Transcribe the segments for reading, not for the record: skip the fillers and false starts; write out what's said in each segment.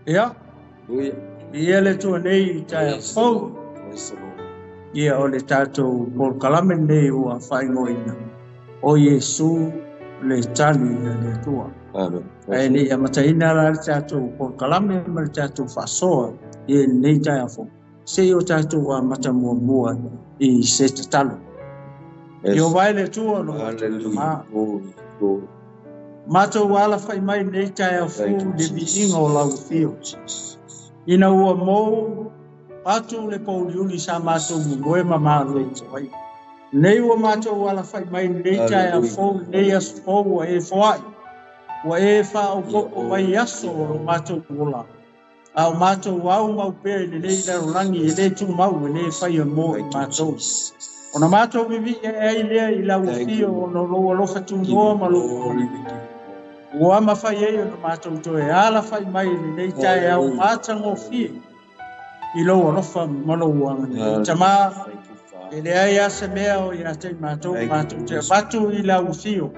Ia, ia le tua nei tai fau. Ia o le tātou por kalame nei ua whaingoina. O Yesu le tali le tua. Ai le ia mataina la le tātou por kalame ma le tātou whasoa. Ia nei tai a fau. Se o tātou a mata mua I se tatalo. Ia vai le tua no. Mātou wala whai mai nei tai a fau le bi inga o lau fio. Ina ua mou atu le pauliuli sa mātou mungoe ma mātou ai. Nei ua mātou wala whai mai nei tai a fau nei asu fau wa e whai. Wa e whao koko mai aso o mātou wola. Au mātou wau mau pere le nei lero rangi e le tu mau e le whai a mō I mātou. Ona mātou vivi e ai lea I lau fio o no loa lofa tu noa ma loa. Ua ma whai e o mātou to e ala whai mai le nei tai au mātango fie. I loa lofa maloa. Tama e le ai asa mea o ia te mātou te batu I lau fio.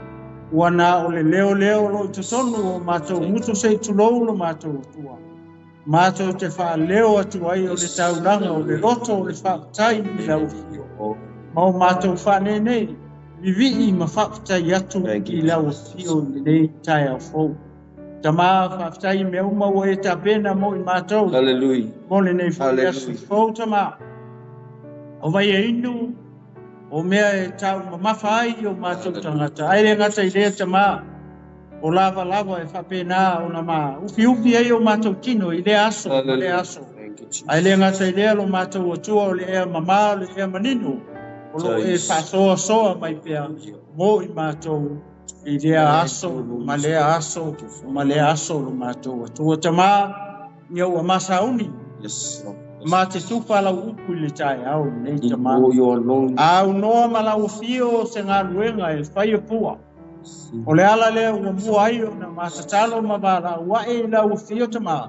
Ua na o le leo lo I tutonu o mātou mutu se tulou lo mātou tua. Mātou te wha leo atu ai o le tauranga o le loto o le whaatai I lau fio. Mau mātou whanenei. Vivi ma whaatai atu I lau fio I nei tai au fau. Tama whaatai me uma o e ta pena mo I mātou. Hallelujah. Mo le nei whaatai fau tama. O vai e inu. O mea e tau mawhai o mātou tangata. Aere ngata I lea tama. O lava e whapena o na mā. Ufi ai o mātou tino I lea aso. Le aso. Aere ngata I lea lo mātou o tua o le ea mama o le ea manino. O lo e whasoa mai pia. Mo I mātou I lea aso. Ma lea aso. Ma lea aso lo mātou o tua tama. Ia ua masauni. Yes. Ma te tupa la upu I le tai au nei tama. Au noa ma la ufio se ngā luenga e whai e pua. O le ala lea ua mua ai o na masatalo ma wala ua e la ufio tama.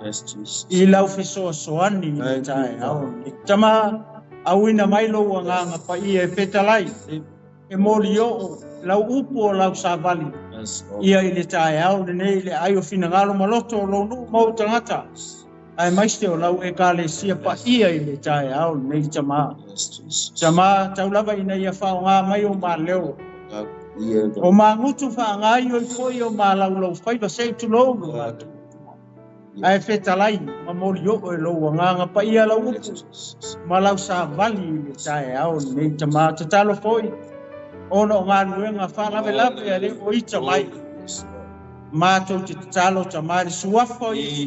I la ufisoa soani I le tai au nei tama. Au ina mailo ua nganga pa I e petalai. E mori o lau upu o lau savali. Ia I le tai au nei le ai o fina ngalo maloto o lo nu mau tangata. Ai maiste o lau e kale sia pa ia I le tai au nei tama. Tama tau lava ina ia whao ngā mai o mā leo. O mā ngutu wha ngai o I koi o mā lau lau whaiva sei tu lou. Ai whetalai ma mori o e lau nganga pa ia lau upu. Ma lau sa vali I le tai au nei tama. Te talo foi. Ono ngā luenga wha lawe a le o ita mai. Mātou te talo tamari suafo I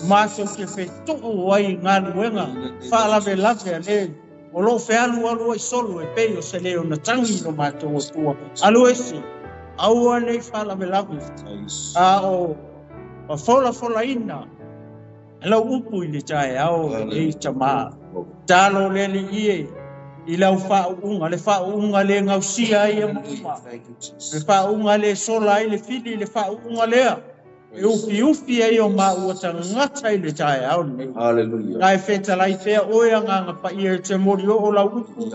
Mātou ke whetuku ai ngā luenga whaalawe a le o lo whealu alu ai solo e pei o se leo na tangi no mātou o tua alu esi aua nei whaalawe a o fola ina lau upu I le tae au e tamā talo lele ie I lau whaunga le ngausia ai e mua. Le whaunga le sola ai le fili le whaunga lea. E ufi ai o mā ua tangata I le tae au nei. Hallelujah. Ngai whetalai whea oea nganga pa I e te mori o lau upu.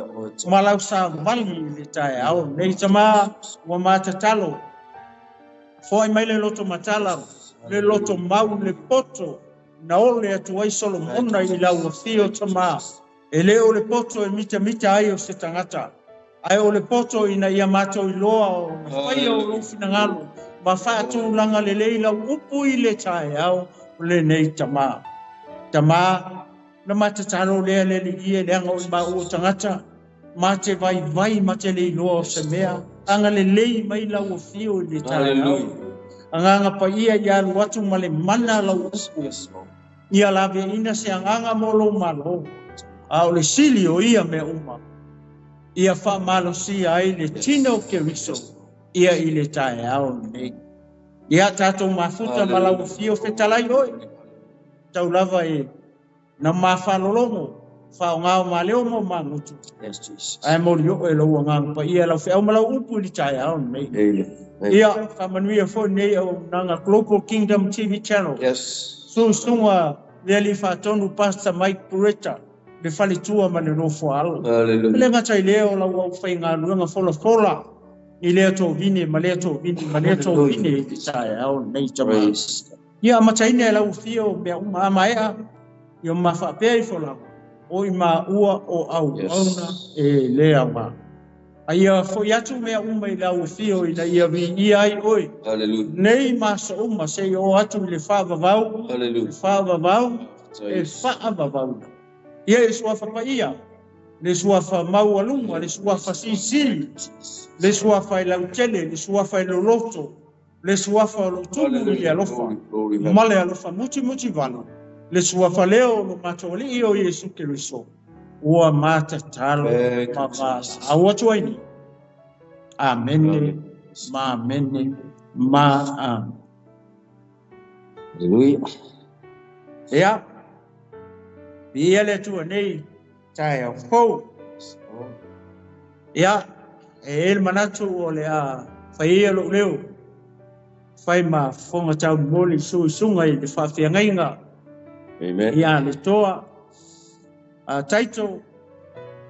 Ma lau sa vali I le tae au nei tamā ua māta talo. Fōi mai le loto matala. Le loto mau le poto. Na ole atu ai solo mona I lau na fio tamā. E leo le poto e mita ai o se tangata. Ai o le poto ina ia mātou I loa o whai o lofi na ngalo. Ma whaatu langa le leila upu I le tae au o le nei tamā. Tamā na matataro lea le ie leanga o ma o tangata. Ma te vai ma te le loa o se mea. Anga le lei mai lau o fio I le tae au. Anganga pa ia ia luatu ma le mana lau upu. Ia lawe ina se anganga molo malo. Au le sili o ia me uma. Ia wha malo si ai le tino ke riso. Ia I le tae au nei. Ia tatou mafuta malau fio whetalai oi. Tau lava e na mawhalolongo. Whao ngāo ma leo mo mangutu. Ai mori o e lau ngāng pa ia lau whiau malau upu I tae au nei. Ia whamanuia fo nei au nanga Global Kingdom TV channel. Sunga Leli Whatonu Pastor Mike Pureta. Le fale tua ma le rofo alo. Le ngata I leo la wau whai ngā luenga fola. I leo tō vine, ma leo tō vine I tae au nei tama. ia mataine lau fio me uma maea ia mafapea I fola o I ma ua o au auna e lea ma ia foi atu me uma I lau fio ina ia vi ia ai oi nei maso uma se o atu le fava vau e fava vau ia e sua fa ia le sua fa mau alunga le sua fa sisi le sua fa lau tele le sua fa loto le sua fa lo tulu ia lofa male alofa muti vano le sua fa leo lo matoli io Yesu Kristo ua mata talo mama awa tuaini amen ma Hallelujah. Ya. Ia le tua nei tai au fou. Ya. El manatu o le a fai lo leo. Fai ma fonga tau moli sunga I le whawhiangainga. Amen. Ia le toa. Taito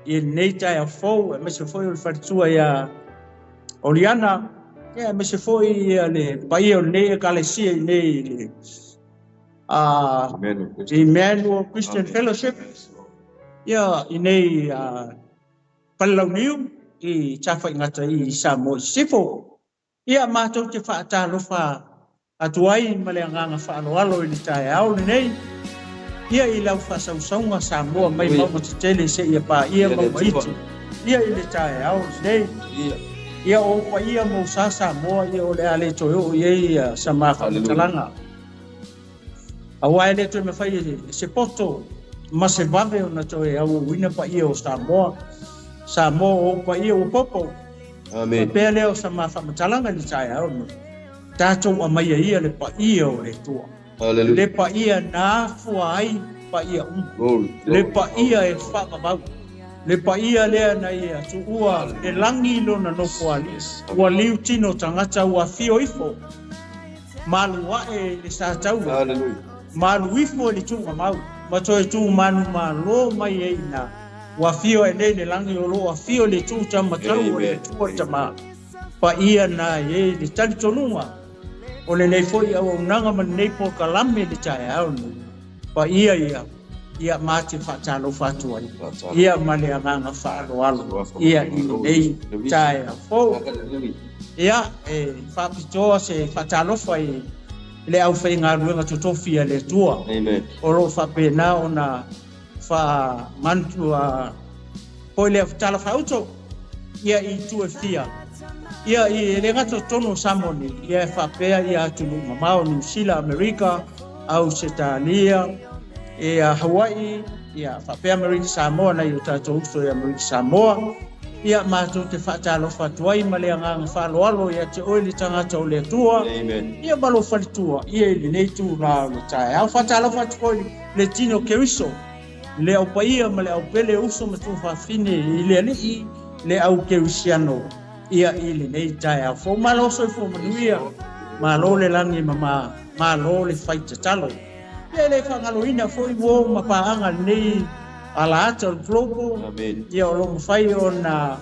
I nei tai au fou. E mese foi o le wharitua ia Oriana. Ia mese foi ia le pai o nei kalesia I nei le Emmanuel Christian Fellowship. Ia I nei palau niu I tafa ingata I Samoa Sifo. Ia mātou te whaatalofa atuai ma le anganga whaaloalo I le tae au nei. Ia I lau whasausaunga Samoa mai mauma te tele se ia pa ia mauma itu. Ia I le tae au nei. Ia o pa ia mausa Samoa ia o le ale toyo ia sa mawhamatalanga. Awai le toi me fai se poto ma se vave ona toi au wina pa ia o Samoa. Samoa o pa ia o popo. Amen. Pe leo sa mawhamatalanga ni tae au no. Tātou a maia ia le pa ia o le tua. Hallelujah. Le pa ia nā fua ai pa ia Le pa ia e whamamau. Le pa ia lea na ia tu ua e langi lo na noko ali. Ua liu tino tangata ua fio ifo. Malu wae le sa tau. Hallelujah. Malu ifo le tunga mau. Matoe tu manu malo mai e ina. Wa fio e le langi o lo wa fio le tu tama tau o le tu tama. Pa ia na e le tali tonunga. O le nei foi au nanga man nei po kalame le tae au. Pa ia ia mate whatalo whatua. Ia male anganga whaalo alo. Ia I nei tae au. Ia e whapitoa se whatalo whai le au whai ngā ruenga tutofia le tua. Amen. O ro whapena o na wha mantu a poi le whatala whauto. Ia I tue fia. Ia I le ngato tono samoni. Ia whapea ia atunu mamao New Zealand, Amerika, Australia, ia Hawaii, ia whapea Amerika Samoa na I tato uso ia Amerika Samoa. Ia mātou te whaatalo whatuai ma le anganga whaaloalo ia te oili tangata o le tua. Amen. Ia malo whalitua, ia I le nei tū rā le tae. Au whaatalo whatuai le tino keriso. Le au paia ma le au pele uso ma tū whawhine I le alii le au kerisiano. Ia I le nei tae. Au fo malo so I fo manuia. Malo le langi ma malo le whaita talo. Ia le whangaloina fo I wo ma paanga nei ala ata flopo. Amen. Ia o longo whai o na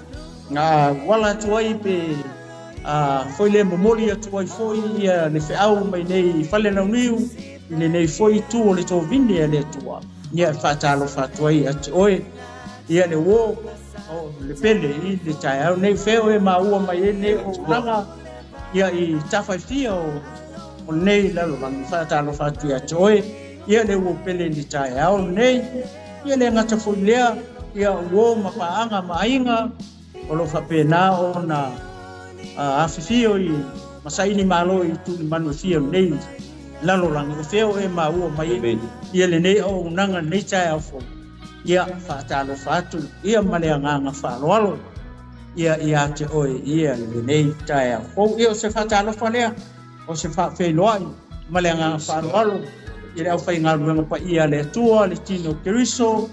wala tuai pe foi le momoli tuai foi ia le whiau mai nei whale na uniu le nei foi tu o le tō vini le tua. Ia whatalo whatuai ati oe ia le wo o le pele I le tae au nei wheo e maua mai e nei o ranga ia I tawhai fia o nei lalo langi whatalo whatuai ati oe ia le wo pele le tae au nei ia le ngata foi lea ia wo mapaanga mainga o lo whapena o na awhiwhio I masaini malo I tu manu fio nei lalo langi o wheo e maua mai ia le nei o unanga nei tae au fo ia whaatalo whatu ia male anganga whaaloalo ia te oe ia le nei tae au fo ia o se whaatalo whalea o se whawheloai male anganga whaaloalo ia le au whai ngā ruenga pa ia le tua le tino keriso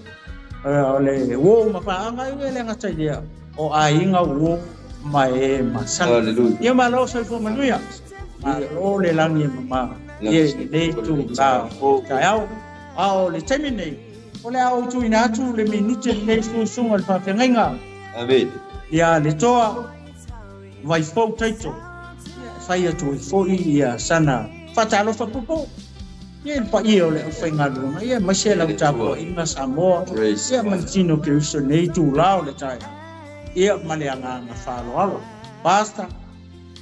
le wo mapaanga ia le ngata ia o ainga wo mai masala. Hallelujah. Ia malo so fo manuia. O le langi mama. Ia le tu la o taiao. Ao le temine. O le au tu inatu le minute le sunga le whawhengainga. Amen. Ia le toa vai fo taito. Fai atu I fo ia sana. Whatalo whapupo. Ia pa ia ole whaingalunga, ia masela utapo inga Samoa, ia manitino ke uso nei tu lao le tai. Ia maleanga nga whaloalo. Basta.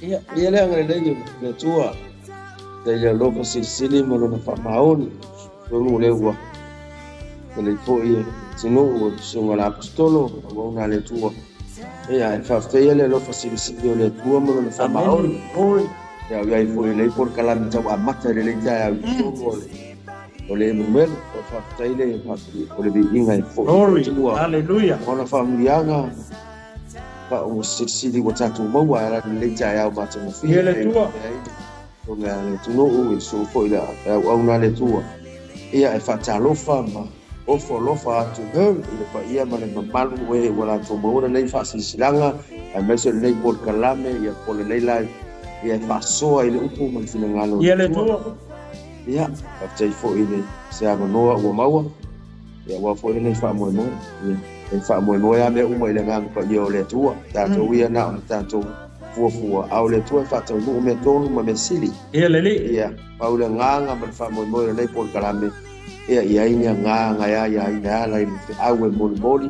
Ia lea ngare nei le tua. Te ia loka sili mono na whamaoni. Tonu le ua. Kale po ia. Tino ua sunga la apostolo. Awauna le tua. Ia e whawhia le loka sili o le tua mono na whamaoni. Ya ia foi le por kalami tau amata le leita ya ole numero o fa ile ole bi inga foi haleluya ona familianga pa o sili watatu maua era le leita ya mata no fi le tua o le tuno o so foi la au na le tua ia e fa talofa ma o fo lofa tu ile pa ia ma le malu we wala to mo le fa silanga a meso le por kalame ia por le lai ia fasoa ile upu mo fina ngalo ia le tua ia after fo ile se ava noa o maua ia wa fo ile fa mo ia e fa mo ia me uma ile ngang pa ia le tua tato ia na tato fua au le tua fa tau no me tonu ma me sili ia le ia paula nganga ma fa mo le por kalame ia ia nganga ia ina la ile au mo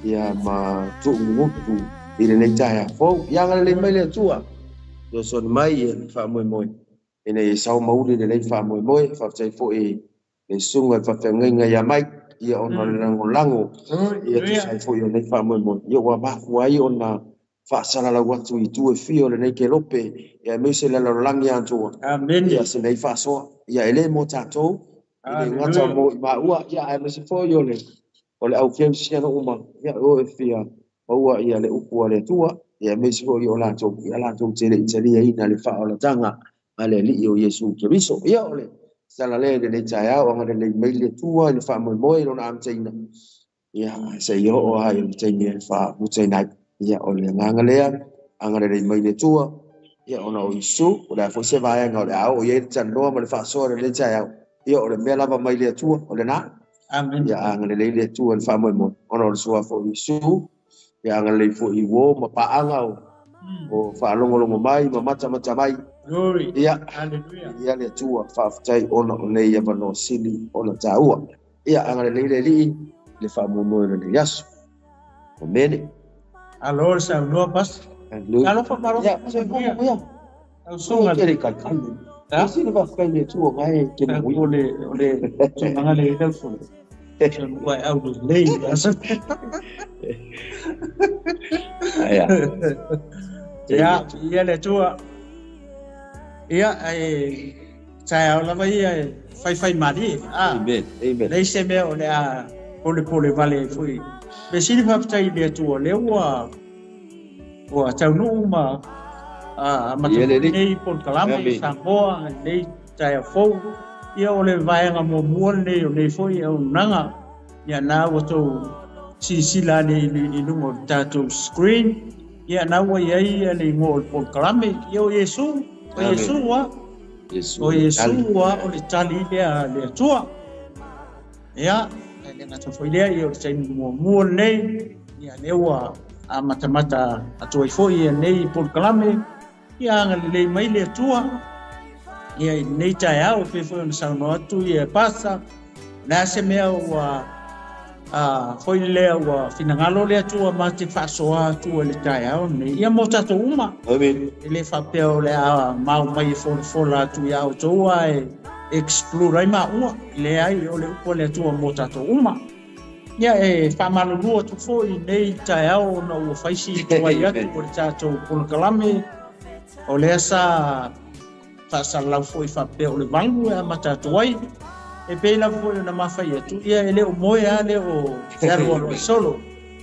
ia ma tu ngutu ile nei taia fo ia le mai le tua do son mai fa moi ene sau mauri de lei fa moi fa tai fo e sunga fa fenga ya mai ia ona lango ia tu sai fo yo lei fa moi ia wa ba fuai ona fa sala la watu I tu e fio le nei ke lope ia me se la langi anto amen ia se nei fa so ia ele mo tato ile ngata mo ma ua ia me se fo yo le ole au ke sia no uma ia o e fia ua ia le upu le tua ia me se yo la to tele ina le fa ola tanga ale li o Yesu Kristo ia ole sala le de taia o ngale le mai le tua le fa mo no am tina ia se yo o ai tina fa mutina ia ole ngale angale le mai le tua ia ona o Yesu o la fo se va ngale o ye tando ma le fa so le taia ia ole me la mai le tua ole na amen ia angale le tua le fa mo ona o so fo Yesu ia ngale fo I wo ma pa anga o fa longo mai ma mata mai glory ia hallelujah ia le tua fa tai ona o nei ava no sili ona taua ia angale le fa mo le yasu o mene alor sa no pas alo fa maro ia se ko ia au songa le ka ta sili va fa le tua mai ke mo ole songa le del fo so vai au do lei asa ia le tua ia ai sai la vai fai mari amen lei se me ole a pole vale fui be sini fa tai le tua le wa tau no ma ma nei por kalama I Samoa nei tai fo ia ole vai nga mo nei foi o nanga ia na o to sila ni no tato screen ia na wa ia le ngol por kalama ia Yesu o Yesu wa o le tali le tua ia le ngata foi le ia o tai mo nei ia le wa a mata atu foi nei por kalama ia le mai le tua ia nei tai au pe foi no sa no atu ia pasa na se me wa foi le wa finangalo le tua ma te fasoa tu le tai au nei ia mo tato uma amen ele fa peo le mau mai fo la tu ia o toa e explore ai ma uma le ai o le upo le tua mo tato uma ia e fa malu tu foi nei tai au no faisi tu ai atu por tato por kalame o le sa fa sala foi fa peo le bangu e mata tuai e pe la foi na mafai tu ia ele o moia le o servo solo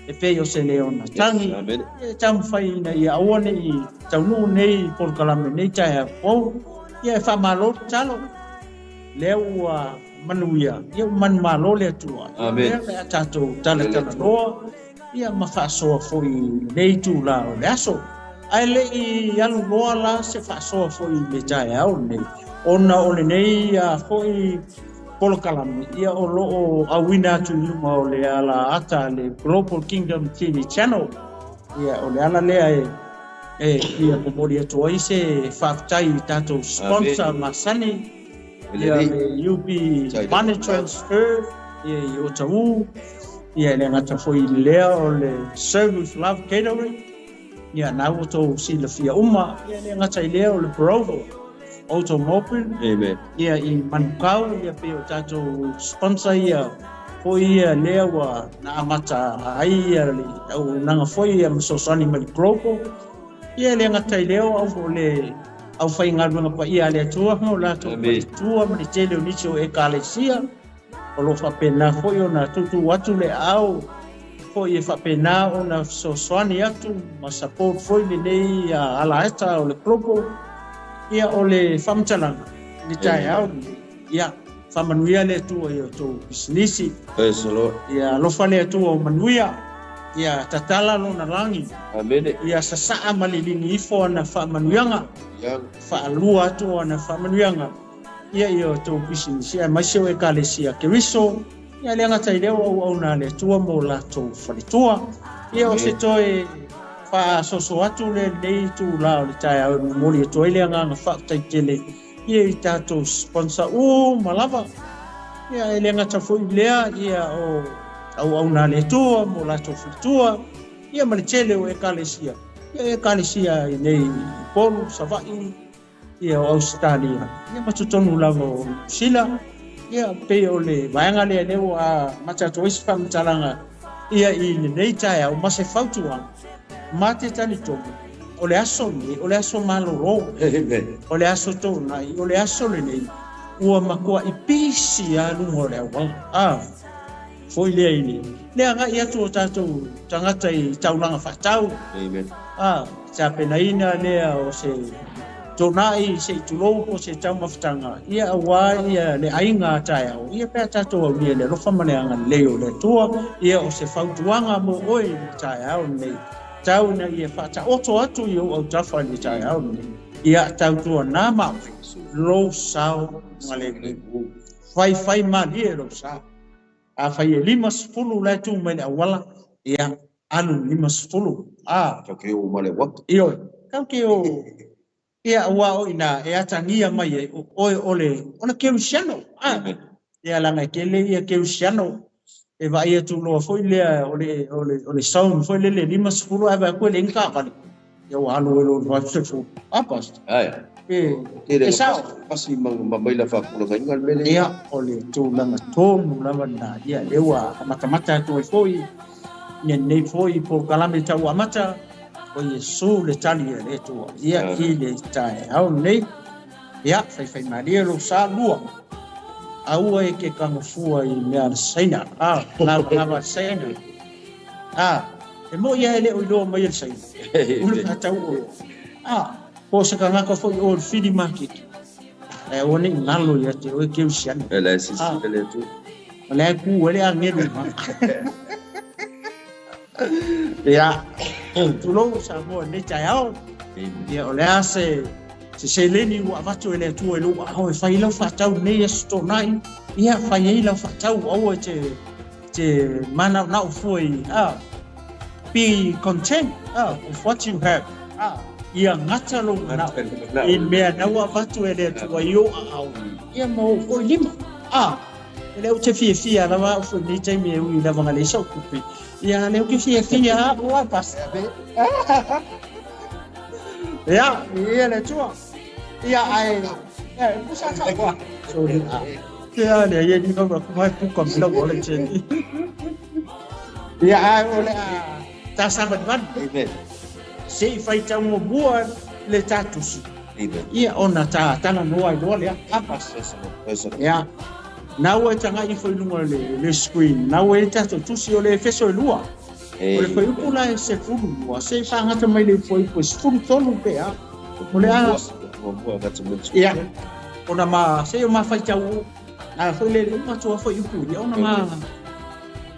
e pe o se leona tangi e tam fai na ia one I tau no nei por kalame nei tai o ia fa malo chalo le o manuia ia man malo le tua amen le tato tala no ia mafaso foi nei tu la le aso ai le I alu loa la se faso foi le tai au nei ona ole nei foi polo kalame ia o lo awina tu ma ole ala ata le Global Kingdom TV channel ia ole ala le ia ko mori to ise fa tai tato sponsor masani ia UB money transfer ia o tau ia le ngata foi lea o le service love catering ia na o to sila fia uma ia le ngata lea o le Provo automobile ia i Manukau ia pe o tato sponsor ia foi ia lea wa na amata ai ia le au nanga foi ia masosani mai Provo ia le ngata lea o le au fai ngalunga pa ia le tua no la tua ma tele o nicho e kalesia o lo fa pena foi ona tutu watu le au foi e fa pena ona so swani atu ma support foi le nei ala esta o le propo ia o le famchalanga ni tai au ia fa manuia le tua ia to business solo ia lo fa le tua manuia ia tatala no na langi amene ia sasa malilini ifo na fa manuianga fa lua to na fa manuianga ia ia to business ia masio e kalesia ke riso ia le ngata ile o na le tua mo la to fa le tua ia o se toe fa so atu le nei tu la le tai au mo le to ile nga fa tai tele ia i tato sponsor o malava ia ile ngata fo ilea ia o au na le tua mo la to tua ia malitele o e kalesia nei polu savai ia Australia ia matutonu lavo sila ia pe ole vaanga le wa machato is fam talanga ia i nei tai au mase fautua mate tani to ole aso malo ole aso to na ole aso le nei ua makua ipisi alu ngore wa foi le ini le anga ia tu tato tangata i taunanga fatau sa penaina le o se tonai se tulo o se tau maftanga ia wa ia le ainga tai au ia pe tato o le lo famane anga leo le tua ia o se fautuanga mo oi tai au nei tau na ia fata oto atu yo au tafa ni tai au nei ia tau tua na ma lo sao ngale fai ma dia lo sao a fai 5 la tu mai awala ia anu 5 ke o male wat io ke o ia wa o ina e atangia mai ole ona ke usiano ia langa kele ia ke usiano e vai e tu lo foi le ole sound foi le 5 ava ko le nka ka ia wa anu lo va se apas e sao pasi mai la fa ko ngai ngal mele ia ole tu langa tomu lava na ia lewa mata tu foi nei foi po kalame tau amata o Yesu le tali le tu ia ki le tai au nei ia fai maria lo sa lua au e ke kangfua i mea saina lava saina e mo ia le o lo mai saina ulu tau po se kanga ko foi o fidi market e o ni ngalo ia te o ke usian ela sisi le tu le ku le angeru ia tu lo sa mo ne chao ia o le ase se leni wa vatu ele tu ele o fai lo fatau nei sto nai ia fai ele fatau o te mana na foi be content of what you have ia ngata lo na in mea na wa vatu ele tu yo au ia mo o lima ele o te fia la wa fo ni te me ui la vanga le so kupi ia le o ke fia wa pas ia le tu ia ai pusa sa wa so ia le ye ni ko mai pu kom lo go le chen ia ai o le ta sa ban se fai tau mo bua le tatusi ia ona ta tana noa i le apas ia na o tanga i foi lunga le screen na o tatu tusi o le feso e lua o le foi pula e se fulu lua se fa ngata mai le foi fulu tonu pe o le ia ona ma se o ma fai tau na foi le ma tu foi pu ia ona ma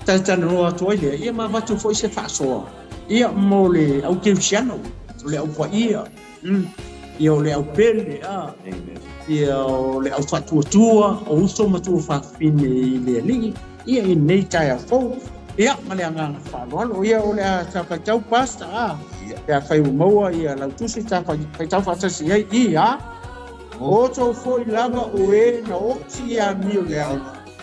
tata noa tu ile ia ma vatu foi se fa so ia mo le au kiusiano le au ia ia le au pele ia le au fatuatua o uso matu fa fine le li ia i nei tai fo ia male anga fa lo ia o le ta fa tau pasta ia fa u mo ia la tu si ta fa tau fa si ia o tau foi lava o e na o ti a mio le au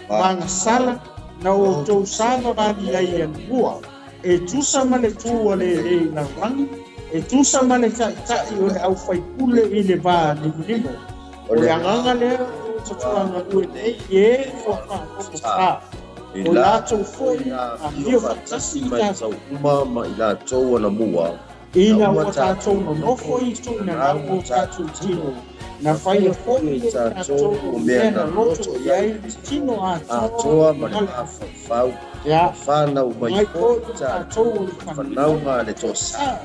manga sala na o tau sava rani ai an bua e tusa male tua le na rangi e tusa male ta o le au fai pule i le va ni nimo o le anganga le o tatuanga ue nei e o fa o la tau foi a mio fatasi mai sau uma ma ila tau ana mua ina o tatou no foi tu na o tatou tino na fai foi tatou o mea na loto iai tino a toa ma le afafau ya fana o mai ko tatou fanau ma le tosa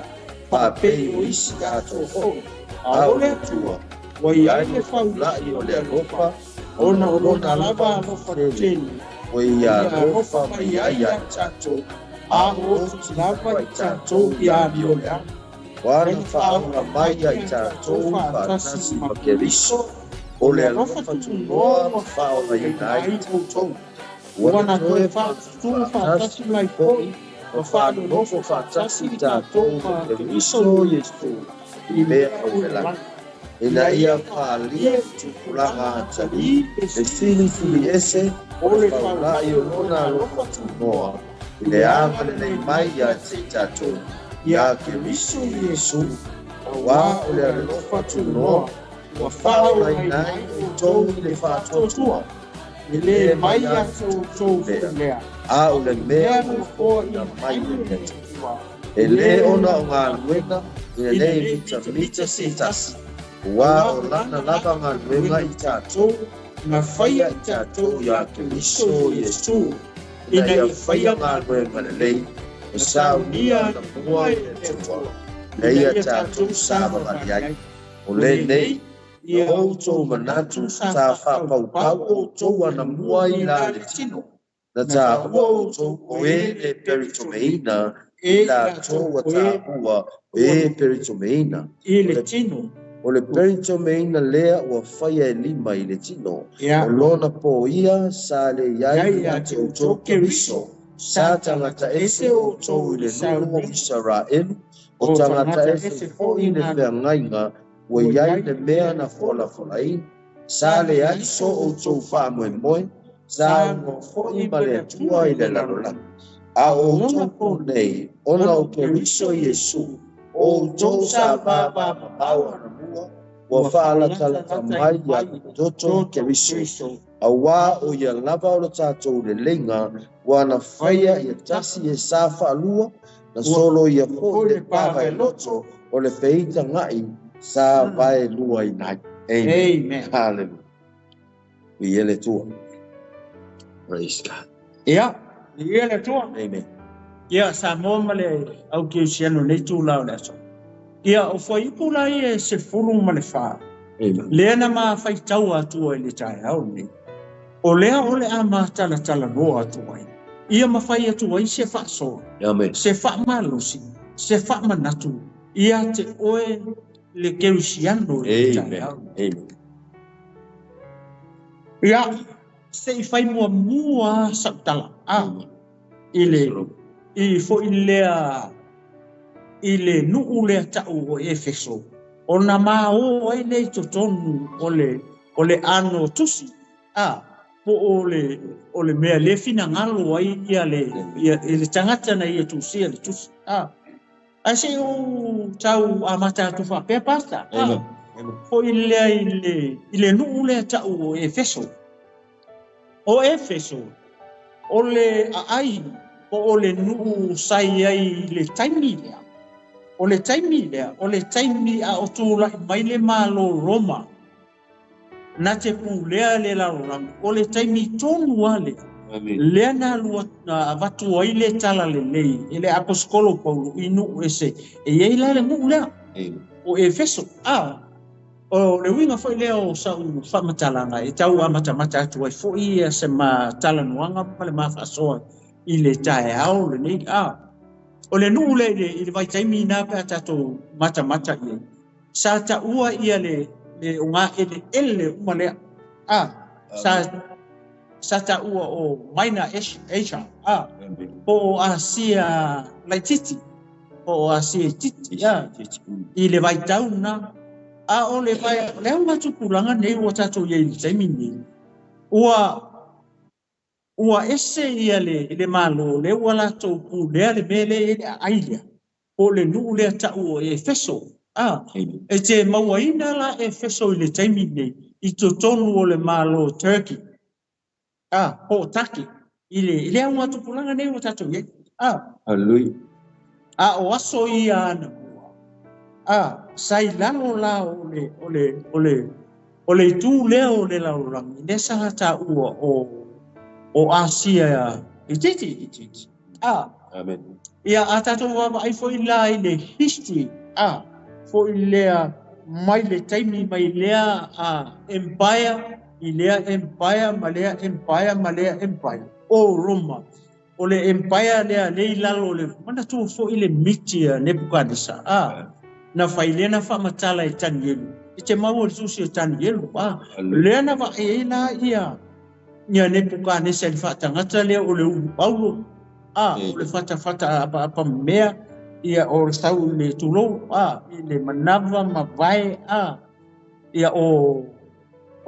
pa pe o isi tatou ho a ole tua wa iai le fau la i o le alofa ona o lona lava alofa teni o ia alofa ma iai a tatou a o lava i tatou ia miola wana whaonga mai ai tātou whātasi ma ke riso o le alofa tunoa ma whaonga i nai tātou wana toe whātasi mai poi ma whaano nofo whātasi tātou ma ke riso Yesu i mea au me langa ina ia whālia tukulanga atari e sili fili ese o le whaonga i o lona alofa tunoa i le ama le nei mai a te tātou ya ke riso Yesu wa o le alofa tunoa wa whao ai nai o tau le whātotua i le mai a tau lea a o le mea o na mai le e le ona o ngā luenga i le vitamita sitasi wa o lana lava ngā luenga i tātou na whaia i tātou ya ke riso Yesu ina ia whaia ngā luenga le lei o saunia na mua i le tutua le ia tātou sāma mani ai o le nei i outou manatu tā whapaupau outou ana mua i la le tino na tā hua outou o e le peritomeina i la tou a tā hua o e peritomeina i le tino o le peritomeina lea ua whaia e lima i le tino o lona po ia sa le iai a te outou ke riso sa tangata ese o tau i le numu Israel o tangata ese fo i le whiangainga ua iai le mea na fola folai sa le aiso o tau wha moe moe sa ngo fo i ma le atua i le lalolang a o tau po nei ona o ke riso Yesu o tau sa baba mabawa na mua ua whaala talata mai ya toto ke riso a wā o ia lava o le tātou le lenga wana whaia ia tasi e sa whaalua na solo ia po le pawa e loto o le peita ngai sa vae lua i nai. Amen. Hallelujah. I ele tua. Praise God. Ia, i ele tua. Amen. Ia, sa mōma le au ki usiano nei tū lau le aso. Ia, o whai pula i e se fulu ma le wha. Amen. Lena ma whai tau atua i le tai au nei. O lea ole a ma tala noa atua i. Ia ma whai atua i se wha so. Amen. Se wha malusi. Se wha manatu. Ia te oe le keusiano i le tai au. Amen. Ia, se i whai mua sautala. I fo i le nuu lea tau o Efeso. O na maa o ai nei to tonu o le ano tusi. Po o le mea le fina ngalo ai ia le tangata na ia tusi le tusi. Ai se o tau amata tu fa pe pasta. Fo i le nuu lea tau o Efeso. O Efeso. O le ai o le nuu sai ai le taimi lea. O le taimi a o tūla i mai le malo Roma. Na te pūlea le larorang. O le taimi tonu ale. Lea na lua avatu ai le tala le lei. E le aposkolo Paulo inu ese. E iei la le nuu lea. O Efeso. O le winga foi lea o sau whamatalanga. E tau amatamata atu ai foi e se ma tala nuanga pale ma whasoa. I le tae au le nei. O le nuu le i le vai taimi nā pēr tātou mata i. Sa ta ua ia le o ngā ele umalea. Sa ta ua o Minor Asia. Po o Asia Laititi. Po o Asia Titi. I le vai tau nā. a o le pai le nga tupulanga nei o tato ye le taimini ua ese ia le malo le wala to pu le mele aia o le nu le ta o Efeso e te mawaina la Efeso le taimini i to tonu o le malo Turkey o taki ile nga tupulanga nei o tato ye Hallelujah. o aso ia na sai lalo la ole tu leo le la orang ne sa ta o Asia ititi Amen. ia atato wa ai foi la ile history foi le mai le taimi mai lea empire ilea empire malea empire o Roma ole empire le lalo le mana tu foi le mitia Nebukadnezar na failena fa matala i tani yelu i te mau le tusi i tani yelu lea na va eina ia Nebukadnezar i whaatangata lea o le ulu paulo o le whata apa mea ia o stau le tulou i le manava mavae ia o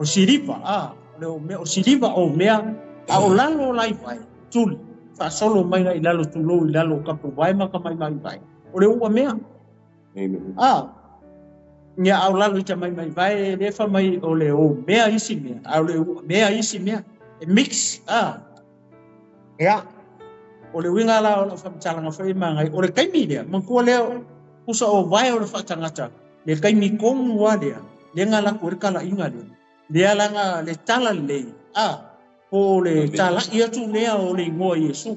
siripa o siripa o mea o lalo lai vai tuli whaasolo mai i lalo tulou i lalo kapu vai maka mai vai o le ua mea Amen. Nya au lalu ta mai vai le fa mai o le o mea isi mea au le mea isi mea mix ya o le winga la o fa tsalanga fa mai o le kaimi dia man ko le usa o vai o le fa tangata le kaimi kom wa dia le ngala ko re kala inga le alanga le tala le o le tala ia tu le o le ngo Yesu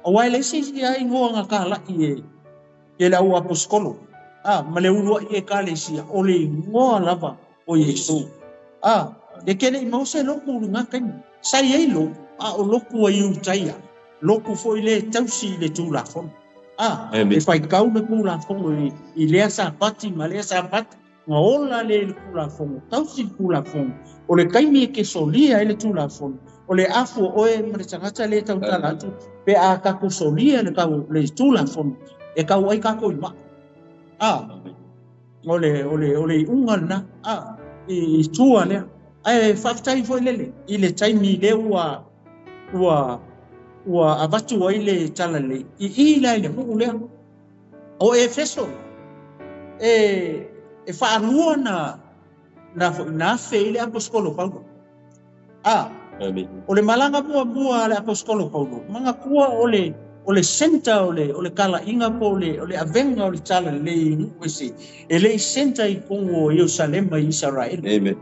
o wai le si ai ngo nga kala ie la ua apostolo ma le ulua i ekalesia o le ngoa lava o Yesu le kele i mause loku ulunga kaimi sai ei lo o loku a iu taia loku foi le tausi le tūlafonu e fai kau le tūlafonu i lea sapati ma lea sapati nga ola le tūlafonu tausi le tūlafonu o le kaimi e ke solia le tūlafonu o le afu oe ma le tangata le tautala atu pe a kako solia le kau le tūlafonu e kau ai kako i ma ole unga na i tua lea ai whaftai foi lele i le taimi le ua avatu ai le tala le i lai le huku lea o Efeso e whaanua na fe i le apostolo Paulo o le malanga mua le apostolo Paulo manga kua o le senta o le kala inga po o le avenga o le tala le inukwesi e le senta i kongo Yerusalema i Israel Amen.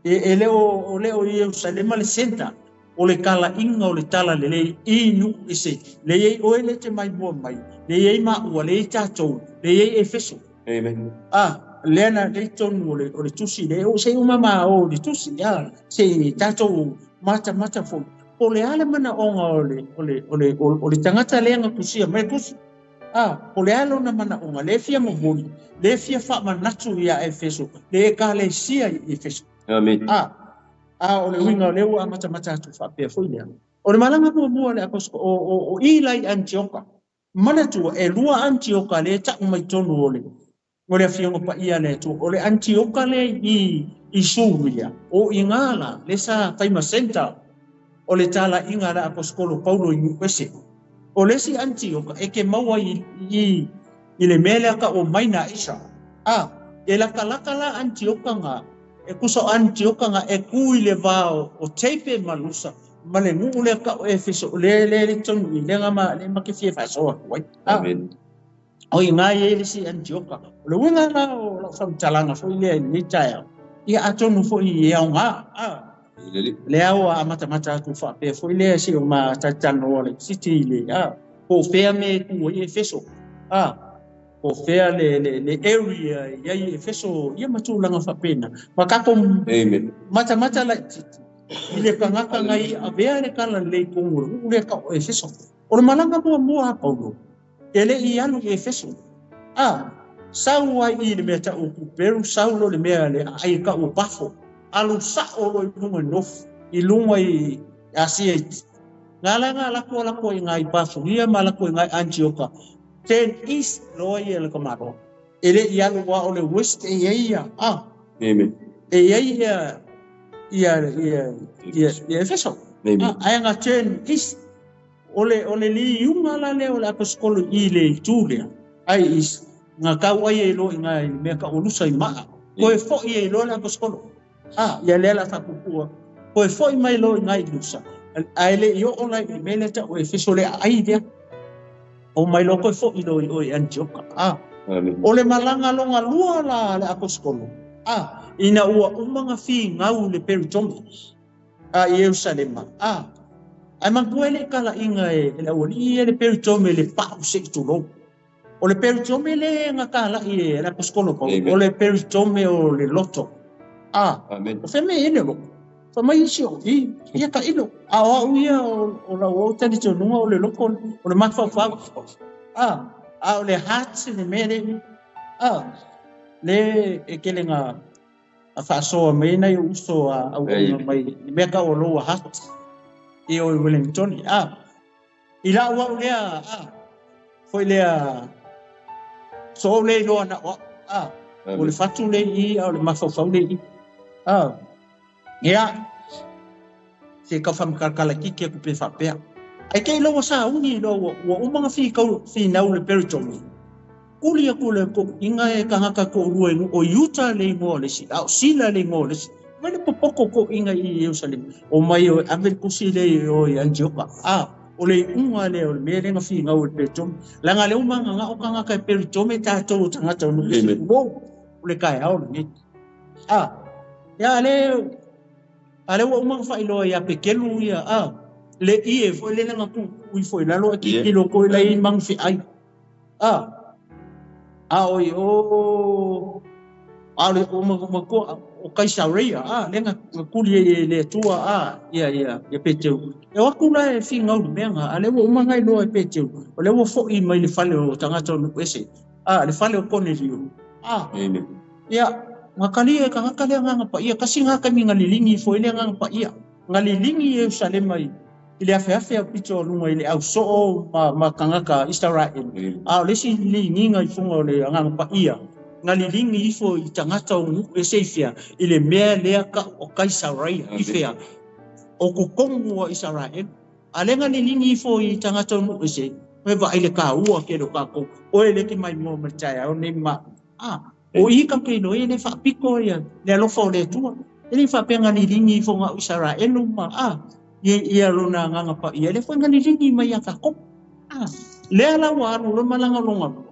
e leo Yerusalema le senta o le kala inga o le tala le inukwesi le yei o le te mai mua mai le yei ma ua le tatou le yei Efeso Amen. lena le tonu o le tusi le o se umama o le tusi se tatou mata fo o le ale mana onga o le tangata le nga kusia mai kusi o le ale ona mana onga le fia mabuni le fia fa manatu ia Efeso le kale sia i Efeso Amen. o le winga le wa mata tu fa pe foi le o le malanga mo le aposto o ilai Antioka mana tu e lua Antioka le ta mai tonu o le fionga pa ia le tu o le Antioka le i Suria o ingala le sa taima center o le tala inga la apostolo Paulo i Ukwese. O le si Antioka e ke maua i le mele ka o maina isa. E laka la Antioka nga, e kusa Antioka nga e kui le vao o teipe malusa, ma le ngu le ka o Efeso, le tonu i le ngama le makifie fasoa. Amen. O i ngā e le si Antioka. O le winga la o la whamtalanga fo i le ni taia. Ia atonu fo i e au ngā. Le au a mata tu fa pe foi le si o ma tatano le city le o fea me ku i Efeso o fea le area ia i Efeso ia matu langa fa pena makako Amen. mata la ile kangaka ngai a vea le kala le kongo le ka o Efeso o le malanga mo Paulo ele i anu i Efeso saua i le meta o Peru saulo le mea le ai ka o Pafo alu sa o lo lunga nof i lunga i Asia ngala ko i ngai Pafo ia mala ko i ngai Antioka ten east lo ia le kamaro ele ia lua o le west ia Amen. ia Efeso ai nga chen is ole li yunga la le ole apostolo i le tulia ai is nga kau ai lo nga me ka ulusa i maa ko e fo i lo le apostolo ia le la tapupua ko e fo i mai lo nga i lusa ai le yo ona i mele ta o Efeso le ai dia o mai lo ko fo i lo i Antioka ole malanga longa lua la le apostolo ina ua umanga fi ngau le peritome Yerusalem ai manguele kala inga le oli le peritome le pa se tulo o le peritome le nga kala le apostolo o le peritome o le loto Amen. o feme ene lo fa mai sio ia ka ilo a uia o la o tani tonu o le loko o le mafa fa o le hats le mere le ekele nga fa so me na yo uso au mai me ka o lo hat e o Wellington ila wa lea foi lea so le lo na o le fatu le i o le mafa le i ia se ka fam kala kiki ku pe fa pe ai ke lo sa uni lo o manga fi na le peritome kulia ko inga e kanga ko ruengu o yuta le ngole si au sila le ngole si mane popoko ko inga i Yerusalem o mai o ave kusile o Antioka o le unga le o mere nga fi nga o petom la nga le umanga nga o kanga ka peritome ta to tanga to no o le kai au ni ya ale o umanga fa ilo ya pekelu ya le ie fo le nga ku ui fo la lo ki lo ko la i mang fi ai oi ale o ko o Kaisaria lenga kuli le tua ia peteu e wa kula e finga o menga ale o manga i lo e peteu o le wo fo i mai le fale o tangata no ese le fale o Cornelio ia ngakali e ngakali nga pa ia kasi nga kami ngalilingi fo ile nga pa ia ngalilingi Yerusalem mai ile afe pito lunga ile au so ma kangaka Israel le si lingi nga ifunga le nga pa ia ngalilingi ifo i tangata o e seifia ile mea lea ka o Kaisaria ifea o kukongu o Israel ale ngalilingi ifo i tangata o ese me va ile ka ua ke do ka ko o ele ki mai mo merchaya o ne ma o i ka ke no ele fa piko ia le lo fo le tua ele fa pe ngalilingi ifo nga Israel ma ia lona nga pa ia le fo ngalilingi mai ka ko le ala wa lo malanga longa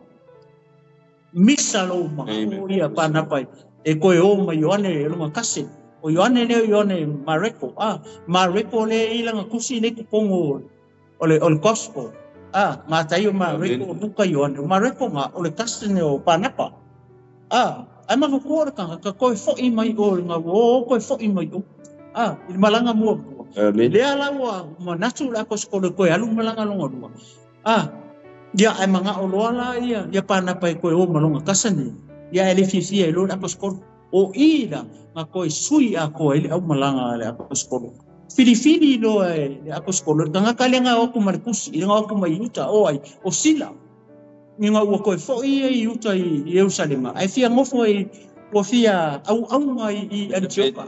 misalo ma ia pana pai e ko e o ma Yohane e longa kase o Yohane Mareko Mareko le ilanga kusi le kupongo ole gospel ma tai o Mareko buka Yohane Mareko nga ole kase ne o panapa ai ma ko ka ko fo i mai o nga ko fo i mai o il malanga mo le ala wa ma natu la ko skole ko alu malanga longa dia ai manga o loala ia pana pai ko o malonga kasani ia ele fisi e lo aposkol o ida nga ko sui a ko ele au malanga le aposkol fili lo e aposkol tanga kalenga o ku Markus i nga o ku Mayuta o ai o sila nga o ko fo i Yuta i Yerusalem ai fia ngofo i o fia au ngai i Antioka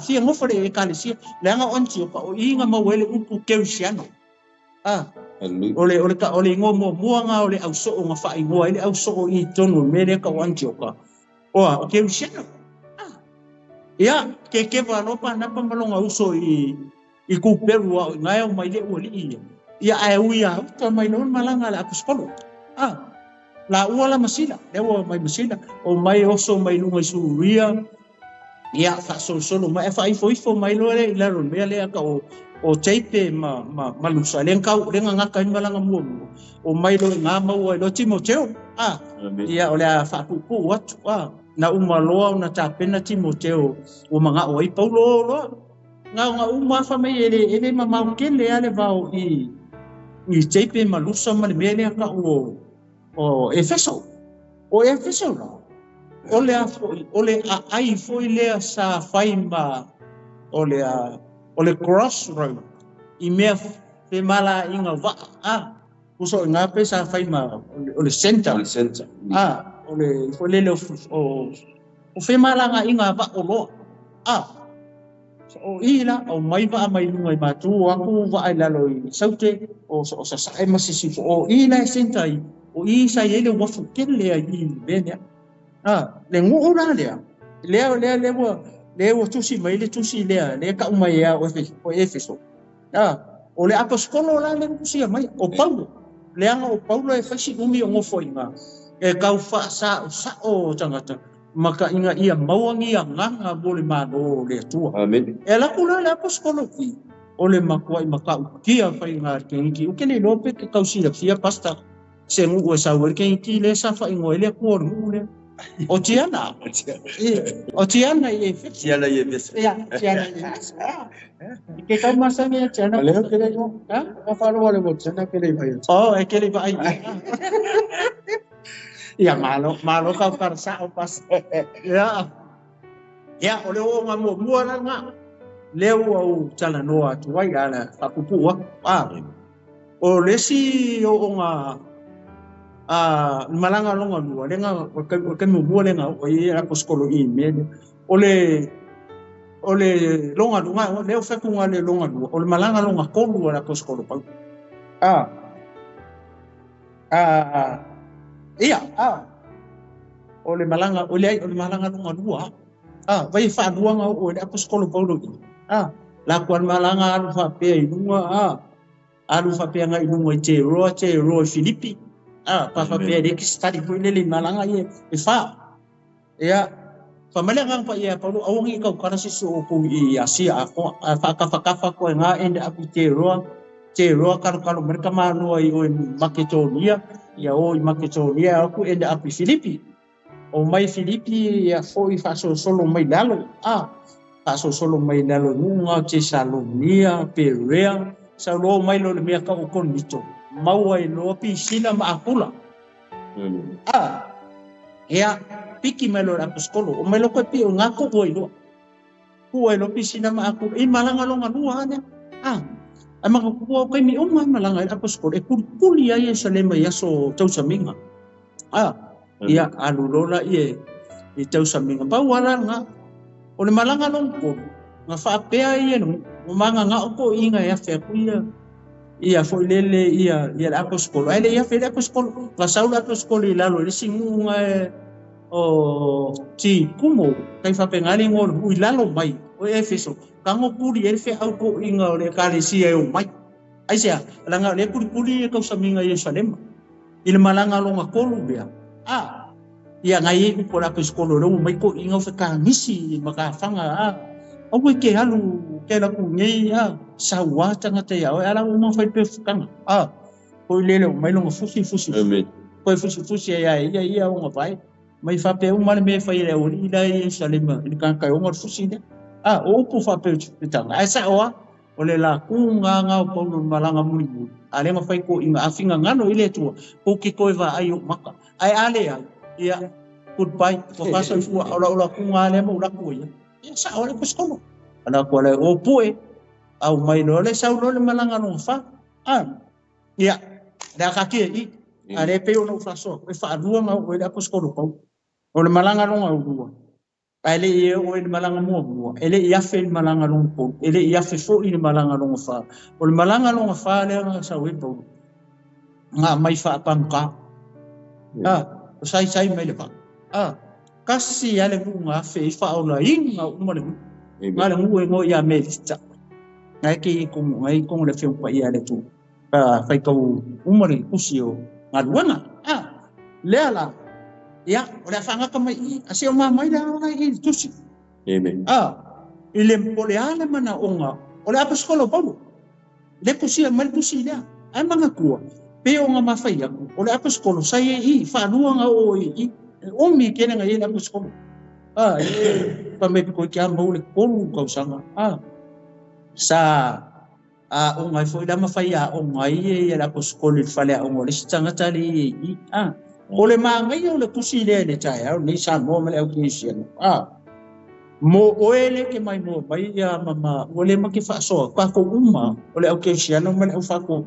fia ngofo le kalesia le nga Antioka o inga mawele upu keusiano ole ngomo muanga ole au so nga fa ingoa ile au so i tonu mere ka Antioka o ke usiano ia ke va no pa na pa malonga uso i ku peru ngai o mai le oli ia ai uia to mai no malanga la apostolo la uala masila lewa mai masila o mai oso mai lunga suria ia fa solo mai fa ifo mai lo le la ron me le ka o teipe ma lusa le nga ka malanga mo o mai lo nga mau lo Timoteo ia ole fa ku watu na umaloa na tapena Timoteo o manga o i Paulo lo nga uma fa mai ele mama ke le ale vao i teipe ma lusa ma le mele ka o Efeso no ole ai foi le sa faima ole crossroad i mea pe mala inga va uso nga pe sa faima ole center ole le o fe malanga inga ba olo o ila o mai va mai lunga i matu aku va ai lalo i saute o sa sai masisi o ila sentai o isa ele wa fukele ai bene le ngu ora le o tusi mai le tusi le ka mai ya o efeso o le apostolo la le tusi mai o paulo le anga o paulo e fasi umi o ngofo inga e kau fa sa o tangata maka inga ia mawangi nganga bole mano le tua amen e la kula le apostolo ki o le makua i maka kia fa inga kenki o kene lope ke kausi la fia pasta se ngu o sa wer kenki le sa fa ingo ele ko le o tiana e tiana ye bes ya tiana ke kau masa ni tiana le ke le o fa lo le tiana ke le vai e ke le vai ya malo kau karsa o pas ya ole o ngamo muana nga leo au tala noa tu wai ala pakupua o lesi o nga malanga longa lua lenga o ke mu lenga o i a koskolo i me ole longa lunga leo feku nga le longa lua ole malanga longa kolu ala koskolo pa ia ole malanga longa lua vai fa duanga o le apostolo paulo la kuan malanga alu fa pe inunga alu fa pe nga inunga te ro filipi pa fa pe de stadi po le malanga ye e fa ya fa malanga pa ya paulo awangi ka karasi so ko i asia ko fa ko nga ende apite ro karo mereka manu i o Makedonia ya o Makedonia aku ende api filipi o mai filipi ya foi fa solo mai lalo fa solo mai lalo nunga Tesalonia Berea sa lo mai lo me ka o konito mau ai lo pi sila ma akula ya piki mai lo apostolo o mai lo ko pi o ngako ko lo pi sila ma akula i malanga lo ngaluana amang ko mi malanga apostolo e kuli ai salema ya so tausaminga ia alulola i tausaminga pa wala nga o le malanga longko nga fa pea ia no manga nga ko inga ya fe ia foi lele ia apostolo ele ia fe apostolo la saula apostolo lalo le singunga o ti kumo kai fa pengali ngor ui lalo mai o efeso kango puri ele fe au ko inga o le kalesia o mai aisia langa le puri e tausaminga Yerusalem il malanga longa kolu bea ia ngai ko la apostolo ro mai ko inga fe ka nisi maka fanga o ke halu ke la ku ngai sawa tanga te ya ala mo fa pe fukanga ko lele mai longa fusi amen ko fusi ia o vai mai fa pe uma me fa ile o ila Yerusalem il kan kai o fusi de o pu fa pe tanga asa o le la kunga nga o paulo malanga muli ale ma fai ko inga afinga ngano ile tu ko ki ko va ayo maka ai ale ia goodbye ko pasa fu ola kunga ale mo la ko ia sa ole ko skono ana ko le o pue au mai no le sa no le malanga no fa ia da ka ki ale pe no fa so e fa rua nga o le ko skono o le malanga no nga ele ia o le malanga mo ele ia fe malanga long po ele ia fe fo i malanga long fa o le malanga long fa le sa we po nga mai fa panka sai mai le pa kasi ale nga fe fa o la inga o mo le nga le ngo ia me tsa ngai ki ko le fe pa ia le tu fa ko o mo le kusio nga luanga le ala ya ora fanga ka mai asio mai da ai tusi amen ile pole ale mana onga ole apostolo paulo le pusia mal pusia ai manga kua pe onga mafai aku ole apostolo sai i fa luanga o i o mi kene nga ile apostolo pa me ko ki amba ole kolu ka usanga sa onga foi da mafai onga i ile apostolo fale onga le stanga tali ole mangai ole pusi le taya ni sa mo mele o kisiano mo ole ke mai mo mai ya mama ole maki fa so ka ko uma ole o kisiano mele o fa ko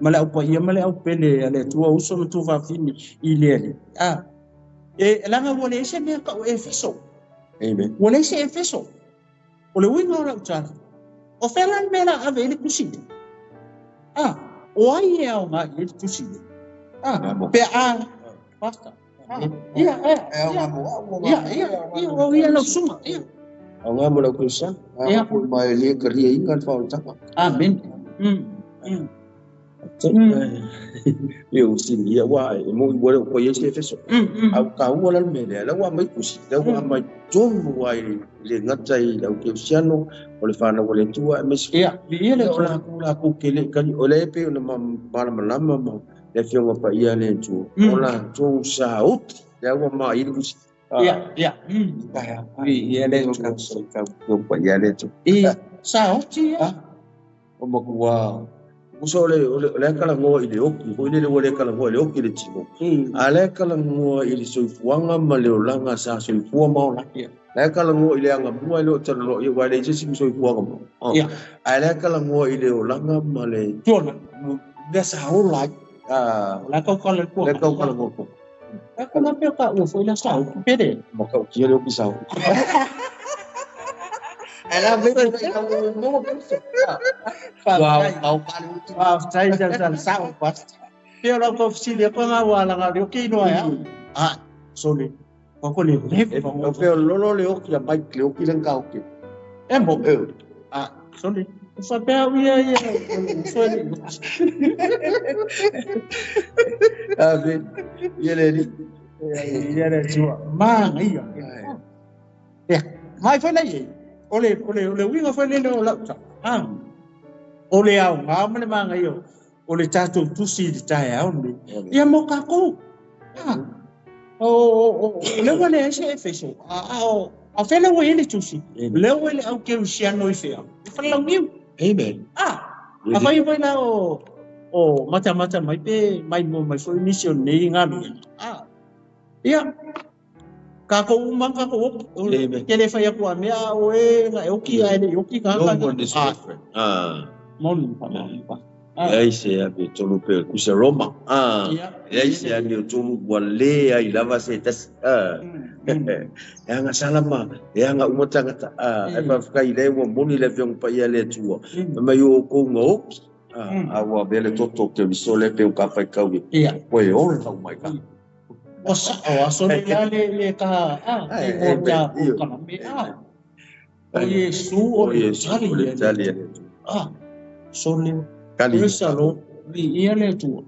mele o pa ia mele o pele ale tu uso tu fa fini ile langa wale se me ka Efeso. Amen. Wale se Efeso. Ole winga ora utala. O felan mela ave ele kuside. O ai e o ma ele kuside. Pe basta. Ia. O ia lo suma. Ia. Ang amo la Christian. Ako mai le karia ingan fa utaka. Amen. Eu sim ia wa mo wala ko yes Efeso. Au ka wala mele la wa mai kusi. La wa mai jon wa le ngatai la Cristiano ole fa na wala tua mes. Ia, ia le la ku kele kan ole pe na mala malama mo le fionga pa ia le tu. Ola tu saut. La wa mai kusi. Ia. Ia le tu ka pa ia le tu. Saut ia. O mo wa Uso le kala ngoa ile oki, ko ile le kala ngoa ile oki le timo. Ale kala ngoa ile soifuanga ma le olanga sa soifua maola. Le kala ngoa ile anga bua ile otana lo ia wale ise sim soifuanga mo. Ale kala ngoa ile olanga ma le tona. Desa ola. La kau kala ko. Le kau kala ngoa. La kala pe ka o foi la sa o pede. Mo ka ki le oki sa. Ela veio no sai sao basta. Pero la oficina ko nga wala nga yo kino ya. Soli. Ko le o pe lolo le oki la mai le oki len ka oki. Mo soli. Fa pe ia soli. Ave yele tua. Ma ia. Mai fa nei. Ole winga foi le o la. Ole au ngam le manga yo. Ole tatu tusi di tai au ni. Ia mo ka ko. Le wale se Efeso. A fela wo ele tusi. Le wale au ke usiano ifea. Fa la miu. Amen. A vai na o mata mai pe mai mo mai foi mission ni ngami. Ia. Kako umang kako kele fa ya kwa mea oe nga oki ai oki ka mon pa ai se a be tolu pe kusa Roma ai se a ni tolu wale ai lava se tas ya nga salama ya nga umotanga ai pa ka ile mo moni le fiong pa ya le tua ma yo ko ngo awa bele toto ke sole pe ka fa ka wi ko e on oh my god Soli le ka ya kana me o Yesu tali soli salo vi ele tu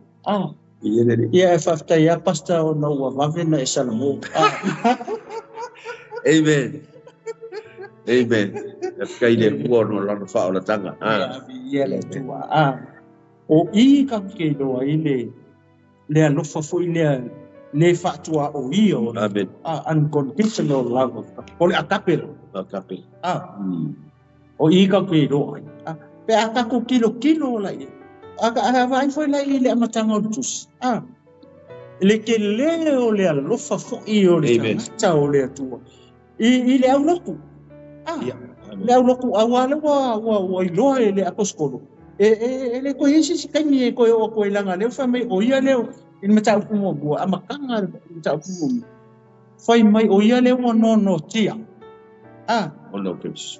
ia fafta ya pasta o no wa vavena salmo amen ka ile ko no la fa o la tanga ele tu o I ka ke do ile le alofa foi le fatua o io unconditional love of God. Ole atapel. O I ka ke do pe aka ko kilo la i aka vai foi la i le amatanga o tus le ke le o le alofa fo i o le ta o le tua i le au loku le au loku awale wa i loa le aposkolo le ko yesi kani ko o ilanga le fa mai o ia le in mata umo bua amakanga mata umo foi mai o ia le no tia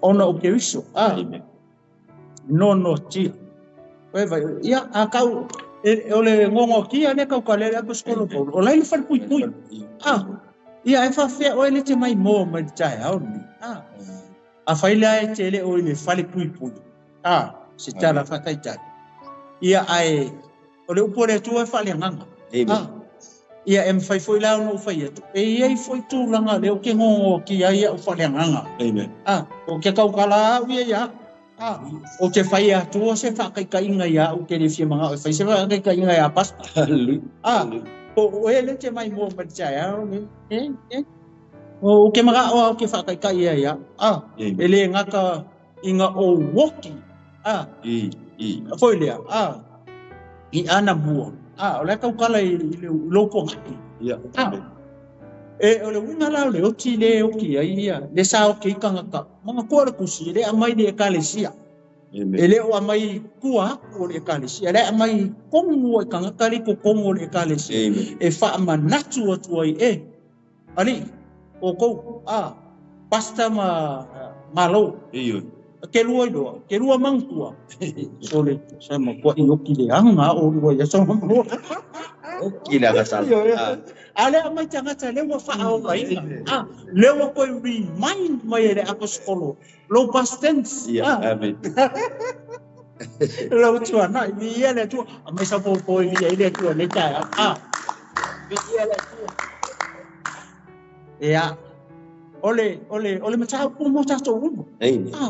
ono keviso no tia vai ia akau ole ngongo kia ne ka kale le skolo o lai fa pui ia e fa fe o ele te mai mo mai tai au ni a faila e tele o ile fale pui se tala fa tai tai ia ai ole upore tu e fale nganga ia em fai foi la no fai tu e ai foi tu langa le o ke ngo ki ai o fale nganga o ke kau kala ia o ke fai tu se fa kai inga ia o ke le fi manga o fai se fa kai inga ia pas o ele te mai mo ma tsa ya o ke maga o ke fa kai ia ele ngaka inga o woki foi le I ana bua o le kau kala I lo ponga o le winga la le o ti le o ki ia le sa o ki kanga ka mga kore kusi le amai le ekalesia ele o amai kua o le ekalesia le amai kongu o kanga kali ko kongu o le ekalesia e fa manatu o tuai Ali, o ko pasta malo. Iyo. Ke lua mangtua. Sole sama ko ioki le anga o lua ya sama mo. Kila kasal. Ale mai tanga le wa fa au mai. Le wa ko remind mai le apostolo. Lo past tense. Amen. Lo tua na ni ele tu mai sa po ni ele tu le ta. Ni ele tu. Ya. Ole mata upu mo tato umu.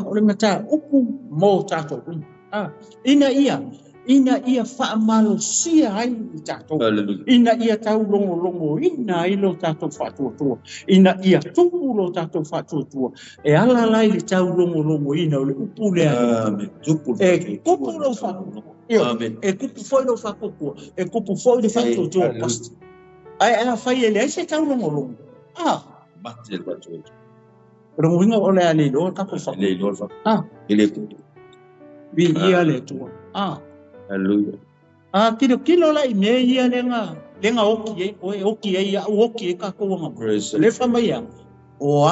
Ole mata upu mo tato umu. Ina ia fa malo sia ai tato. Ina ia tau longo ina ilo tato fa tu. Ina ia tupu lo tato fa tu. E ala lai le tau longo ina ole upu le. Amen. Tupu. E kupu lo fa. Amen. E kupu foi lo fa kupu. E kupu foi le fa tu. Ai ala fai ele se tau longo. Batil batul. Rungunga oleh ali do ka fa. Le do fa. Ile ku. Bi ia le tu. Hallelujah. Kilo la ine ia lenga oki ia oki ka ko ma. Le fa mai ya. O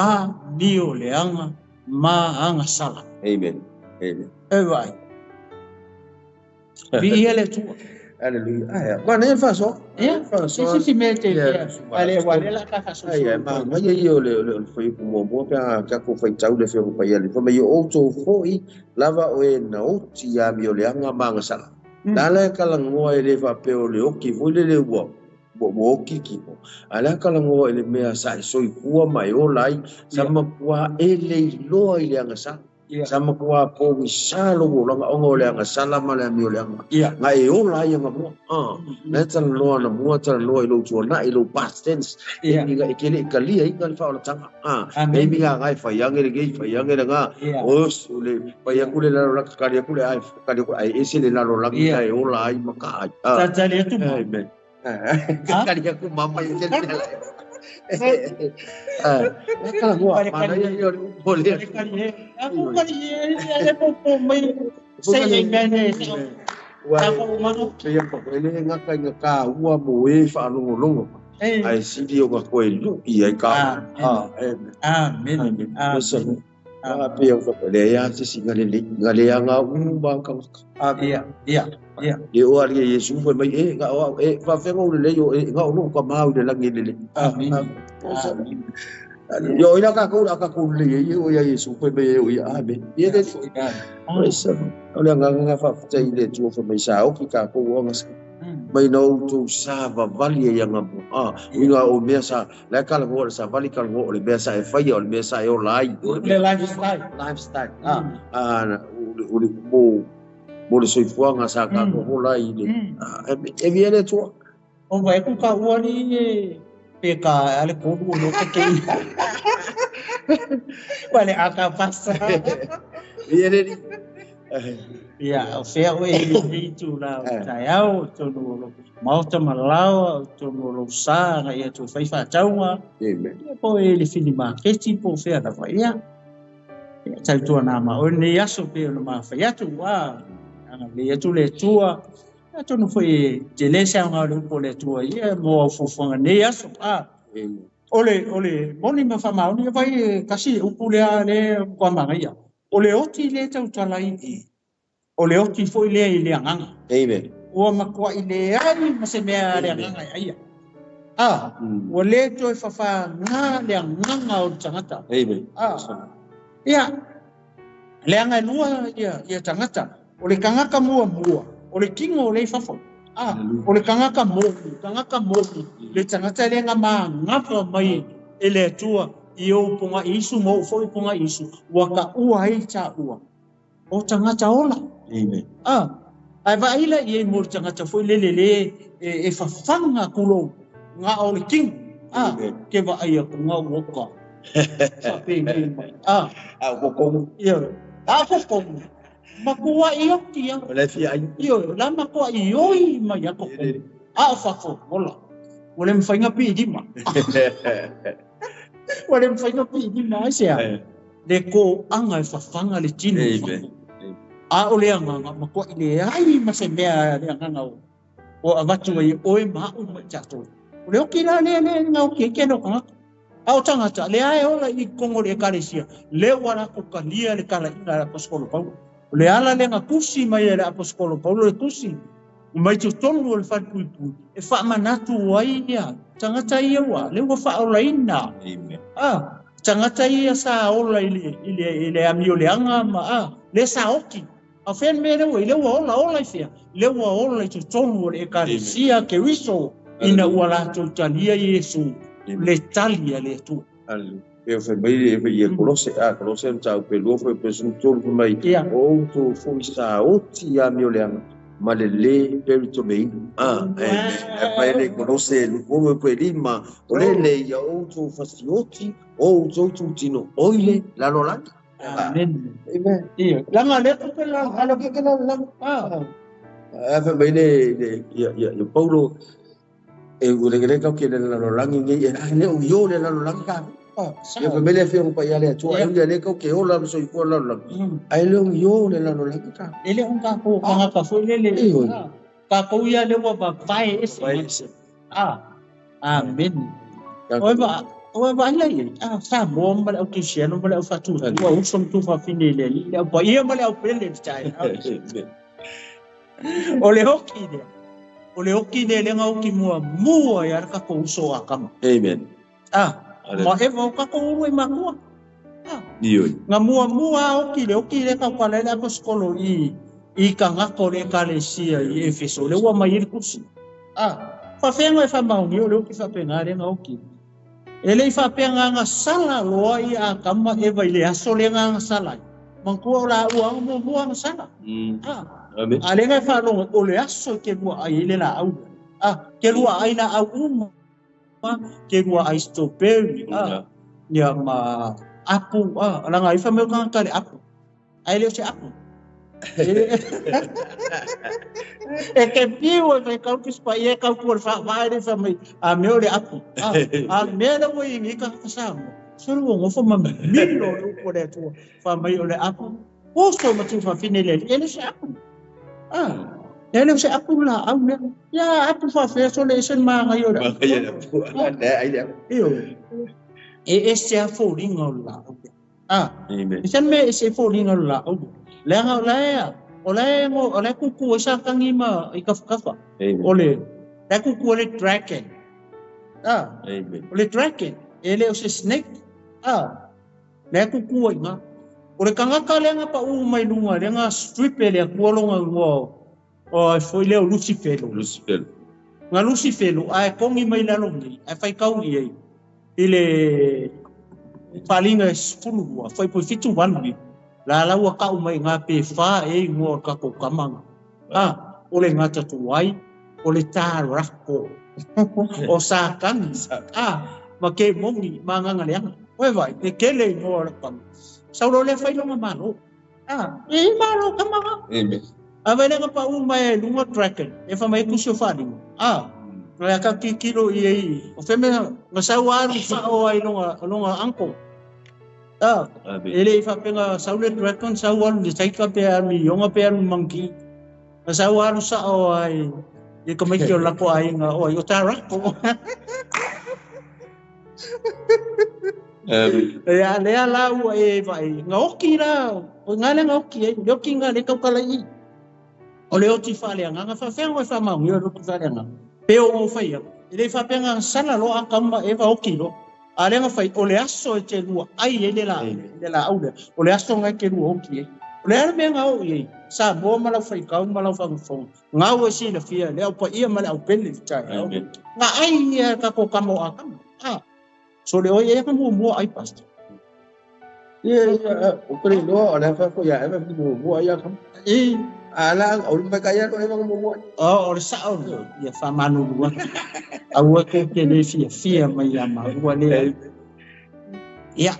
dio leanga ma anga sala. Amen. Vai. Bi ia le tu. Hallelujah. Bwana faso. Si mete. Ale wale la ka faso. Ma yo le foi mo ka ko foi tau le fe ko ia le fa mai o to foi lava o na o ti ya mi o le anga manga sala. Dala kala ngoa le fa pe o le o ki foi le wo bo ki ko. Ala kala ngoa le mea sa so ku mai o lai sama kwa ele lo ile anga sa. Sama kuwa po misalo lang ongo le anga sala mala mi le anga nga e o la yang mo na tan lo na mo tan lo ilo tu na ilo past tense ni ga ikele kali ai ngal fa la tanga maybe ga ngai fa yang le nga o sule pa yang kule la la ka dia kule ai ese le la lo la ai o la ai maka ta le tu amen ka dia ku mama yang le kalau gua mana ya boleh aku kan ya popo mai saya ngane aku mau saya pokoknya ngaka gua boe fa longo ai sidio ga ko lu ia ka amen tapi yang pokoknya ya sisi ngale nga ba ka iya dia ori Yesus pun mai ga fa fengo le yo ga no ka mau de langi le amen yo ina ka ko le yo ya Yesus pun mai yo ya amen dia de olha nga fa tai le tu fa mai sa o ki ka ko nga mai no tu sa va vali yang ina o mesa la kala ngo sa vali kala ngo le mesa e fai o le mesa e o lai le lifestyle mo le soifuanga sa ka ko lai le e viene tu o vai ku ka wani pe ka ale ko no ke vale aka pasa viene ya fea we tu la tayau tu no mau ta malau tu no sa ya tu fai fa chaua po ele filima que tipo fea da vai ya tai tu na ma o ne yaso pe no ma fa ya tu wa le tu le tua tu no foi te le sa nga le po le tua ye mo fofanga ne yaso ole moni ma fa ma ni vai kasi upule le kwa ma ya ole oti le tau talai ole oti foi le ile anga amen o ma kwa ile ai ma se me le anga ai o le to fa nga le anga o tangata amen ya le anga lua ya tangata ole kangaka mua ole kingo ole fafo ole kangaka mo le tangata le nga ma ngapa mai ele tua io ponga isu mo foi ponga isu waka ua ai cha ua o tangata ola amen ai va ila ye mo tangata foi le e fafanga kulo nga ole king ke va ai ko nga woka sa pe woko yo ko makua iyo kia ole fi ai yo la makua iyo ma ya ko fafo ola ole mfainga pi di ma ole mfainga pi di ma sia de ko anga fafanga le tino ole anga makua ile ai ma se mea le anga o avatu ai oi ma o chato ole o kila le nga o ke no ka Au tangata le ai ola I kongo le kalesia le wala ko kalia le kala ina apostolo Paulo le ala le ngakusi mai le apostolo Paulo le kusi mai tu tonu le fatu e fa manatu wai ya tangata ia wa le wa fa ola ina tangata ia sa ola ile amio le anga ma le sa oki a fen me le wa ola fia le wa ola tu tonu le kalesia ke wiso ina wala tu talia Yesu le talia le tu. Eu foi bem e Colossenses tau pelo foi presuntor mai o tu foi sa oti a mioleanga malele perito bem vai le Colossenses como foi lima olele ya o tu fasioti o tu tino oile la lolanda amen langa le ko la ala ke foi bem le Paulo e ule ka ke la lolanga ngi le o yo le la lolanga ya família fez pai ale tu ainda le ka ke ola so ko la la ai le yo le la lolanga ka ele ka ko ka foi le ka ko ya le wa pai ese amen oi ba le sa bom ba o cristiano ba o fatu o usom tu fa finile le ba ia ba le o pele chai Ole hoki le ngau ki mua ya ka ko uso akama. Amen. Ma evo ka ko ui makua. Nga mua hoki le ka pala le apostolo I ka ngako le kalesia I Efeso le wa mai kusi. Fa fenga fa maungi ole hoki fa penga le ngau ki. Ele fa penga nga sala loa I akama eva ile aso le nga sala. Mangkua la uang mua nga sala. Amen. Alenga fa lo ole aso ke bua ai le la au. Ke lua ai na au ke lua ai strawberry. Ya ma apu la ngai fa me kan kale apu. Ai le se apu. E ke piu e ka ku spa e ka ku fa vai le fa me a me ole apu. Me le mo I ka kasamo. Suru ngo fa ma milo lo ko le tu fa mai ole apu. Posto ma tu fa finele ele se apu. Ele se apu la au ne ya apu fa fe so le sen ma ngai ora e se a fo ringa la sen me se fo ringa la le nga la ole ku ku sa kangi ma I ka ole le ku ku le dragon ole dragon ele o se snake le ku ku nga Ore kanga kale nga pa mai lunga le nga strip ele ku longa ngo foi le Lucifer. Nga Lucifer ai kongi mai la longi ai fai kau I ile palinga spulu foi po fitu wanbi la wa kau mai nga pe fa ngo ka ko kamanga ole nga tatu wai ole ta rako o sa kan ma ke mongi manga ngaleanga oi vai te kele ngo ka Saulo le fai longa malo. Malo kamanga. Avele ka pa umai lunga dragon. E fa mai kusyo fadi. Nga ka kilo I o feme nga sawaru sa o ai longa angko. Ele fa penga Saulo dragon sawaru de sai ka pe ami yonga pe ami monkey. Nga sawaru sa o ai e ka mai kyo lako ai nga o yotara ko. Ya le ala u e vai ngoki la ngale ngoki yoki ngale ka kala I ole o ti fale nga fa fengo fa ma yo ru fale nga pe o fa ya ile fa penga sala lo akamba e va oki lo ale nga fa ole aso e te lu ai ele la au ole aso nga ke lu oki ole ale me nga o ye sa bo mala fa ka mala fa fo nga o si le fia le o pa ia mala o pele ta nga ai ka ko kamo akamba so le oye ka mo ai pastor o kore no ala fa ko ya ema mo ai ka ala o le kaya ko ema mo o le sa o ya fa manu wa au ko ke le fia mai ya ma wa le ya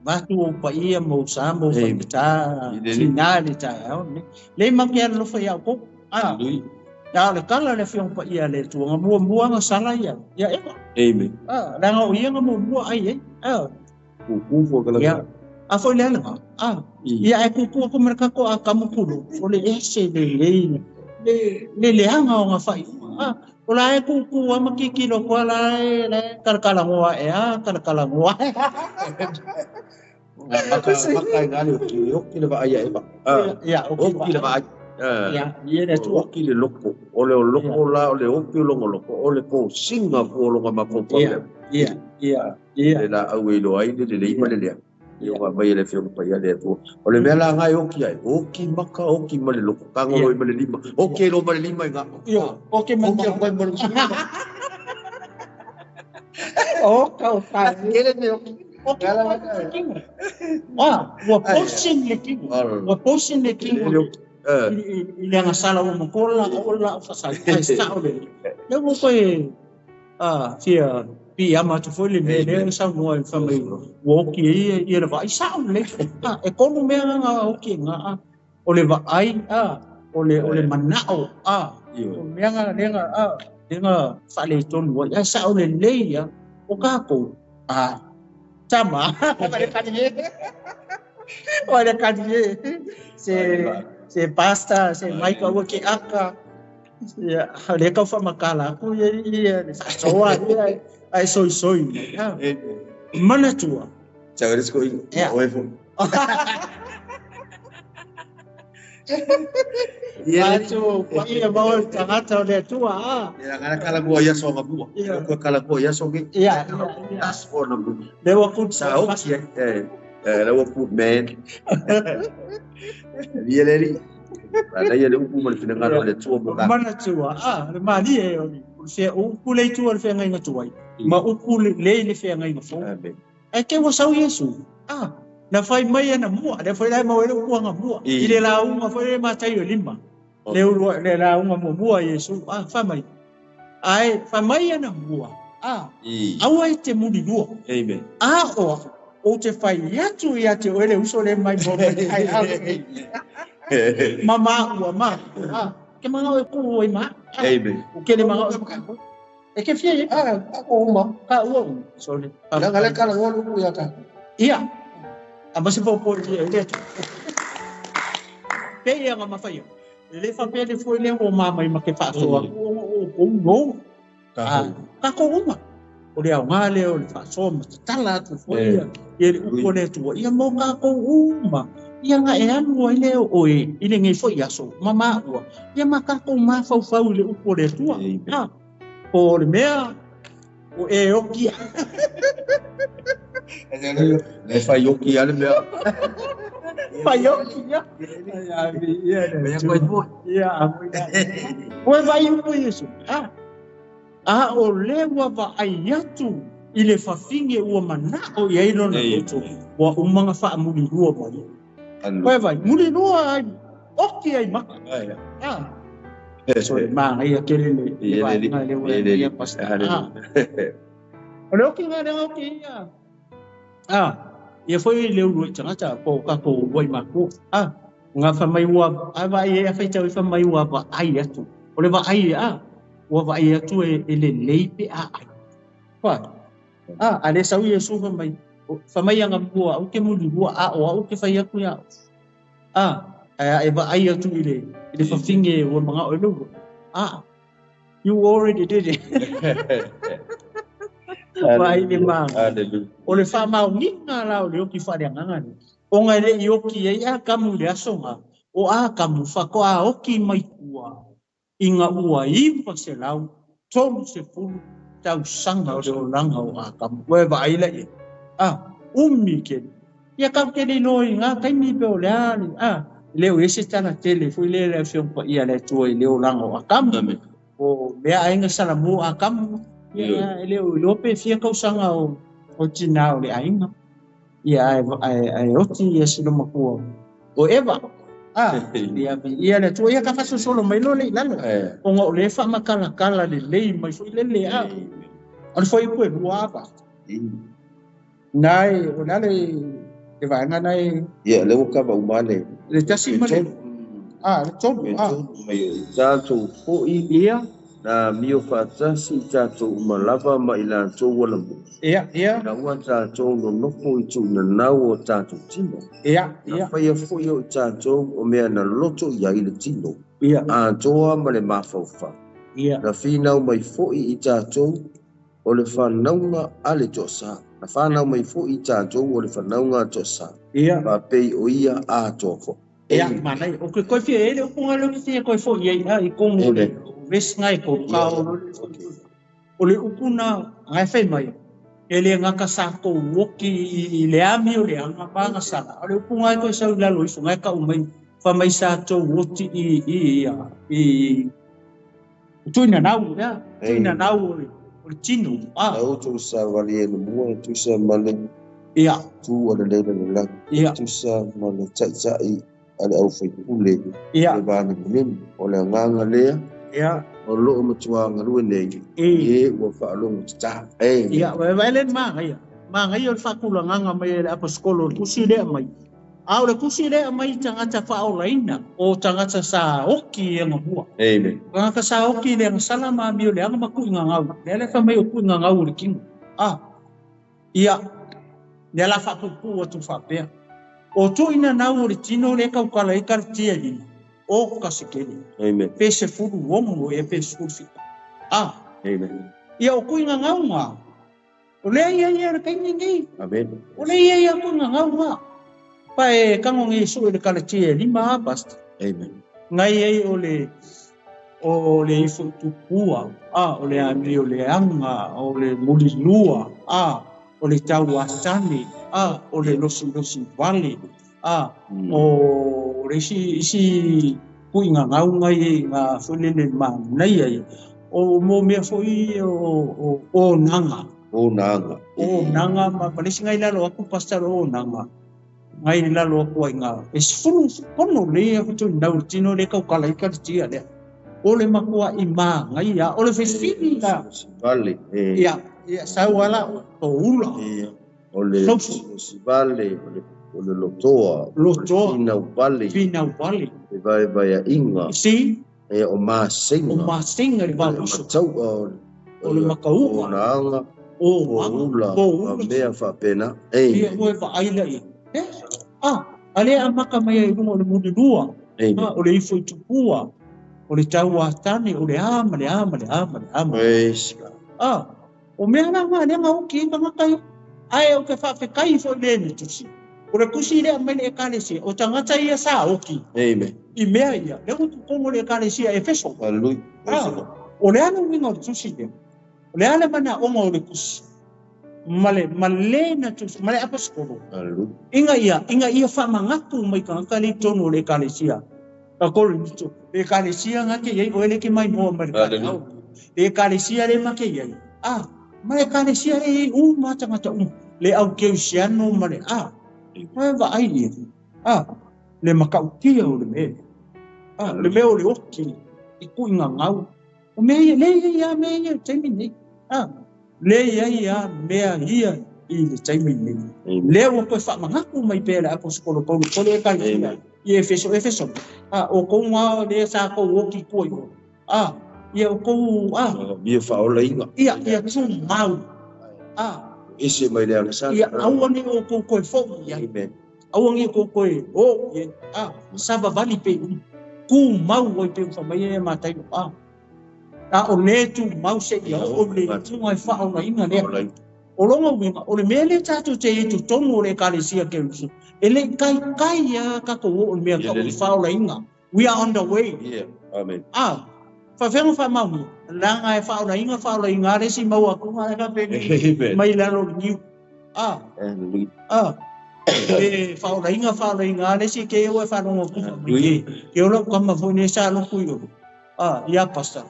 va tu pa ia mo sa mo fa ta finale ta le ma ke lo fa ya ko ya le kala le fiong pa ia le tu nga mua nga sala ya amen da nga ia nga mua ai ku fo kala ya a foi le nga ya ku ku mereka ko akamu kulo ole ese le hanga nga fai Olai ku makiki lo kwa lai kalkalangwa kalkalangwa. Maka ngali oki le vai ai ba. Ya oki le vai. Ya ye tu oki le loko. Ole o loko la ole oki longo loko ole ko singa ko longa mako pa. Ya. Le la au lo ai le ima le. Yo ga mai le fio pa ya le tu. Ole mela ngai oki ai. Oki maka oki male loko kango lo male lima. Oki lo male lima nga. Yo, oki maka male lima. Oh, kau tahu. Waposing le kingo. Ile nga sala mo kola fasal. Ai sao le. Le mo ko fia ama tu foi le le sa mo fa mai. Wo ki e vai sao le. E kono me nga oki nga. Ole va ai ole manao me nga fale ton wo ya sao le ya. O kako sama olha cadê se pasta se mai ka wo ke aka ya le ka fa makala ku ya soa ai soi mana tua Jangan diskoi oefo Macho, ia mau tangata le tua. Ya ngana kala gua ya so ngabua. Gua kala gua ya so ge. Iya. Tas ko na bu. Lewa ku sa o ki lewa ku men. Dia leri. Ada ya le ku mal fina ngalo le tua bu ka. Mana tua. Ma ni e o. Se o ku le tua le fenga nga tua. Ma o ku le fenga nga fo. E ke wo sau Yesu. Na fai mai na mua, le fai lai mau ele ku nga mua. Ile la unga fai ma tai o lima. Le la unga mua Yesu. Fai mai. Ai fai mai na mua. Au ai te muri lua. Amen. O te fai atu ia te oele uso le mai mo ai mama ua ma. Ke manga e ku oi ma. Amen. O ke le manga e ke fia ko uma ka ua. Sorry. La ngale kala ngolu ku ya ka. Ia. Mas vou pôr ele peia nga mafai ele fa pele foi le o mama i make fa so o no ka ko uma o le ngale o le fa so tala tu foi ele o pone tu ia mo ka ko uma ia nga e anu ele o ile ngai foi aso mama o ia maka ko ma fa fa le o pone tu o le mea o e o kia Le fai yoki ale mea. Fai yoki ya. Mea koe tua. Koe vai upo Yesu. O lewa wa ai atu i le fafinge ua manao i ailo na koto. Wa umanga wha muli rua mai. Koe vai, muli rua ai. Oki ai maka. So maa ia kelele. Ia pasta. O le oki ngā rea oki ia. Ia foi le uru tangata po ka ko wai mako. Nga fa mai wa ava ia fa tau fa mai wa va ai atu. O le va ai wa va ai atu e le leipe ai. Fa. Ale sau Yesu fa mai anga bua o ke muli bua o ke fa ia ku ya. E va ai atu ile fa finge wa manga o lu. You already did it. Vai le mang. O le fa mau ninga la o le oki fa le nganga ni. O ngai le ioki e kamu le asonga. O kamu fa ko oki mai kua. Inga ua I pa se lau. Tomu se fulu. Tau sanga o le o langa o kamu. Koe vai le. Umi ke. Ia kau ke le no inga kai ni pe o le ali. Le o ese tana tele foi le fion pa ia le tua le o langa o kamu. O mea ainga salamu kamu. Ia ele o lope fia kau sanga o tinao le ainga. Ia ai oti Yesu no makua. O eva. Ia le tu ia ka faso solo mai no le lalo. O ngo le fa makala kala le lei mai foi le o foi pu rua pa. Nai o nale e vai nga nai. Ia le ka ba umale. Le tasi male. Le tobu. Mai zato o ia. Na mio fatasi tato malava ma ila to wala mo. Ia. Na ua tato no noko I tu na nau o tato tino. Ia. Na whaia fui o tato o mea na loto ia ile tino. Ia. A toa ma le mawhauwha. Na finau mai fo'i I tātou o le whanaunga ale tosa. Na whanau mai fo'i I tātou o le whanaunga tosa. Pa pei o ia a tōfo. Manai, o ke koe fia ele, o kunga lo ki fia koe fo'i ai kongo le vesngai ko kao o le ukuna ngai whai mai. Ele ngaka sa ko woki I le ami o le anga panga sala. O le ukunga koe sau lalo iso ngai ka umai whamai sa tō woti I tuina nau, tuina nau o le tino. Au tu sa wali e le mua, tu sa male. Tu o le leila le lang. Tu sa male tsai ale au whai pule. Le vane mulim, o le nganga lea. O loo matua ngarua nei. Ua whaalongo tata. Wailen māngai. Māngai o le whakula nganga mai le apaskolo, kusi lea mai. Au le kusi lea mai tangata whaolaina o tangata sa oki e ngahua. Tangata sa oki le ngasala maami o le anga maku inga ngau. Le le whamai o ku inga ngau le kingu. Ia, le la whakupu o tu whapea. O tu ina nau o le tino le kaukala I kartia lina. O kasikeli. Pese furu womu e pese furu fika. Ia o ku inga ngau ngā. O lea ia le kaingi. O lea ia ku inga ngau ngā. Pa e kango ngi su le kalatia lima basta. Ngai ai o le ifu tupua. O le ami o le anga. O le muli lua. O le tau asani. O le losi vale. O le isi kuinga ngau ngai ngā whulele mānai ai. O mō mea fwoi o nanga. O nanga. Ma palesi ngai lalo aku pastaro o nanga. Ngai lalo aku ai ngā. E sifuru kono lea kutu nau tino le kaukala I karitia lea. O le makua I mā ngai ia. O le fesfini la. Vale. Ia sau ala o ula. O le vale. O le lotoa. Finau vale. E vai a inga. Si. E o māsenga. O māsenga le vauso. O le makauka. O naanga. O ula. A mea whapena. Ia oe whaaila I. Ale a maka mai ai rungo o le murirua. O le ifo I tupua. O le tau atane. O le ama. O mea nga le nga oki I mangakai. Ai o ke whawhekai fo le ne tusi. O le kusi lea mai le ekalesia. O tangata ia sa oki. I mea ia. Le utu kongo le ekalesia e feso. O le ana winga o le tusi lea. O le ana mana onga o le kusi. Male na tusi. Male apaskoro. Inga ia whamangatu mai ka ngakali tono o le ekalesia. Ka kore nito. Le ekalesia ngake iei o ele ke mai moa marikari. Le ekalesia le make iei. Male ekalesia le matangata le au keusiano male Mai va ai le makautia o le me. Le me o le oki I kuinga ngau. O me ia taimi nei. Le ia mea ia I le taimi nei. Le o koe whamangaku mai pēra ako skolo kolo e kai I efeso. O kou ngā le sa kou oki koi. Ia o kou Ia whaola inga. Ia tu mau. Ese mai lea nasa. Ia awane o kou koe fōu ia. Awangi ko koe saba vali pe ku mau oi pe famai e matai o le tu mau se ia o le tu mai fa o inga le o longa winga o le mele tatu te tu tongo le kalesia ke usu ele kai ia ka ko o me ka fa o inga we are on the way amen fa fengo fa mau langa e fa o inga re si mau aku ma ka pe mai la lo ni whaorainga le si ke oe whanonga kupa mai ke ola kama fwene sa lo kuio ia pasta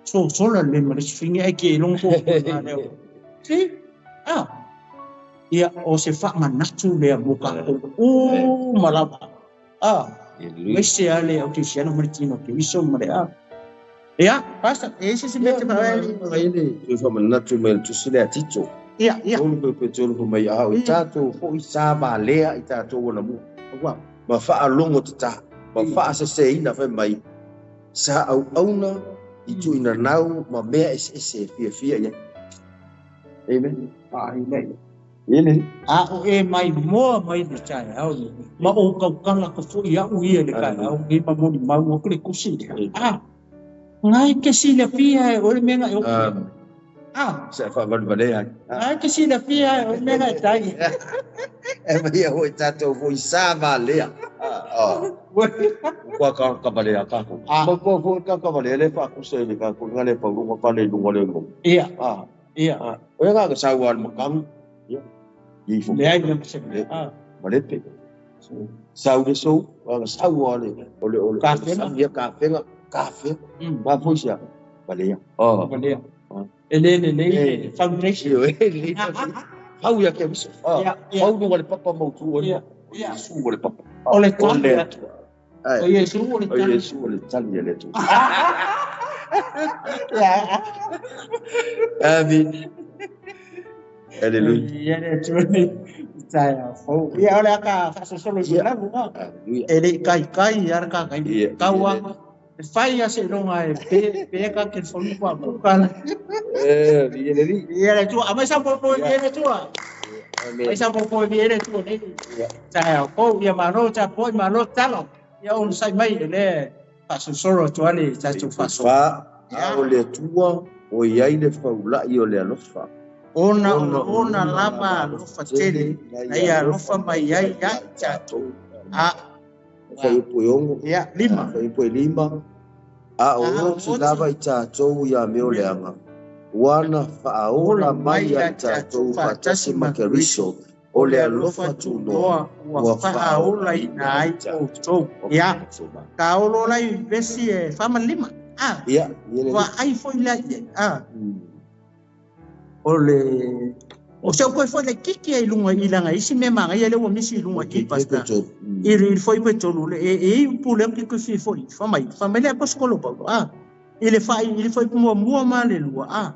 sola le mare sfinge ai ke longo si ia o se whamanatu le muka malapa wese ale au te siano maritino ke iso mare ia pasta ese se mete mai le whamanatu me tu sile atito Ia. Tolu pe tolu mai au I tātou fo I sa lea I tātou ona mu. Ma wha longo tata. Ma wha se ina whai mai. Sa auna I tu ina nau ma mea ese fia ia. Amen. Ele. O e mai moa mai le chai au. Ma o kaukala ka fo ia u ia le kai au. E ma moni mau o kule kusi. ngai ke sila pia o menga o sa fa balbalean ngai ke sila pia o menga tai ia hoi tatou foi sa malea kwa ka balea ka ko mo ka balea le fa ku se le ka ku ngale pa lu pa le lu ngale lu ia o nga ka sa wan makam ia i fu le ai le se malete sau de so ka sa wan ole kafe ba foi sia balea balea ele foundation How ya ke biso how do wale papa mo tu wale su wale papa ole tale o Yesu wale tale le tu amin haleluya ya tu saya fo ya ole ka fa solo sila lunga ele kai yar ka kai kawa fai ya se no ai pe ka ke fo kwa kana ya tu ama sa po ya tu ai sa po ya tu ne saya ko ya mano cha po mano talo ya on sai mai le fa solo tu ale cha tu fa so ole tua o ia ile faula i ole alofa ona lava alofa tele ai alofa mai ai ya cha tu foi poiongo ya lima foi lima o silava i tātou ia meo leanga wana whaaola mai i tātou whatasi makeriso o le alofa tu noa wa whaaola i nā ai koutou ia ka olo lai besi e whama lima ia wa ai foi lai ole o se ko foi le kiki ai lunga i langa isi me manga ia le o misi lunga ki pasta il foi pe tonu le e pule ki ko fi foi famai le ko skolo pa il foi mo male lua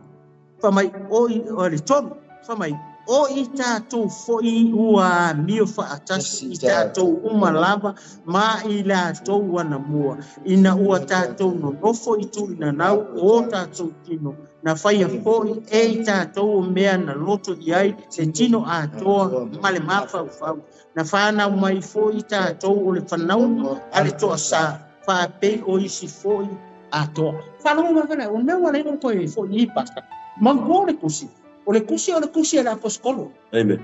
famai o le ton famai o ita to foi ua mio fa atasi ita to uma lava ma ila to wana mua ina ua tato no nofo itu ina nau o tato tino na fai foi e tato mea na loto iai se tino a toa male mafa ufau na fana mai foi tato o le fanau ale toa sa fa pe o isi foi a toa fana uma kana o meu ale no foi i pasta mangore kusi o le kusi ala poskolo amen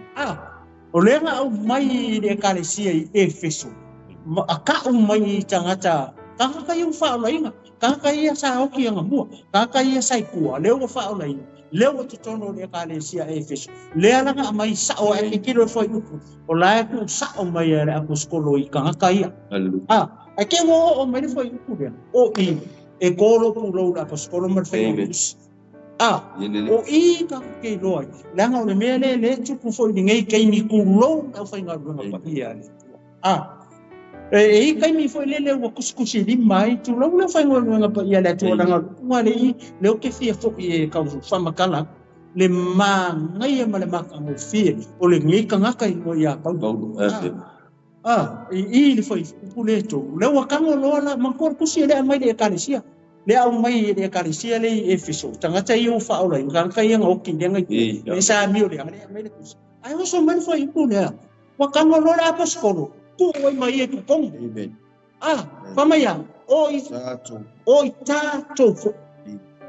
o le nga au mai le kalesia i Efeso aka mai tangata kaka yung faulainga kaka ia sa oki nga mua kaka ia sai kua le o faulainga le o tono le kalesia Efeso le ala nga mai sa o e kilo foi o la ku sa o mai ala poskolo i kaka ia ake o mai foi ku o i e kolo pulo la poskolo mar foi o i ka ke loi langa o le mele le tupu foi ngai kai ni kulo na fai nga runga pa ia e kai mi foi le o kuskusi di mai tu lo na fai nga runga pa ia le tu langa ngale i le o ke fia fo i ka fa makala le ma ngai ma le maka mo fia o le ngai ka ngaka i mo ia pa i le foi puleto le o ka ngolo la ma ko kusi le mai le kalesia le au mai le kalesia le Efeso tangata i o faula i kan kai nga oki denga i sa mio le mai le kusi ai o so mai foi ku le wa kan lo la apostolo ku o mai e ku pong fa mai o i tato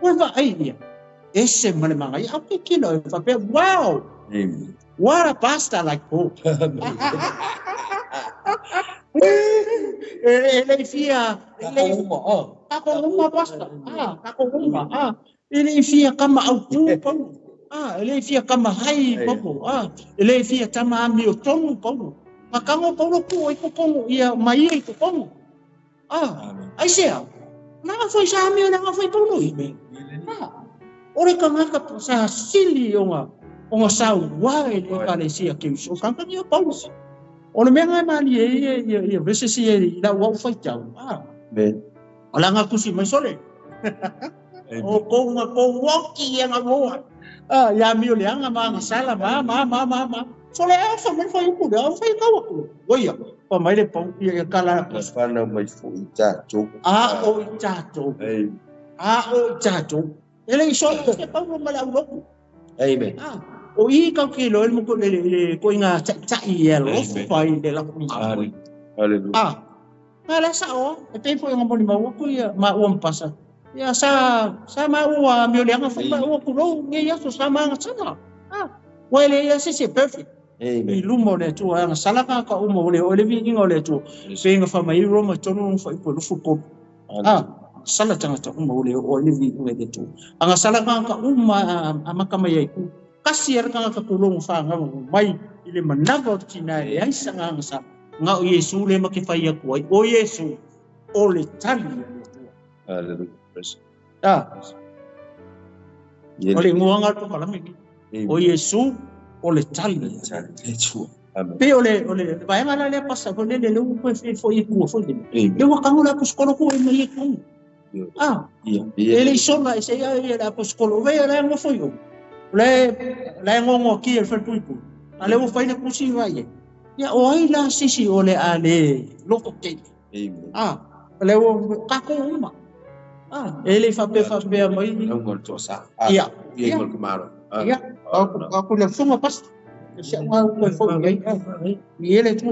wa va ai dia ese mane manga i ape kino fa pe wow what a pasta like hope ele fia ako uma basta ako uma ele fia kama au pau ele fia kama hai pau ele fia tama mi o tonu pau makango pau ku i pau ia mai i pau ai sea na foi sa mi na foi pau no ime ore kanga ka sa sili onga sa wa ele kalesia ke so kanga ni pau ona menga mali e vese si la wa fa tau ala nga kusi mai sole o ko woki nga mo ya mi ole nga ma sala ma sole fa mai fa ku da fa ka wa ku oya pa mai le pon ia kala fa na mai fu ta jo o chato ele so ke pa mo mala u amen o i ka ke lo mo ko le ko nga cha i el o fa i de la ku haleluya ala sa o e te foi nga mo ni ma ku ia ma o pasa ya sa maua miolianga fa maua kulo nge ya so sama ngata wele ya sisi perfect i lumo le tu anga salaka ka umo le vingi ole tu singa fa mai roma tonu fa ipo lufu ko sala tanga ta umo le vingi le tu anga salaka ka amaka mai ku kasier ka kulung fa nga mai ile manava tina ya sanga ngasa nga o Yesu le makifai ku o Yesu ole tali ole nguanga tu kalami o Yesu ole tali pe ole vai ngala le passa ko le ko foi ku foi le wa kangula ku skolo ko e mai ku ele sona ese ya era ku skolo ve era ngo foi le ngongo ki el fertu ku ale wo fai na ku si vai ya o ai la sisi ole ale loko ke le wo ka ko uma ele fa pe mai ngol to sa ngol kumaro aku le funga pas sia wa ko fo ele tu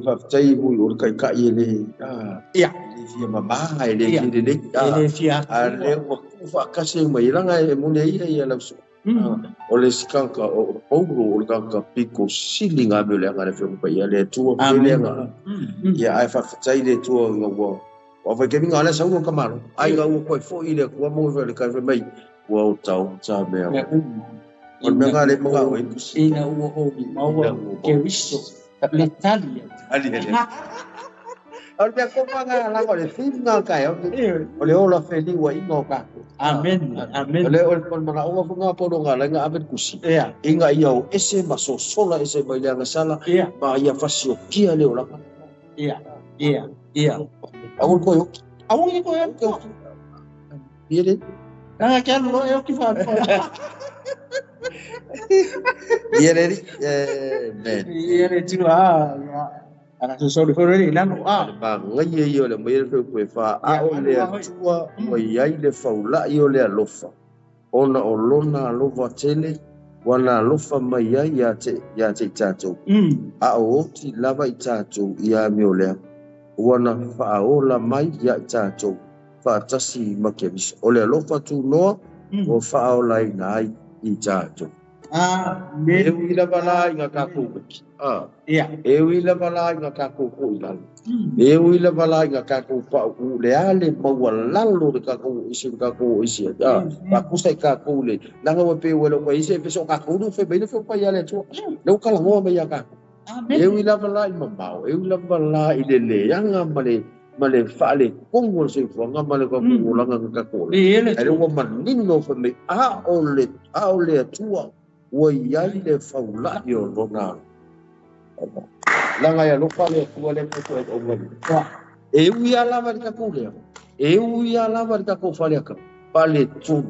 fa tai bu ur kai ka ele fia mama ele fia ale wa fa ka se mai ranga e mo nei ia la su ole skanka o ouro o ka piko silinga me le ngare fe pa ia le tu ele nga ia ai fa tai le tu ngo wa fa ke minga le sa ngo kamaro ai ga ko fo ile ko mo ve ka fe mai wa tau cha me on me ngale mo ga o ina o ke wiso l'Italia on me ko nga la ko le fin nga ka o le ola feli wa ingo ka amen le on ma o nga po nga la nga aben kusi inga ia o ese maso sola ese mai nga sala ba ia fasio kia le ola awon ko yo Ele ah que lo eu que falo ele tu ana so so for ele lá no ba ngai yo le mai fe fa ole tua mo yai le faula yo le alofa ona olona lova tele wana alofa mai ya te tato o ti lava i tato ia mi ole wana fa ola mai ya tato fa tasi makevis ole alofa tu no o fa ola nai i tato e wila bala inga kako e wila bala inga kako ko ila e wila bala inga kako pa u le ale maua lalo de kako isi pa kusa kako le langa wa pe wala ko isi pe so kako no fe bene fe pa ya le to le kala ngo me ya ka e wila bala i mambao e wila bala i le yanga male fale kongo se fo nga male ko langa kako le e wo manino fe me ole tua wa yai le faula yo lona langa ya lofa le tua le ko o ngani e uia lava ka kule e uia lava ka ko fale ka pale tu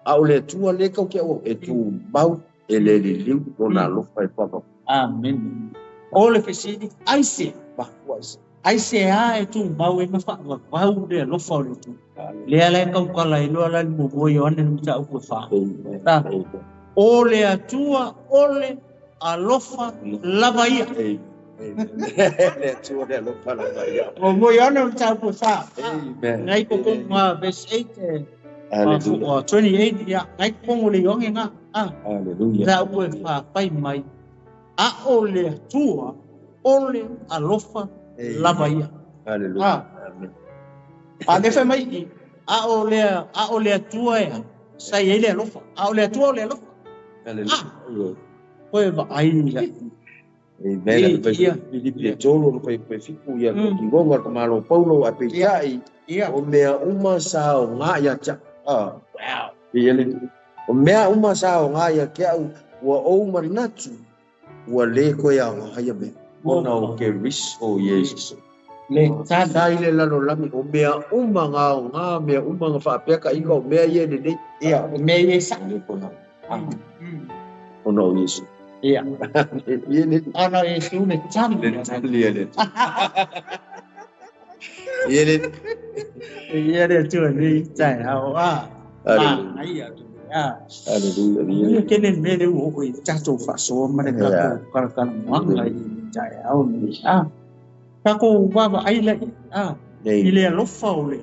au le tua le ko ke o e tu bau e le liu lona lofa e papa amen ole fesidi aise ba was aise e tu bau e mafa bau le lofa le tu le ala ka ko la ilo ala mo boyo ande mta ko fa ole atua ole alofa lavaia le tua le alofa lavaia o mo yana mta ko fa ngai ko ma verse 8 28 ya ngai ko le yonge nga haleluya da ko fa pai mai ole atua ole alofa lavaia haleluya amen ade fa mai ole atua ya sai ele alofa ole atua ole alofa Poi va ai la. Bella Filipe Jolo no pe fiku ya ngonga kamalo Paulo apetai o mea uma sao nga ya cha wow ele o mea uma sao nga ya ke wa o manatu wa le ko ya haya me ona o ke ris o Jesus le tada ile la no lami o mea uma nga mea uma nga fa peka iko mea ye de ia mea ye sa ni ko no ono Yesu iya ini ana Yesu ne chan ele tu ni zai hao ai ya haleluya cái nên mê nếu ngủ quỳ cha chủ phá số mà để các con ngoan lại chạy áo ni các cô qua và ai lại đi liền lúc phâu lại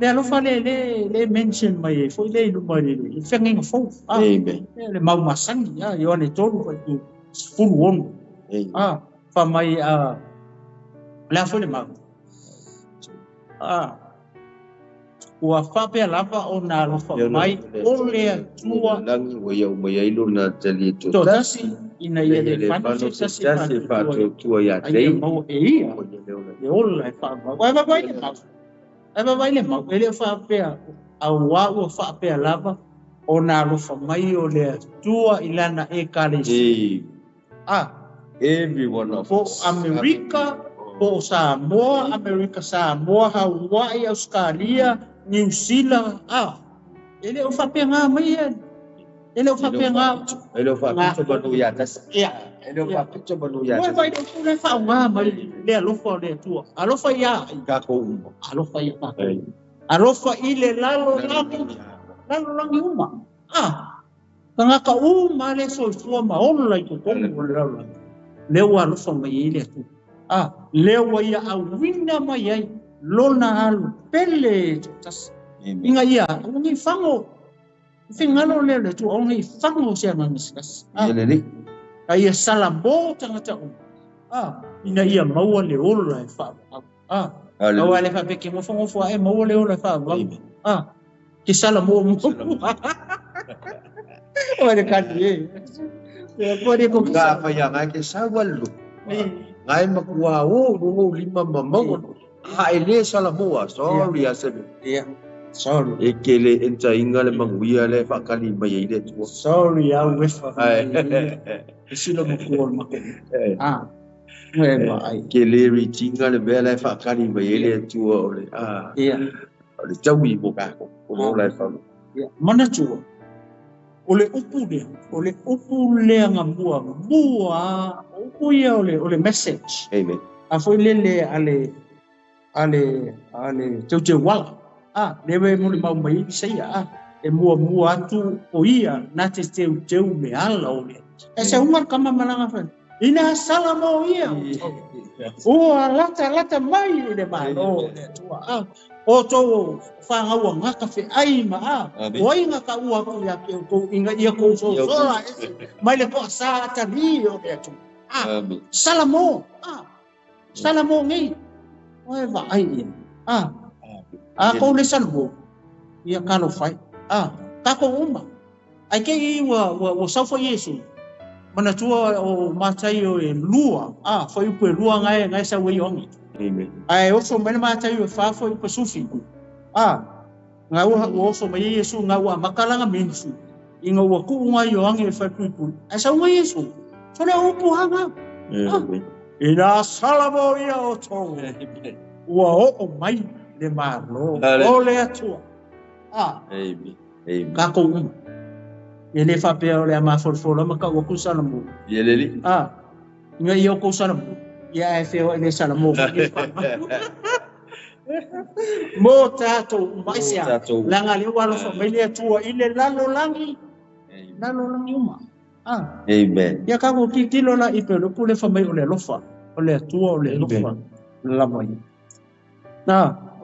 le alofa le mention mai foi le lu mai le fenga fo le mau masangi yo ne tolu ko full one fa mai la foi le mau ua fape lava ona alofa mai o le tua langi o ia mai ilo na tali to todasi ina ia le fano se fa tua ya dei mo ia e ola fa vai le mau ele fape au wa fape lava ona alofa mai o le tua ilana e kalesi everyone of America po Samoa, Amerika Samoa, Hawaii, Australia, New Zealand. Ele o fapenga mai ele o fapenga. Ele o fapenga coba no yatas. Ele o fapenga coba no yatas. Vai do pula fa nga mai le alofa le tua. Alofa ya ka ko uma. Alofa ya ka. Alofa ile lalo langi uma. Kanga ka uma le so ma ona ko ko lalo. Le wa alofa mai ile tu. Lewa ia awina mai ai lona alu pele tas inga ia ngi fango fingalo le tu ngi fango sia ngiskas ele ai salamo tanga ina ia maua le ola e fa awa le fa peke mo fango fo ai maua le ola fa ki salamo mo ore kati e pode ko ka fa ya ga ke sawalu ngai makua o lima mamau ele salamoa sorry asebe sorry ekele enta ingale manguia le fakali mai ile tu sorry wefa silo makua mako kele ritinga le bela fakali mai ile tu ole ole tawi boka ko le fa mana tu ole upu le ngambua upu ia ole message amen foi lele ale teu wala leve mo mau mai sei e mua atu o ia na teu me ala ole ese umar kama malanga fa ina salamo ia lata mai le malo o to fa ngawa ngaka fe ai ma o inga ka ua ko ya ko inga ia ko so mai le ko sa ta ni o le tu salamo ngi o va ai ko le salmo ia ka lo fai ta ko uma ai ke wa sa fo yesu mana tua o matai o e lua foi po lua ngai sa we yongi amen ai o so mena matai o fa foi po sufi ngau o so mai yesu ngau makalanga minsu inga wa ku ngai yongi fa pu asa ngai yesu so le upu hanga ina salamo ia o to wa o mai le marlo o le atua amen ka ko ele fa pe ole ma for maka wa ku salamo ele li ngai yo ku salamo ya e fe ele salamo mo tato maisia langa le walo familia tua ile lalo langi uma amen ya ka ko kitilo la ipelo pule familia ole lofa ole tua ole lofa la mai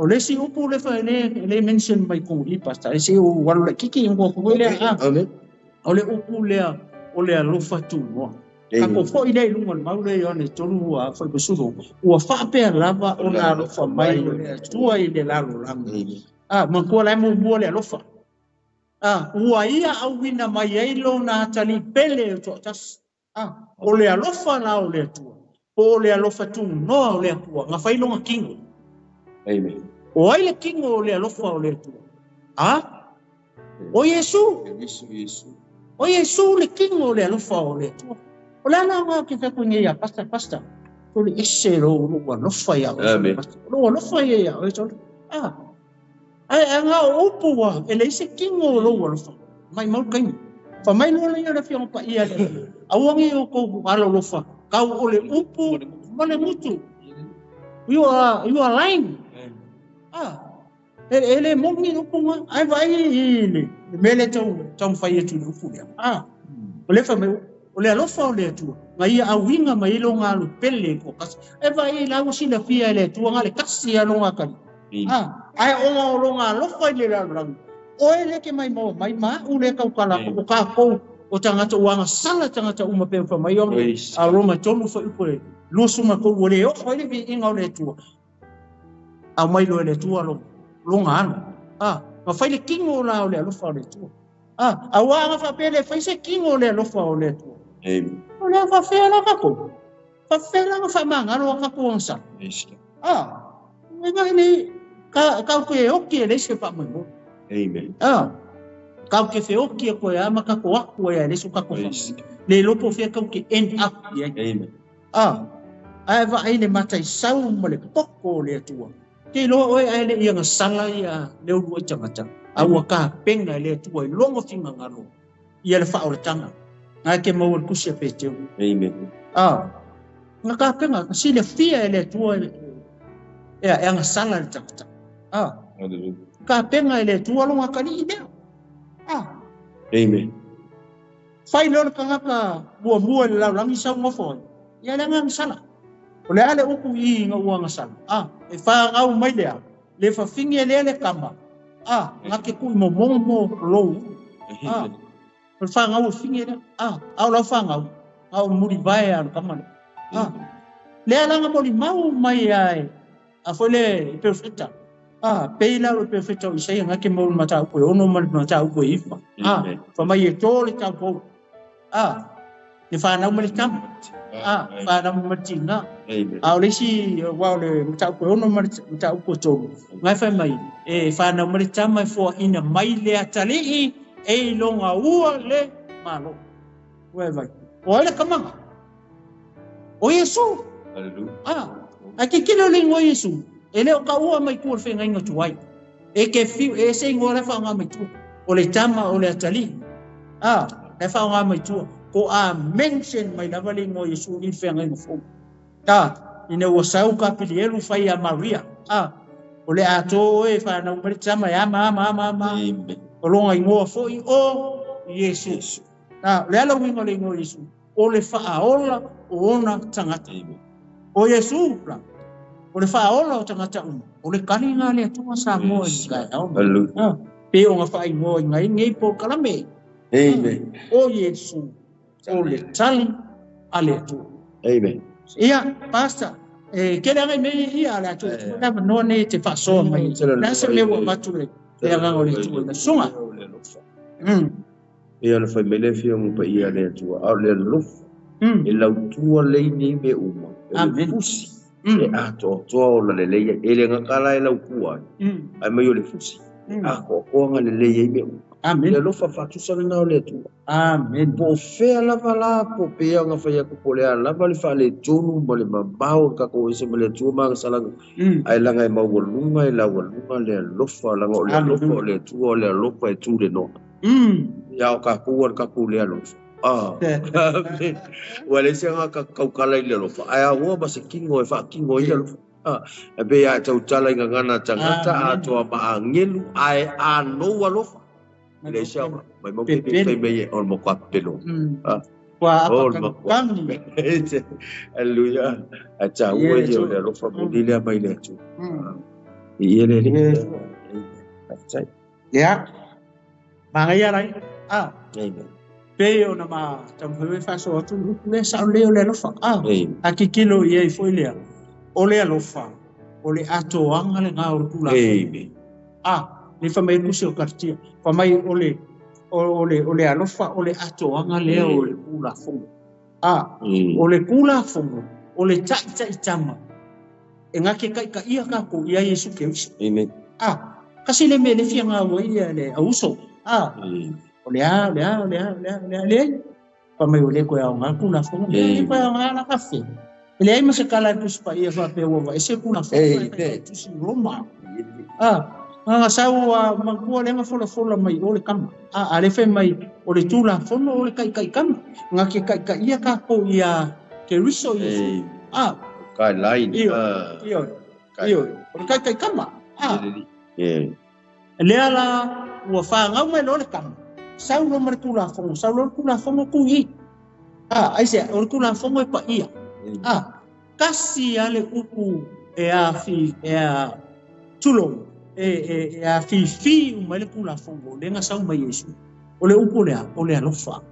ole si upu le fa ele mention mai ko i pasta si o walo kiki ngo ko le amen ole upu lea ole alofa tu no kako fo ile lungo maule yo ne tolu wa fo besudo wa fa pe lava ona alofa mai tua ile lalo langi man ko la mo le alofa wa ia awina mai ilo na tali pele to tas ole alofa na ole tua ole alofa tu no ole tua nga fa ilo kingo amen o ile kingo ole alofa ole tua o yesu o yesu le kingo le alofa ole tu o la nga ke fa kunye ya pasta to le isero lo alofa ya lo alofa ya o to ai nga upu wa ele ise kingo lo alofa mai mau kain fa mai no le ya fiong pa ia le awangi o ko alo alofa ka ole upu male mutu you are lying ele mongi no punga ai vai ile mele tau fai tu no fulia ole fa me ole alofa ole tu ngai a winga mai lo ngalu pele ko kas e vai la usina fia ele tu ngale kasi alo ngakali ai onga lo fai le rang o ele ke mai mo mai ma u le ka kala ko ka ko o tangata uanga sala tangata uma pe fa mai o a roma tonu fa ipo lu suma ko wole o ko le bi inga le tu a mai lo le tu lo ngano ma fai le kingo la o le lo fa le tu a wanga fa pe le fai se kingo le lo fa o le tu o le fa fe la ka ko fa fe la fa manga lo ka ko onsa ngai ni ka ko e o ke le se pa mo amen kau ke fe o ke ko ya ma ka ko ko ya le su ka ko le lo po fe ka ke end up ya amen ai va ai le matai sau mo le poko le tu ke lo oi ai le ia sala ia le u tanga a wa ka penga le tu ai longo finga ngalo ia le fa o tanga ai ke mo ku se pe tu amen na ka penga si le fia le tu ia sala le tanga ka penga le tu lo ka ni ide amen fai lo ka ka bua le la langi sa mo fo ia le ngang sala o le ale uku I nga uanga sala e fa ngau mai le fa finge le kamba nga ke ku mo lo o fa ngau finge le au la fa ngau au muri vai al kama le ala nga mo li mau mai ai a fo le perfecta peila o perfecta o sei nga ke mo mata ko ono mata ko ifa fa mai e tole ta ko le fa na mo le kam fa na mo tinga au le si wa le mata ko ono mata ko to ngai fa mai e fa na mo le tama fo ina mai le atali e longa ua le malo we vai o le kamanga o Yesu ake kilo le ngo Yesu ele o ka ua mai ku fe ngai ngatu ai e ke fi e se ngore fa nga mai tu o le tama o le atali le fa nga mai tu ko a mention mai la vale ngo Yesu I fe ngai ngofo ine o sau ka pilielu fai a Maria o le ato e fa na mai tama ya ma o longa ngo fo I o Yesu le ala wingo le ngo Yesu o le fa aola o ona tangata o Yesu o le whaola o tangata o le karinga le atunga sa moe pe o nga whai moe ngai po kalame amen o Yesu o le tali a le atunga amen ia pasta kele ngai me ia le atunga na no ne te whasoa mai na se me wa matu le te anga o le atunga sunga ia le whai mele fia mo pa ia le atunga au le lofa e lau tua leini me uma amen e ato o la le ele ngakala e lau kua ai mai o le fusi ko nga le i me amen le lo fa tu sa na le tu amen po fe la vala po pe nga fa ya ko pole la vale fa le tonu mo le mabao ka ko se mo le tu ma sala ai la ngai ma wolunga e la wolunga le lo fa la ngo le lo fa le tu o le lo fa tu le no ya ka ku le lo wale se nga ka kala ile lo fa ai wo ba se kingo e fa kingo ile lo e be ya tau tala nga ngana tangata a to ba ngelu ai a no walo le se mai mo pe me on mo ka pelo kwa apa kami aleluya a ta wo je le lo fa mo dile ba ile tu ile ya mangaya rai pe ona ma tam foi fa so tu le sa le lo fa aki kilo ye foi le o le lo fa o le ato anga le ngau kula le fa mai ku se o kartia fa mai o le alo fa o le ato anga le o le kula fo o le kula fo o le tai tama e ngake kai ka ia ka ko ia Yesu ke amen kasi le me le fianga o ia le auso le pa mai ole ko ya nga kuna fo le pa nga na kafe le ai mase kala ku spa ia fa pe wo ese kuna fo tu si Roma nga sau magua le fola mai ole kam ale fe mai ole tula fo no ole kai kam nga ke kai ia ka ko ia ke riso ia kai line io ole kai kam le ala wa fa nga mai ole kam sau lo martula fongo sau lo kula fongo ku I ai se o kula fongo pa ia kasi ale uku e a fi e a tulo a fi uma le kula fongo le nga sau mai Yesu o le upo le alofa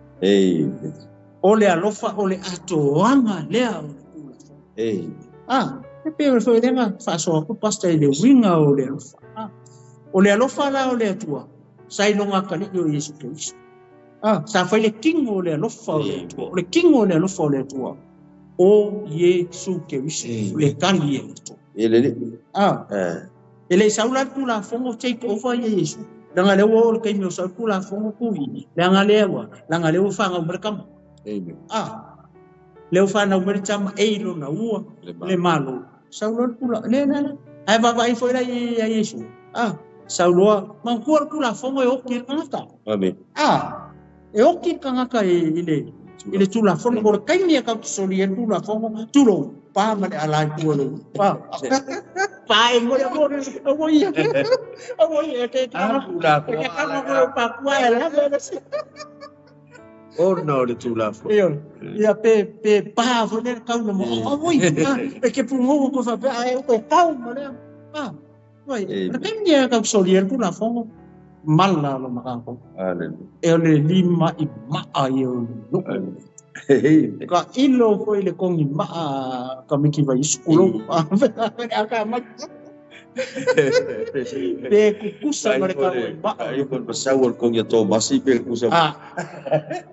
o le alofa o le atoanga lea o le kula fongo pe o foi lenga fa so ko pasta le winga o le alofa la o le atua sai longa kali o Yesu Kristo sa foi le king o le alofa o le atua le king o le alofa o le atua o Yesu Kristo le kali e ele saula kula fongo take over Yesu langa le wo ke mi so kula fongo kui langa le fanga merkam le fanga merkam eilo na ua le malo saula kula le na ai baba foi la Yesu saula man kula fongo e okir kangata amen e okir kangaka ile tula fongo ko kai mi ka soli e tula fongo tulo pa ma ala tulo pa ngol ko oya ke ka pa kwa la no le tula fongo ia pe pa fone ka no oya e ke pungo ko fa pa e ko ka mo le oi kai mi ka soli e tula fongo mala lo makako e le lima I maa yo ka ilo ko ile kongi maa ka miki vai skulo aka ma pe kukusa mereka maa yo kon pasawol kongi to masi pe kusa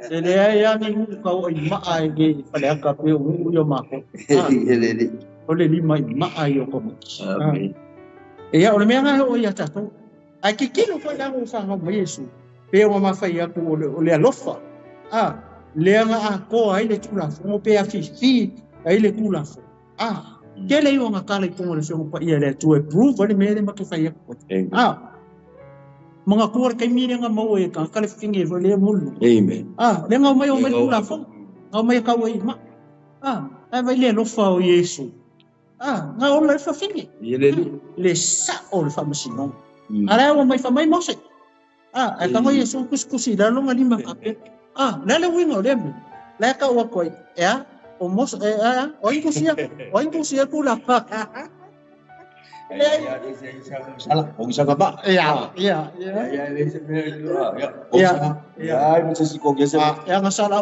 ele ya ni ka o maa ge pada aka pe yo mako ole lima maa yo ko ya ole menga o ya tato ai kilo foi da usanga Yesu pe o mafai aku ole alofa leanga ko ai le tula fongo pe afifi ai le tula fo ke le yo ngakala ko le fongo pa ia le to approve ale me ma ke fai aku mga kuar kai mi nga mo e ka kala finge vo le mulu amen le nga mai o me tula fongo nga mai ka wai ma ai vai le alofa o Yesu nga o le fa finge le sa o le fa masino ara o mai fa mai mo se ai ka mai Yesu kuskusi da lo ngali ma kape nale wingo lemu la ka wa koi o mos o inkusia kula pa salah o isa ka ba ya ai mo si ko gese ya ngasala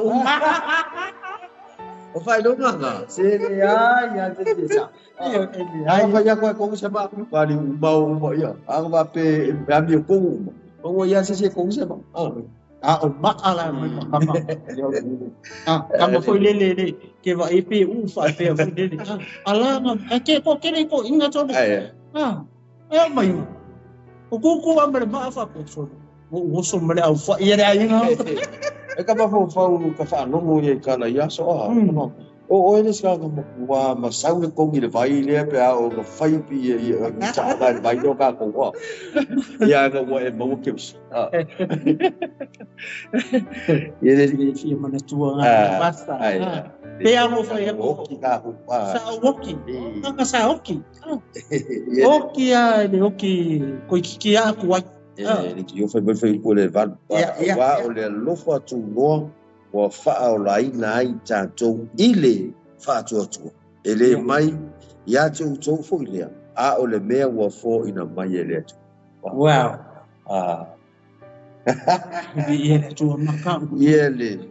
o fai lo nga sele ya tesa ai fa ya ko isa ba bali mau ya ang ba pe ami ko o ya se ko isa ba o maala kama foi lele ke va ipi ufa pe fudele ala nga ke ko kene ko inga to mai o ku amre ma fa ko so o so mare au fa ia ai nga e ka fa ka fa no mo ye kana ya so o ele ska wa ma sau le ko ile vai le pe o ko fai pi cha ga vai do ka ko wa ya ga wa e mo ke ele fi mana tua nga basta pe amo fai ko ka sa oki ka sa oki oki le oki ko ki ya ko wa ki yo fai ko le va o le lo fa tu no wa fa'a lai nai tatou ile fa'atuatua ele mai ia tou fo'ilea o le mea ua fo ina mai ele atu wow ia tu makau ele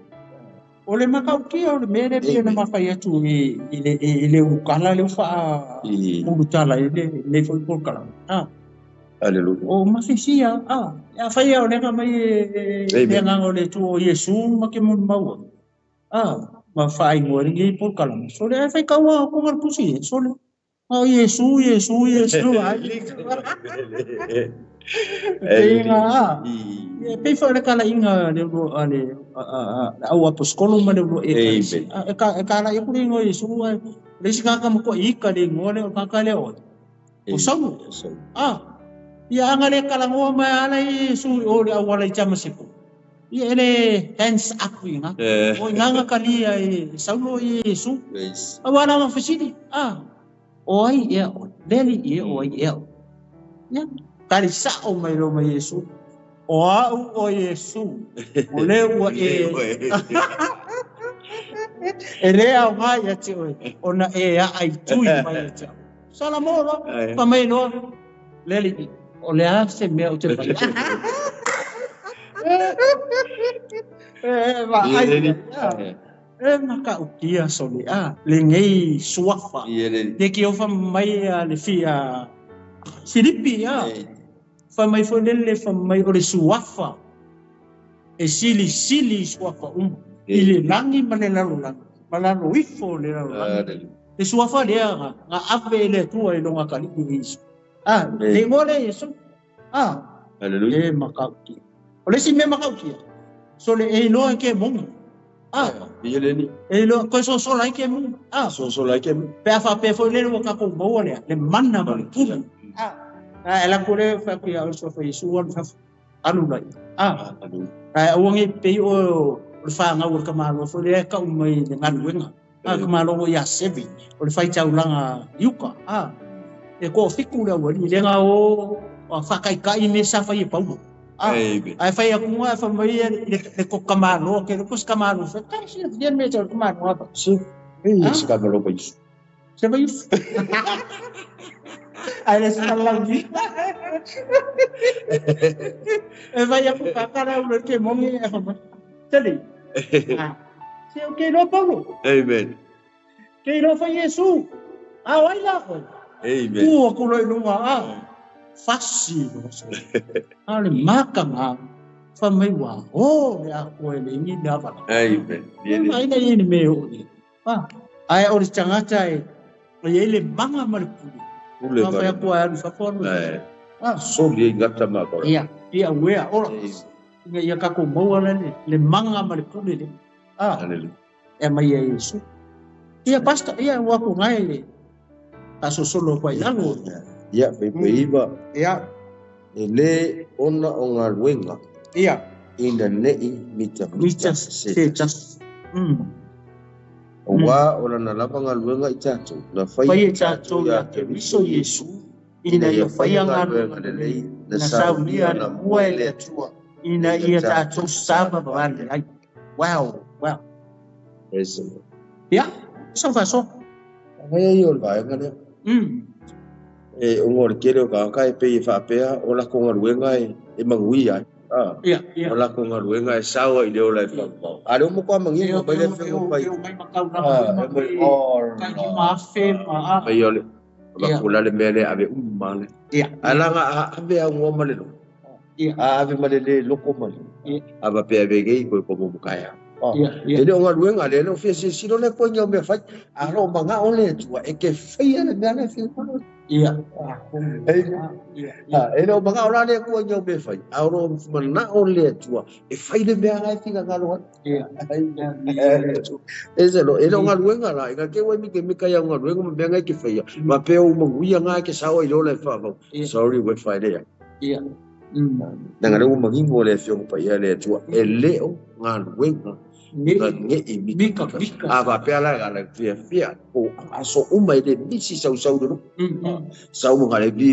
o le makau ki o le mea le pia na mafai atu ile ukala le fa'a urutala ile foi por kala Aleluia. O mafisia ya fai o nega mai e ngao le tu Yesu ma ke mun mau ma fai ngori ngi por kala so le fai ka wa ko ngar pusi so le Yesu pe fa le kala inga le au apostolo ma le ka la yo ko Yesu le sika ka mo ko ika le ngore ka ka le o so ia ngale kalango ma ala Yesu o le awala chama sipo ia ele hands up inga o nganga kalia saulo Yesu awala ma fasidi oi ia deli ia oi ia ya kali sa o mai lo ma Yesu o Yesu o le o ele a mai ya tio ona ai tui mai ya salamora pa mai no leli o le ase me o te fai maka ukia soli le ngei suafa le ki o fa mai le fia Filipi fa mai fo le fa mai o le suafa e sili suafa ile langi manela malano ifo le le suafa le nga ave le tua e longa kali isu le ngole yesu haleluya maka ukia o le si me maka ukia so le e no ke monga Yeleni. Elo ko so like him. So like him. Pefa pefo le wo ka ko bo le manna ma pula. Ela ko le fa ko ya so fa Yesu won fa anu lai. Wong e pe o fa nga wo ka ma lo fo le ka mai le ngan wenga. Ka ma lo ya sevi. O le fa cha ulanga yuka. E ko fiku le wo le nga o fa kai me sa fa ye pa. Ai fai aku mua fa mai le ko kamano ke ko kamano fa kai si dia me tor kamano apa si si kamano pa isso se vai ai le sa langi e vai aku kakara o ke mongi e fa tele se o que no Paulo amen que no fa Jesus ai lá amen o ko lo lunga fasi ale makanga fa mai wa le ako le ni dava amen ai na ni me o ai o changata e le manga marpuli fa ko ai fa for so le ngata ma ko ia we ora ia ka ko mo le manga marpuli le haleluya e mai Yesu ia pasta ia wa ko ngai aso solo kwa yango ia peiba ia ele ona onga wenga ia ina nei mita se just wa ona na lapa ngaluenga itato na fai itato ya Kristo Yesu ina ya fai ngaluenga lei na saulia na muele atua ina ia tato saba bande ai wow ia so faso ai yo vai ngale e ngor kero ka pe fa pe o la ko ngaruenga e mangui ai o la ko ngaruenga e sawa i le ola fa ale mo kwa mangi mo pe le fe mo pai ka ki ma fe ma pe yo le ba ko la le mele ave male ala nga ave a ngo male lo ave male le loko male ava pe ave ge ko mo kaya ele o ngaruenga le no fe si lo le ko nyo me fa aro manga ole tua e ke fe le mele fe ele o banga ora le ko nyo be fai auro mana o le tua e fai le mea ai tinga ngalo ezelo ele o ngaluenga la nga ke wa mi ke mi ka ya ngaluenga me nga ke fai ma pe o manguia nga ke sawa i lo le fa sorry we fai le nga le o mangi mo le fio pa ya le tua ele o ngaluenga nge imika ava pela gala fia o aso uma de bisi sau do sau mo gale vi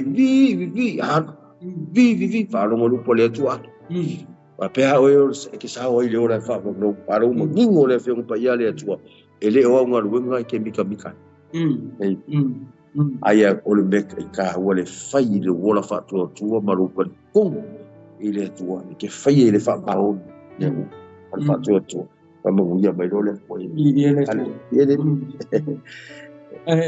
para mo lu pole tua pa pea o ke sa o ile ora fa no para mo ningo le fio pa ia le tua ele o nga luenga ke mika aya o le mek ka o le fai le wola fa tua maru pa kong ile tua ke fai ile fa baon ne fa tua kamu ya mai dole foi ele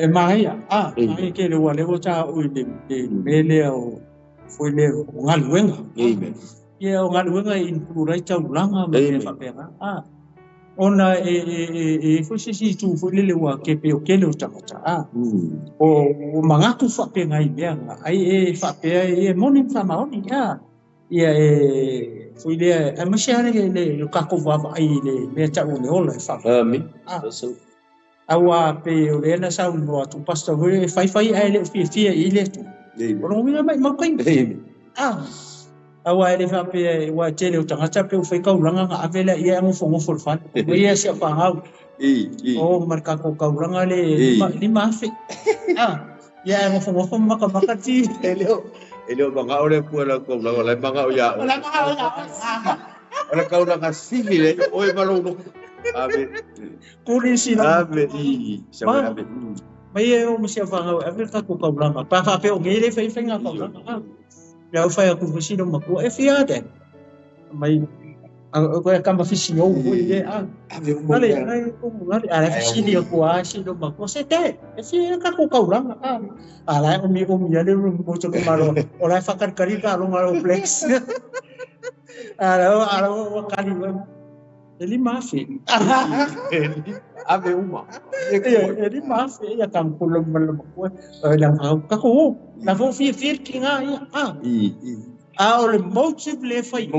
mai ai ke le wale o cha o de mele o foi le ngaluenga ye o ngaluenga in purai cha ulanga me fa pena ona foi si tu foi le wa ke pe o ke le o cha o mangatu fa pena i benga ai fa pe morning fa maoni ia foi le a machine le kako va ai le cha o le ola fa mi awa pe o le na sa no tu pastor we fai ai le fia ile tu o mi mai ma kai awa ele fa pe wa tele o tanga cha pe o fai ka ulanga nga avela ia mo fongo for fan ia se fa ha o marka ko ka ulanga le ni ma fe ia mo fongo maka ti ele o banga ole puela ko la la banga o ya ole ka una civil o e malo no ave kuri sila ave se ave mai e o mo se fa ave ka ko ka blanga pa fa pe o ngere fe nga ka blanga ya fa ya ku fisino mako e fiade mai ko kama fisino ko ye ave ale ai ko ngari ala fisino ko asino mako sete e fi ka ko kaulang ala o mi ale rum ko to malo ola fa kan karita lo malo flex ala kali ele mafi ave uma ele mafi ya kan kulum malam ko lang ka ko la fo fi kinga ole motive le fai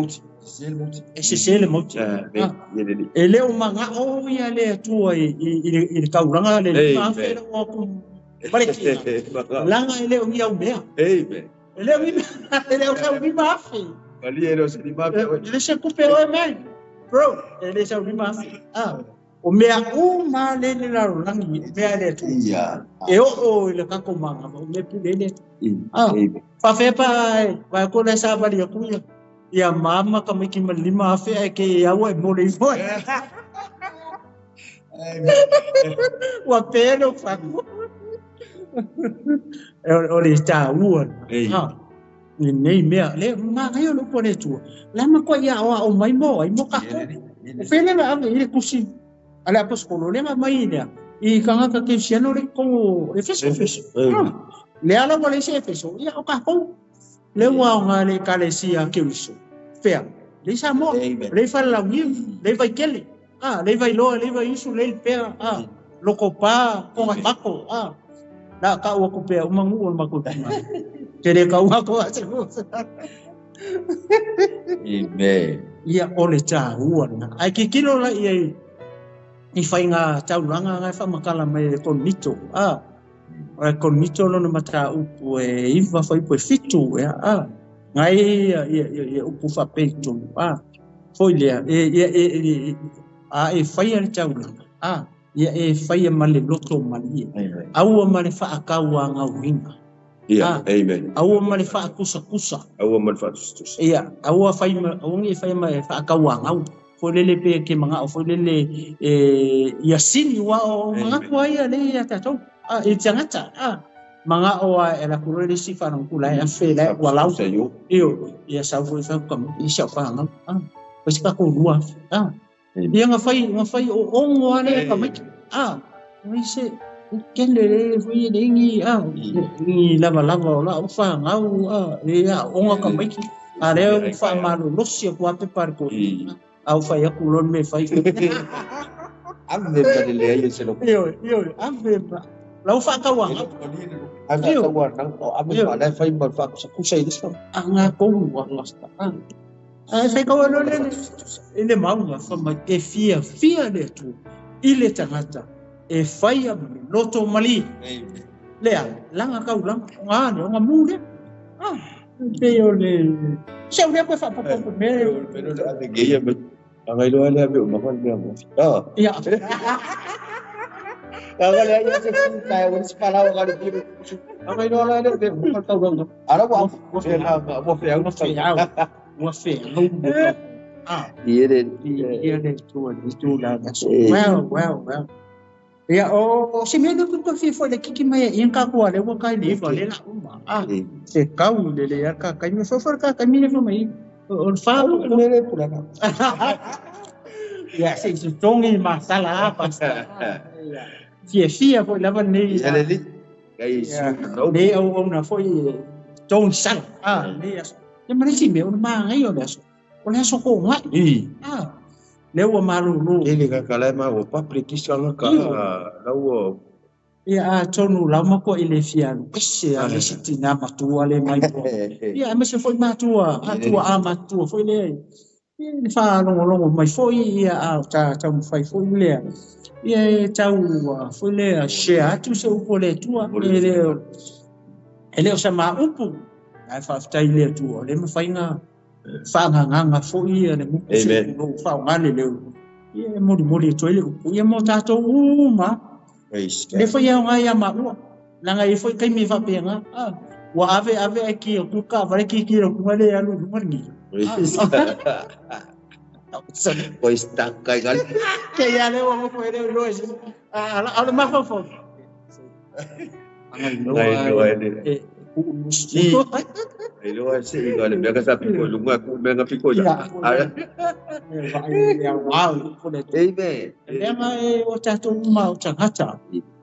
ese le motive ele o manga o ya le tua i kauranga le mafi o ku baleki langa ele o ia o mea ele o ka mi mafi ali ele se di mafi ele se coupe o mea bro ele se o mi mafi o mea uma le la rangi mea le tu e o le ka ko manga o me pulele fa fe pa ko le sa ba dia ku ya mama ka me ki malima fe ke ya wa mo le fo wa pero fa o le sta u ni nei mea le ma yo lo pone tu la ma ko ya o mai mo ka ko fe le ma ile kusi ala pos ko le ma mai ne i kanga ka ke siano le ko e feso le ala mo le se feso ya o ka ko le wa nga le kalesia ke uso fea le sa mo le fa la ni le vai kele le vai lo le vai isu le pea lo ko pa ko ma ko na ka o ko pe o mangu o ma ko tere ka wa ko ase ia ole ta uana ai ki kilo la ia i fai nga taulanga ngai fa makala mai konito konito lo no mata upu e iva fai po fitu ngai ia upu fa peito foi le e fai al taulanga ia e fai male loto mali au male fa akawa nga winga amen au male fa kusa au male fa ia au fai mai fa akawa nga folele pe ke manga o folele ia sini wa o manga kwa ia le ia tatou e tangata manga o era kurele si fa no kula ya fe la wala io ia sa foi fa kam i sa fa nga pos ka ko lua ia nga fai o ongo ale ka mai mai se kele foi le ngi lava la o fa nga ia ongo ka mai ale fa malo losia kwa pe par ko au fai aku lon me fai ave ba le ai se lo io ave ba lau fa ka wa ave ka wa nang ave ba le fai ba fa ku sai dis anga ko wa ngasta fai ka wa lo le ele maunga fa ma ke fia le tu ile tangata e fai a loto mali lea langa ka ulang ngani nga mude pe le se ule pa fa me pero ave geia Angai lo ale abe umakan dia mo. Iya. Angai lo ale se kaya wala si palaw kali dito. Angai lo ale abe umakan tao dong. Ara wa mo fe na mo fe ang sa. Mo fe. Iya tu la. Well. Ya si me no ko fi fo le kiki mai in ka ko ale wo kai le fo le la uma. Se kau le ya ka kai me fo ka kai me fo mai. On fa mere pulana ya se tongi masala apa fia foi lava nei ya le kai nei o na foi tong sang nei ya mari si me on ma ngai o das on so ko ngai le o malu lu ele ka kala ma o pa prekisha la ka la o ya tonu la ma ko ile fia se a le sitina matua le mai po ya me se foi matua matua foi le ni fa longo mai foi ya ta fai foi le ya tau foi le share tu se upo le tua ele o sama upu ai fa tai le tua le me fai nga fa nga foi le mu se no fa nga le ya mo to le ya mo ta to uma le foi nga ya ma la nga foi kai mi fa pe nga wa ave aqui o ka vale ki o ngale ya lu ngi pois tá caigal que ya le wa mo foi le lo ala ma fo Ilo si ilo le biaga sa piko lunga ku menga piko ya. Wow, Amen. Lenga o tatou ma o tangata.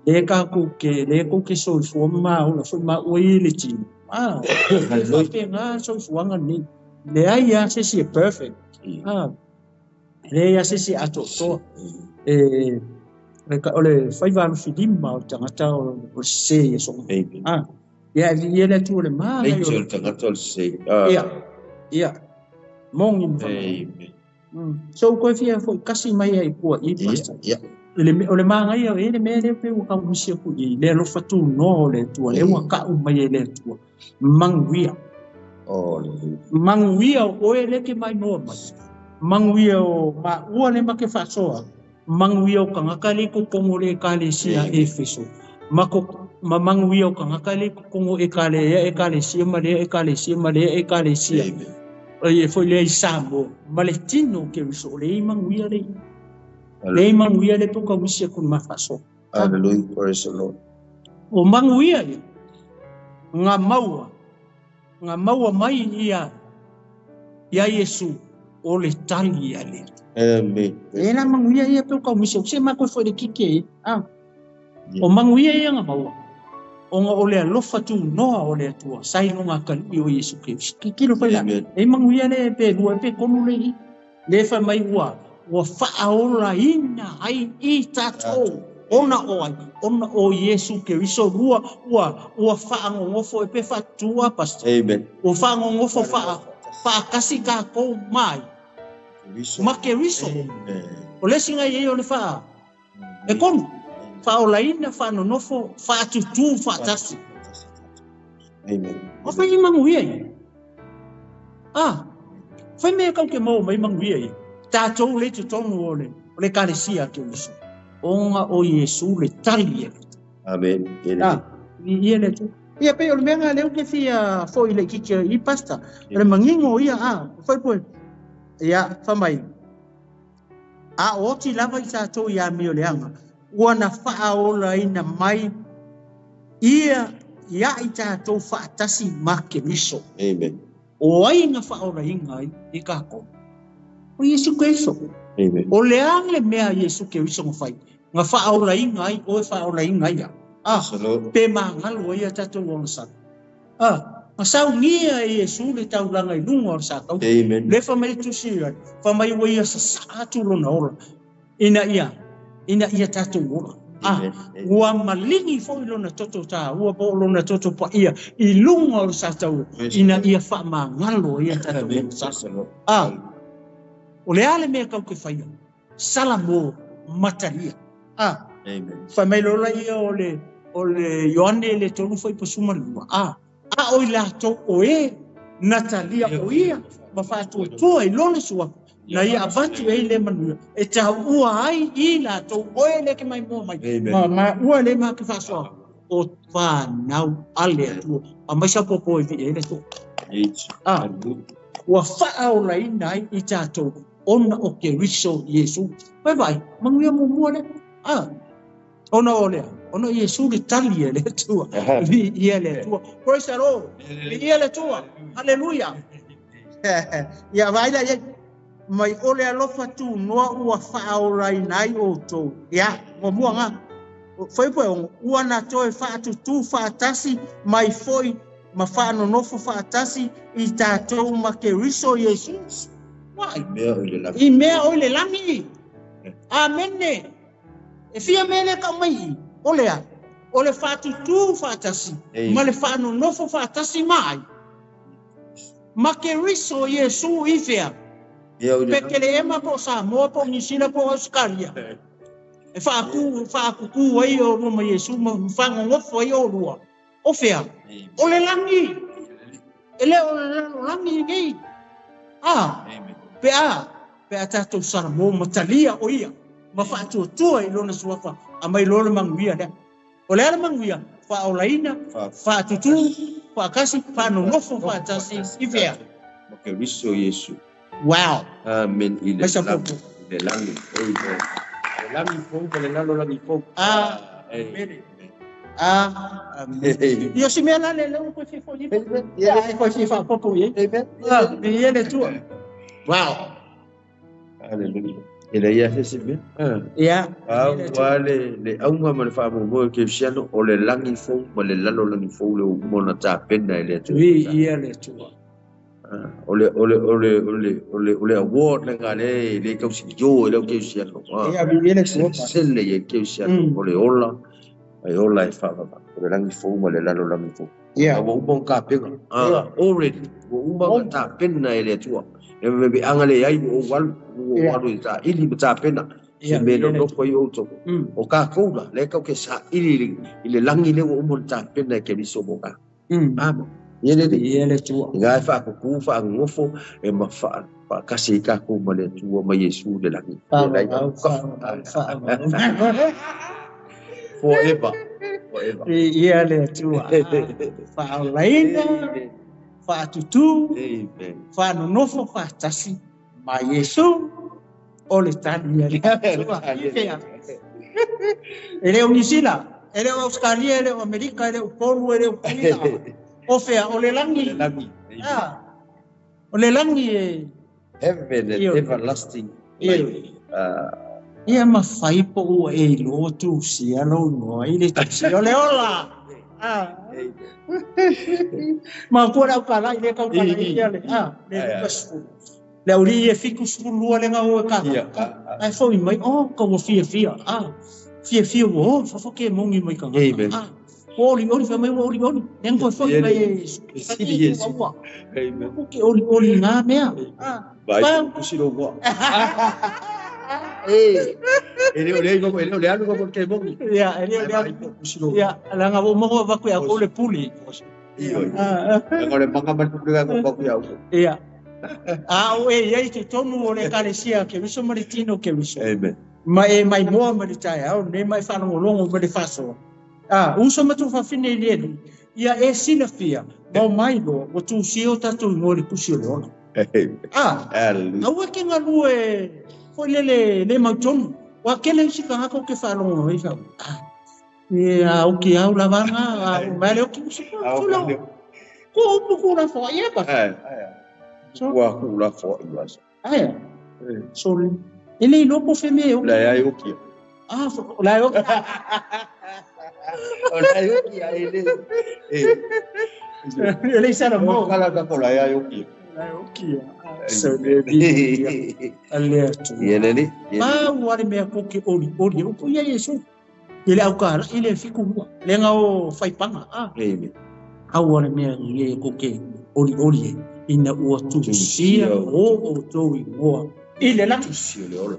Le ka ku ke so fu ma o fu ma o ile ti. Le pe nga so fu nga ni. Le ai ya se si perfect. Le ya se si ato so. Le ka ole fai va fidim ma o tangata o se so. Ya le tu le ma. Angel tangata se. Ya. Mong im fa. So ko fia fo kasi mai ai po I pasta. Le manga ia ele me le pe ka musia ku I le lo fatu no le tu le wa ka mai le tu manguia o ele ke mai no mai manguia o ma ua le ma ke fa soa manguia o kanga kali ko kongo le kale sia Efeso mako manguia o kanga kali ko kongo e kale sia ma le sia e foi le sambo maletino ke so le manguia le manguia le poka musia ku mafaso. Hallelujah, praise the Lord. O manguia nga maua mai ia Yesu o le tali ale. Amen. Ena manguia ia poka musia se ma ko foi de kike. O manguia ia nga maua. O nga ole alofa tu noa ole tua sai longa kali o Yesu Kristo. Kilo fa la. E manguia le pe lua pe kono le fa mai ua faaola ina ai I tatou ona o Yesu Kristo ua faangongofo e pe fatua pastor. Amen. O faangongofo fa kasi ka ko mai. Ma Kristo. O le singa ye o le fa. E kono faola ina fa nonofo fa tutu fa tasi. Amen. O fa manguia. Fa me ka ke mo mai manguia. Tatou le tutonu ole kalesia ke uso. Onga o Yesu le tali. Amen. Ia le tu. Ia pe o menga le ke fia foi le kike I pasta. Le mangingo ia foi po. Ia fa mai. O ti lava I tatou ia mi o le anga. Wana fa ola ina mai. Ia I tatou fa tasi make miso. Amen. O ai na fa ola inga I ka ko. O Yesu Kristo. Amen. O leang le mea Yesu Kristo ngafai. Nga whaola inga ai, o whaola inga ia. Pe mangalo ia tatou o sa. Nga sau ngia Yesu le tau langa I lunga o sa tau. Amen. Le whamai tu sira. Whamai wa ia sa saatu lona ola. Ina ia tatou ola. Ua malingi fo lona toto ta. Ua po lona toto pa ia. I lunga o sa tau. Ina ia wha mangalo ia tatou o sa. O le ale mea kau ke whaia. Salamo mataria. Amen. Whamai lola ia o le Ioane le tonu whai pasuma lua. O I lato o Natalia o ia. Ma whātua tua I lone sua. Na ia avatu le manua. E tau ua ai I lato o le ke mai mua mai. Ma ua le ma ke whasua. O whanau ale atua. A maisa popo vi le to. Ua wha o lai nai I tatou. Ona o ke riso Yesu. Vai, manguia mua le. Ona o lea. Ona Yesu le tali le tua. Ia le tua. Praise the Lord. Ia le tua. Hallelujah. Ia vai la ia. Mai ole alofa tu noa ua whaaurai nai o tō. Ia, mua ngā. Whai poe ua na toe whaatutu whaatasi mai foi ma whaano nofo whaatasi I tātou ma ke riso Yesu. I mea o le langi. Amene. E fia mele ka mai. Olea. Ole whaatutu whaatasi. Ma le whaano nofo whaatasi mai. Ma ke riso Yesu I fea. Pekele ema po sa moa po nisina po Australia. E whaakuku wai o mama Yesu ma whango ngofo wai o rua. O fea. Ole langi. Ele o langi ngei. Pe tatou saramo matalia o ia. Ma whaatuatua I lona suafa. A mai lona manguia lea. O lea manguia. Whaolaina. Whaatutu. Whaakasi. Whanonofo whaatasi. I fea. Ma ke riso Yesu. Wow. Amen. Le langi. Le langi po. Le lalo langi po. Amen. Io si me la le ko fi fo ni. Ya ko fi fa popo ye. Ye le tua. Wow. Hallelujah. Ele ia fesi me. Ya. Wale le aunga ma le fa mo ke siano o le langi fo ma le lalo langi fo le mo na ta pena ele tu. Ye le tua. Ole award le ngale le ka si yo le ke siano. Ya bi ele sele ye ke siano ole ola. Ai ola e fa o le langi fo ma le lalo langi fo. Ya. Wa ubon ka pena. Already. Wa ubon ta pena ele tu. E me angale ai o wal o ta ili ta pena. Se me no ko yo to. O ka ko le ka ke sa ili ile langi le o mo ta pena ke ni so boka. Ele tu. Ngai fa ko ku fa ngofo e ma fa pa kasi ka ko ma le tu ma Yesu le langi. Forever. Ele tu. Fa laina. Fa tutu. Fa nofo fa tasi. Ma Yesu. Ole tani ele. Ele o Nisila, ele o Australia, ele o Amerika, ele o Polu, ele o Kuina. O fea, o le langi. O le langi heaven and everlasting life. Ia mawhai po ua e lotu si alo noa i le taksi o le ola. Ma kua rau kala i le kau kala i le le lukas fu. Le uri e fiku skulua le ngā ua kaka. Ai fo i mai, ka ua fia. Fia wo, fa ke mongi mai ka ngā. Oli fa mai oli. Nengo fo i mai e Yes. Amen. Ke oli ngā mea. Vai kusiro wa. Ele olha no que mongi. Ya, ele olha kusiro. Ya, la ngā mo va ku ya ko le puli. Agora manga mai ku ga ko ku ya. Ya. Ia te tonu o le kalesia ke viso maritino ke viso. Amen. Mai moa maritai au ne mai whanongolongo mari faso. Uso matu whawhine leru. Ia e sila fia. Mau mai lo, o tu sio tatu ngori kusi o leona. Au ke ngalu e foi le mautonu. Wa kele sika hako ke whanongo hei whau. Au ki au la vanga, mai leo ki usi kula. Ko upu la fo ia pa. Wa kula fo ia. Sorry. Ele no po feme o. La ya yo ki. La yo. La yo ki ele. Ele sa mo kala ka ko la ya yo ki. La yo ki. So de ale tu. Ele ni. Wari me ko ki oli o ko ia Yesu. Ele au kala ele fiku le nga o fai panga. Amen. Au wari me ye ko ke oli ina ua tu sia o to i moa. Ile la tu sia le ola.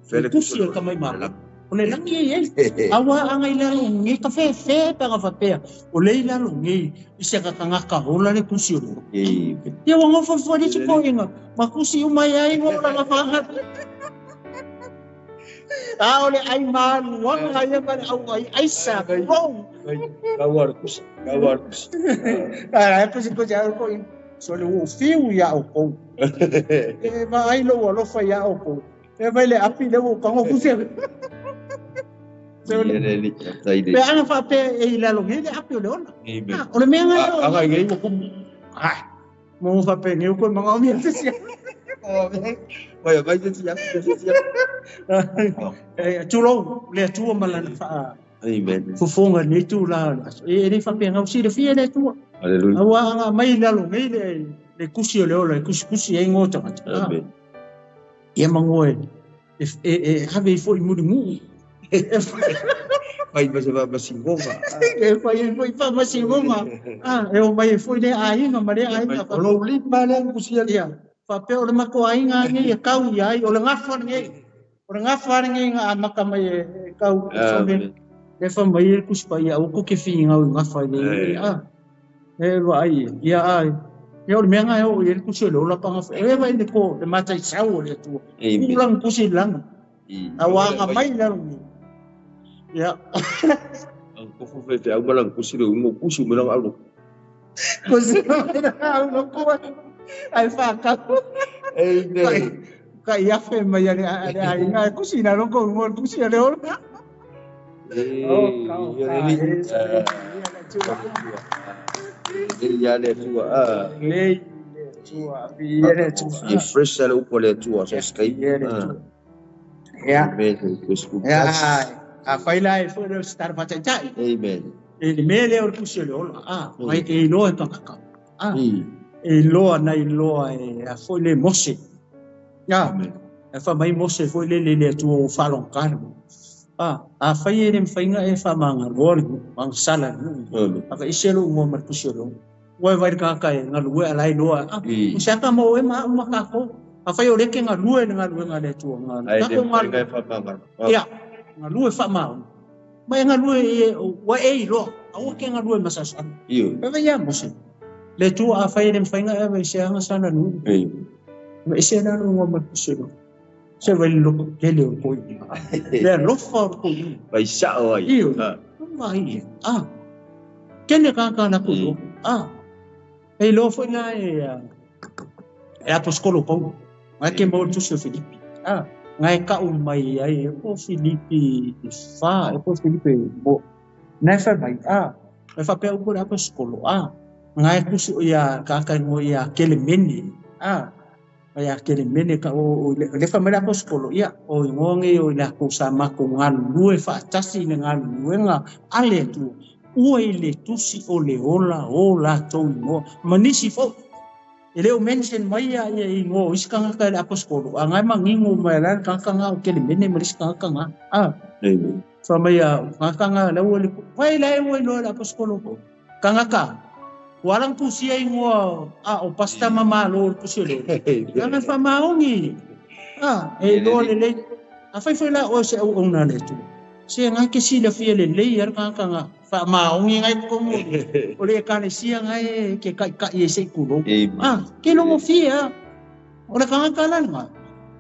Fele tu sia ka mai mala. O le langi e. Awa anga ila ngi ka fe pa nga fa o le ila ngi i se ka nga ka hola le kusi o. Ia wa ngo fa ni ti po inga. Ma kusi o mai ai ngo la fa ha. Ole ai man wang ai ba au ai sa wrong. Kawar kusi. Ai pa si ko ja ko so le o fiu ya o ko. Ma ai lo fa ya o ko. E vai le api le o ka ngo kusi. Pe ana fa pe e la lo ngene api o le ona. O le mea nga. Anga ngai mo kum. Mo fa pe neu ko manga o mi sia. Vai te sia. Tulo le tu malana fa. Amen. Fufonga ni tu la. E ni fa pe nga usi le fie le tu. Hallelujah. Awa mai la lo ngene le kusi o le ola, kusi e ngota. Amen. Ia mangoe. Have fo i mudu. Vai masingonga. Vai masingonga. Eu mai foi le ainga, mare ainga. Lo limba le kusia ia. Fa pe o le mako ainga ngi e kau ia, o le ngafa ngi. O le ngafa ngi nga maka mai kau so le fa mai kusi pa ia o ko ke finga o ngafa le. E lo ai. Ia ai. Ia o le menga o le kusi lo la panga. E vai le ko le matai sau le tu. Ulang kusi lang. Awanga mai la. Ya. Ko fu fe au malang kusi lo mo kusi mo lang au. Kusi lo ko ai fa ka. Ka ia fe mai ale ai nga kusi na lo ko mo kusi le ora. Ele le tua e fresh le upo le tua so skai a fai lai foi le star patai tai amen e me le o kusio le ola mai e lo e kaka e lo na i lo e a foi le mose e fa mai mose foi le tu falon carmo a fai e fai nga e fa manga gol mang sala aka iselo mo mar kusio lo wai vai kaka e nga lu e lai lo sa ka mo e ma ka ko a fai o le ke nga lu nga le tu nga ka nga fa manga nga lu e fa ma mai nga lu e wa e lo a ke nga lu e masasa io e vai ya mose le tu a fai le fai nga e vai se nga sana nu me se na no mo kusio se vai lo ke le ko le lo fa ko vai sa ai vai kene ka na ko e lo foi na e a poskolo po ma ke mo tu se Filipi ngai ka mai ai po Filipi fa po Filipi bo na fa mai e fa pe ko na poskolo ngai ku su ya ka ngo ya kele meni ya kele meni ka o le fa me na poskolo ya o ngonge o la ku sa ma ko ngalu e fa tasi ngalu nga ale tu ue le tusi o le ola o la tau no manisi fo ele o mention mai ya i ngo iskanga ka le apostolo ngai mangingo mai la kanga o kele mene maris kanga so mai ya kanga le o le vai la o le apostolo ko kanga ka walang pusi ai ngo o pasta mama lo pusi lo kanga fa maongi e lo le a fai la o se o na le tu se ngai ke si le fie le yar kanga fa maongi ngai ko mo o le ka le sia ngai ke ka ye se kulo ke no mo fia o le kanga kala nga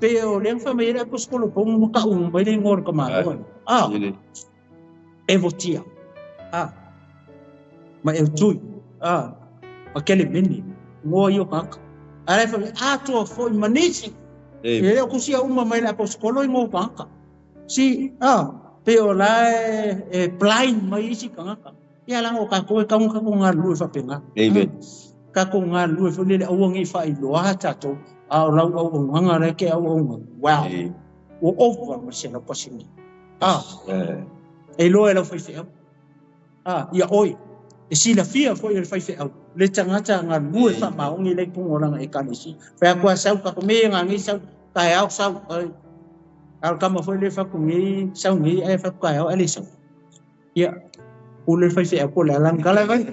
pe o le fa me era poskolo po mo ka ba le ngor ka ma e votia ma e tu ma ke le beni mo yo ka ala fa to fo manisi e ko sia uma mai la poskolo ngo ka si pe o la e blind mai si kanga ia lang o ka ko nga lu fa penga ka ko nga lu fa le o ngi fa i lo ha ta to a la o nga re ke o wow o over mo se no posini e lo e lo fa fe ia oi e si la fia foi e fa fe le tanga nga lu fa ma ngi le ko ngora e ka ni si fa ko sa ka ko me nga ngi sa ka ya sa al kama foi le fa kungi sau ngi e fa ka ya ali sa ya o le fa se ko la lang kala vai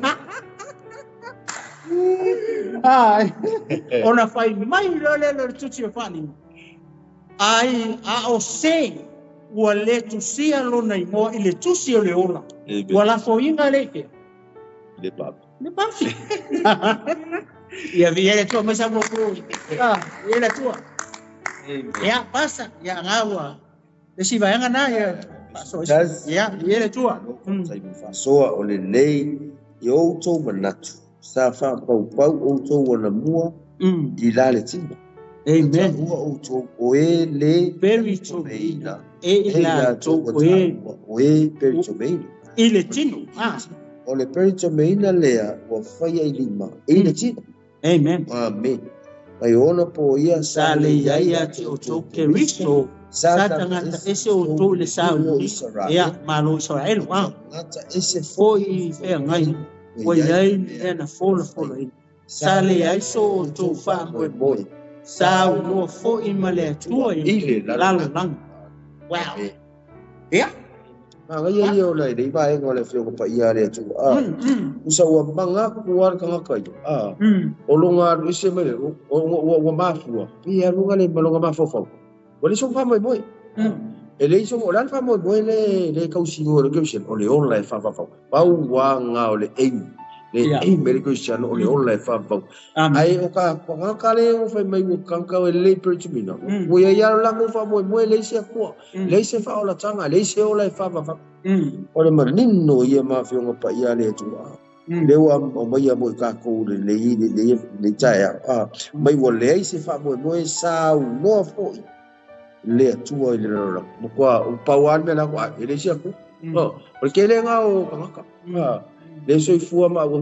ona fai mai le tuti fa ni ai o se o le tu sia lo nei mo ile tu sia le ola wala fo inga le ke le pap ya viene tu mesa mo ko ya tu ya pasa ya ngawa si vayanga na ya paso ya ele tua sai fasoa o le lei yo to manatu sa fa pau o to na mua di la le tino amen o to o le very to la to o very to ele tino o le very to lea o fai ai lima ele tino amen ai ona po ia sale ia te o to ke risto satanga ese o to le sa ia malo Israel ese foi e ngai foi ai na fola sale ai so to fa mo sa no foi male tu ile la lang wow ia ngai ia o le ba e ngole fio pa ia le tu usa wa manga kuar kanga kai o longa ise me o mafua ia longa le malonga mafofo o le so fa mo e le so o lan fa mo le kausingo le kausin o le online fa pa wa nga o le e me le kausin o le online fa ai o ka le o fa mai o kanka o le pertumina o ia la mo fa mo le se ko le se fa o la tanga le se o la fa o le manino ia mafio pa ia le tu le o mai mo ka ko le taia mai o le se fa mo sa no fo le tu o le mo ko o pawan me la ko ele se ko o ke le nga o kangaka le so fu ma o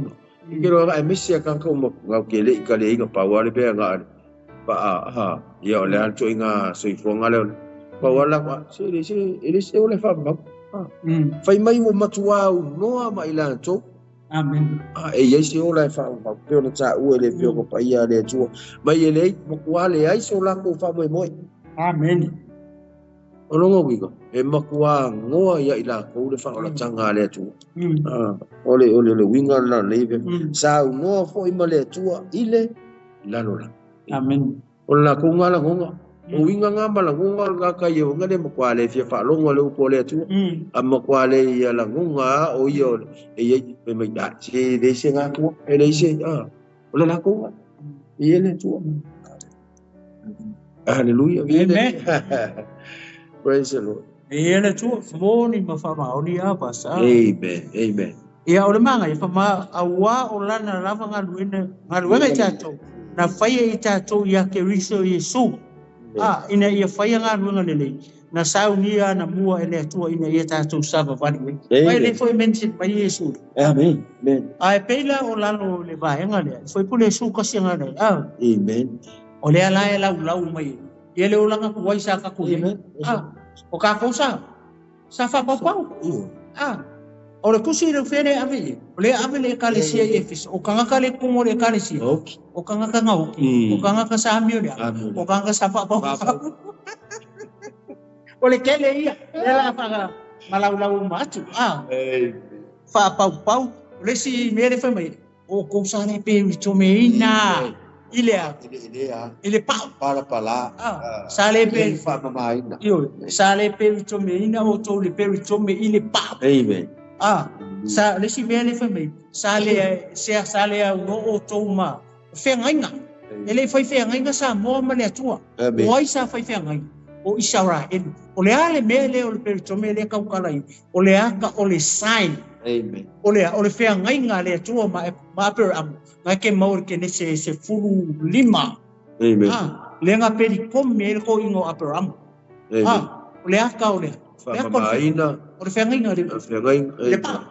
ke ro ga mesi ka ka mo ga ke le ka le ka pa wa le be nga pa ha ya le an cho nga so fu nga le pa wa la pa se le se o le fa ma fai mai mo matua o no ma ila cho amen e ye se o la fa pa pe o ta u le pe ko pa ia le cho mai le mo kwa le ai so la ko fa mo amen o longo wiko e makua ngoa ia ila ko le fa o la tanga le tu ole winga la leve sa no fo i male tu ile la lola amen o la ko ngala ngonga o winga ngamba la ngonga ga ka ye ngale makua le fi fa longo le ko le tu a makua le ia la ngonga o yo e ye pe me da se de se nga tu e le se o la ko ie le tu hallelujah amen praise the Lord. Ele tu moni mafama oni apa sa. Amen. Amen. Ia ole manga ia fama awa olana lava ngaluene chato na faya chato ya keriso Yesu. Ina ia faya ngaluene lele. Na saunia na mua ele tu ina ia chato sava vani. Vai le foi mention by Yesu. Amen. Amen. Ai pela olano le vai ngale. Foi pule Yesu kasi ngale. Amen. Ole ala ela ulau mai. Ele ulanga kuwai sa ka ku. O ka kosa sa fa pau o le kusi le fere ave le ave le kale sia efis o kanga kale kumo le kale sia o kanga kanga o kanga ka sa mio le o kanga sa fa pau o le kele ia le la fa malau lau matu fa pau le si mere fa mai o ko sa le pe to meina ile pau para pala sale pe fa mamaina sale pe to meina o to le pe to me ile pau amen sa le si vele fa me sale sale o to ma fe ngainga ele foi fe ngainga sa mo ma le tua o isa foi fe ngainga o Israel o le ale mele o le pe to me le ka kala o le aka o le sign amen o le fe ngainga le tua ma per am nga ke maur ke ne se fulu lima amen le nga peri kom me ko ingo Abraham le aka o le mamaina o le fe ngainga le pa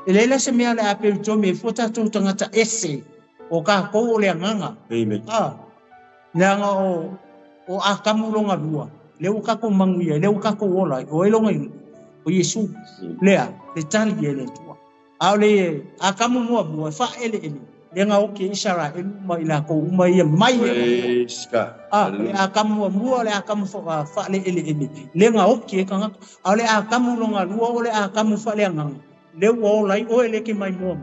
ele la se mea le apel tome fota tu tangata ese o ka ko o le nganga amen nga o akamulonga lua le o ka ko manguia le o ka ko ola o elonga o Yesu lea le tali ele tua ale akamu mo mo fa ele le nga o ke Israel ma ila ko uma ia mai le akamu mo le akamu fa le ele le nga o ke kanga ale akamu longa lua o le akamu fa le nganga le o lai o ele ke mai mo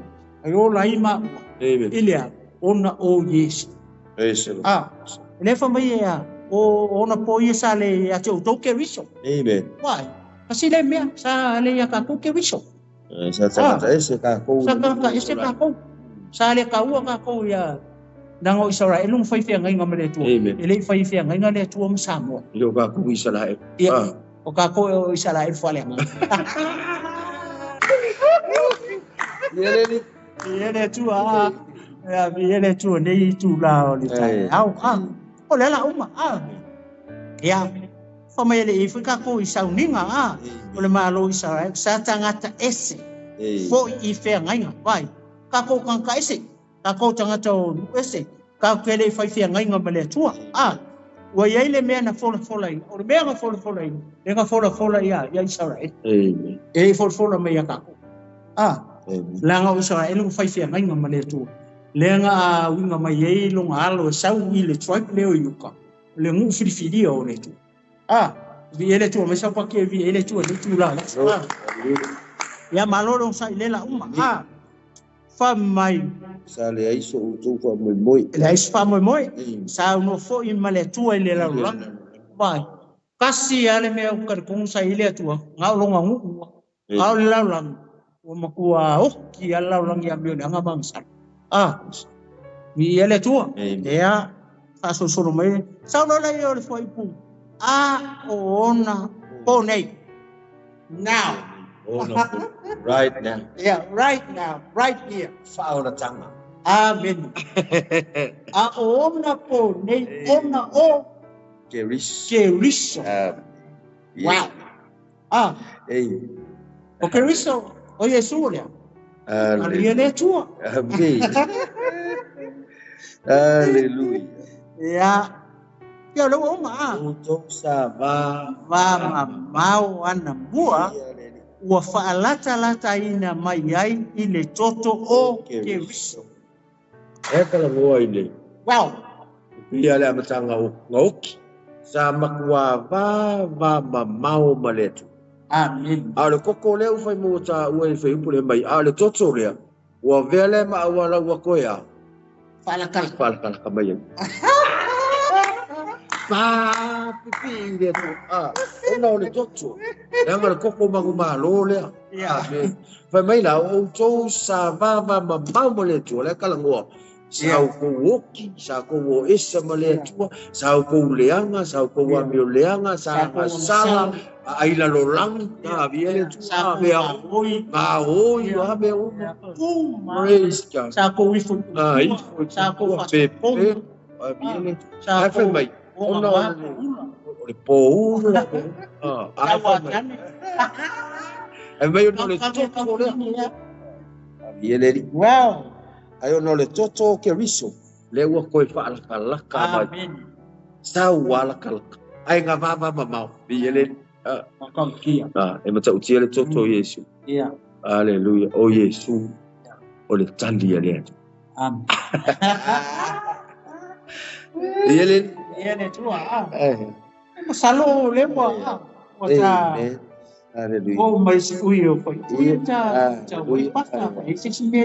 ai o lai ma ilia ona o Yesu le fa mai ya o ona po isa le ya to ke wiso amen wai kasi le mea sa le ya ka ke wiso sa ese ka ko sa le ka ua ka ko ya nango Israel lung fai fia ngai ngamale tu ele fai fia ngai ngale tu om samo yo ka ko Israel o ka ko Israel fa le ngai Ele tu ele tu nei tu la o le tai o le la uma ya fa mai le ifika ko isauninga o le malo Israel sa tangata ese fo I fe ngai vai ka ko kan ka ese ka ko tangata o ese ka kele fai fe ngai ngamale tu wa ye le me na fola o le me na fola le ka fola ya Israel fola me ya ka ko langa Israel lu fai fia ngai ngamale tu lenga winga mai ye lu ngalo sau I le tribe le o yuka le ngu filifili o le tu vi ele tu me sa pa ke vi ele tu le tu la ya malolo sa ile la uma fa mai sa le aiso o tu fa moi le aiso fa moi sa no fo I male tu ile la vai kasi ale me o ka kung sa ile tu ngalo ngu ngalo la o makua ki ala lang ya mio nga bangsa mi ele tua ya fa so mai sa no la yo foi pu o ona ponei now right now right here fa ona tanga amen ona ponei ona o kerish wow O Keriso, o Yesu le. Maria le tua. Amen. Hallelujah. Ya. Ya lo ma. Untuk sama va mau ana mua ua fa'alata ina mai ai i le toto o Keriso. Kala ngoa ile. Wow. Ia le amatanga o ngoki. Sama kua va mau maletu. Amen. Ale koko le ufai mo ta ue fai upule mai. Ale toto lea. Ua vele ma awala ua koea. Falakala kamaya. Pipi le tu. Ona o le toto. Leanga le koko maguma lo lea. Amen. Fai mai la o tou sa va mau maletu. Le kala ngoa. Sao ko woki, sao ko wo esa male tua, sao ko leanga, sao ko wa mio leanga, sao sala, aila lo lang, ta viele tua, vea, ma oi, wa me o, praise God. Sao ko wifu, sao ko pepe, viele, ai fai mai, ona o le po, ai fai mai, ai mai ona le toko lea, viele, wow. Ayo no le toto Keriso le ua koe whaalaka Amen. Sau waalaka ai ngā vava mamau biele Makankia. e mata utia le toto Yesu. Hallelujah. O Yesu o le tandi ya le. Amen. Biele tua. Masalo le wa. Amen. Hallelujah. Oh, mas uyo foi.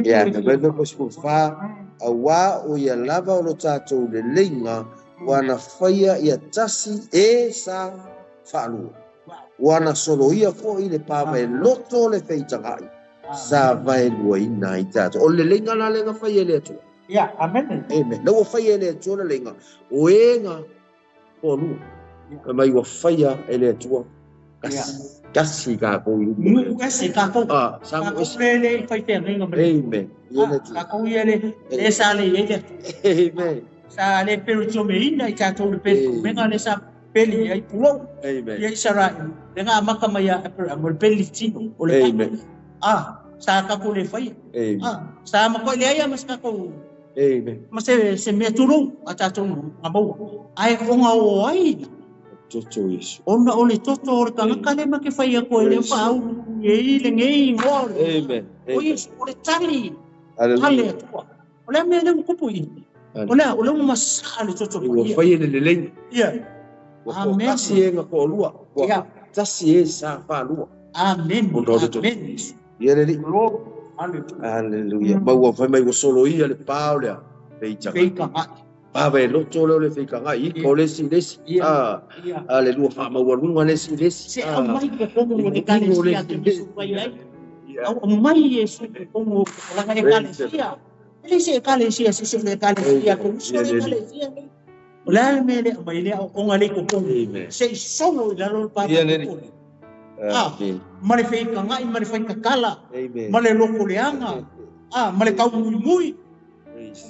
Ya, ngabebe po skufa awa o ya lava o lo tatou le lenga wana faia ia tasi e sa falu. Wana solo ia fo i le pama e loto le feitangai. Sa vai luaina i tatou. O le lenga la lenga faia le atua. Ya, amen. Amen. Lau faia le atua le lenga. O enga o lu. Mai o faia ele atua. Kasi ka ko yu. Kasi ka ko. Sa ko le fai te ngai ngai. Amen. Ka ko ile le sa le ile. Amen. Sa le peru to me ina ka to le peru. Menga le sa peli ai pulo. Amen. Ye sara. Denga maka maya amol peli tino. Amen. Sa ka ko le fai. Amen. Sa ma ko le ai mas ka ko. Amen. Mas se me tulu ata to ngabo. Ai ko nga o ai. Toto Yesu. Ona ole toto o ka kale ma ke fai ko le pa au ye le ngai ngor. Amen. O Yesu o le tali. Hallelujah. Ole me le ko pui. Ole mo masale toto. O fai le le. Ya. Amen. Kasi e nga ko lua. Ya. Tasi e sa pa lua. Amen. Amen. Ye le. Hallelujah. Hallelujah. Ma wa fai mai ko solo ia le paola. Feita. Pave lo tolo le fika ngai ko le si ale lu fa ma waru ngale si se au mai ko mo le kale si a ke su pai ai au mai Yesu ko mo la kale kale si a ele se kale si a se le kale si a ko su le kale si a la me le mai le o ngale ko se solo la lo pa mare fika ngai mare fika kala mare lo ko le anga mare kau mui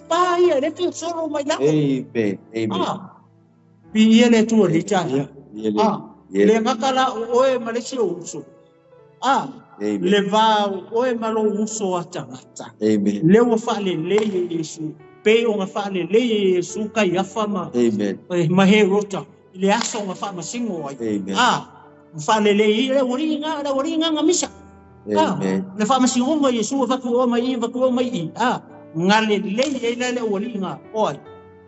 Pai ele te solo mai la. Amen. Pi ele tu le tana. Le ngakala oe malesi uso. Le va oe malo uso atangata. Amen. Le wa fa le Yesu. Pe o nga fa le Yesu kai afama. Amen. Mahe rota. Le aso nga fa masingo ai. Amen. Fa le le waringa ngamisa. Amen. Le fa masingo nga Yesu va ku o mai ngale le walinga oi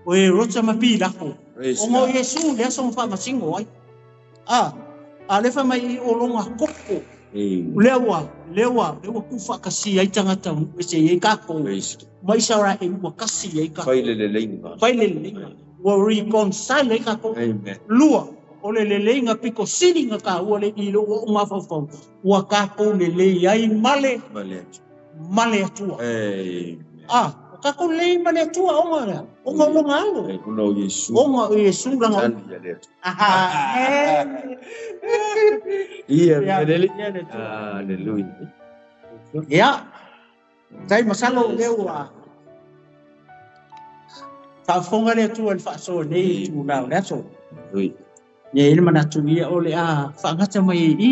oe rota mapi lako o mo Yesu le so fa masingo ai le fa mai o longa koko lewa ku fa kasi ai tangata se ye ka ko mai sara e wa kasi ai ka fai le lenga wa reconcile ka ko lua o le lenga piko sininga ka o le ilo o mafafa wa ka ko le ai male atua ka ko le male tua onga lo ngalo no Yesu onga Yesu ranga hallelujah ya tai masalo lewa ta fonga le tua el fa so nei tu na so ia ele manatu ia ole whaangata mai i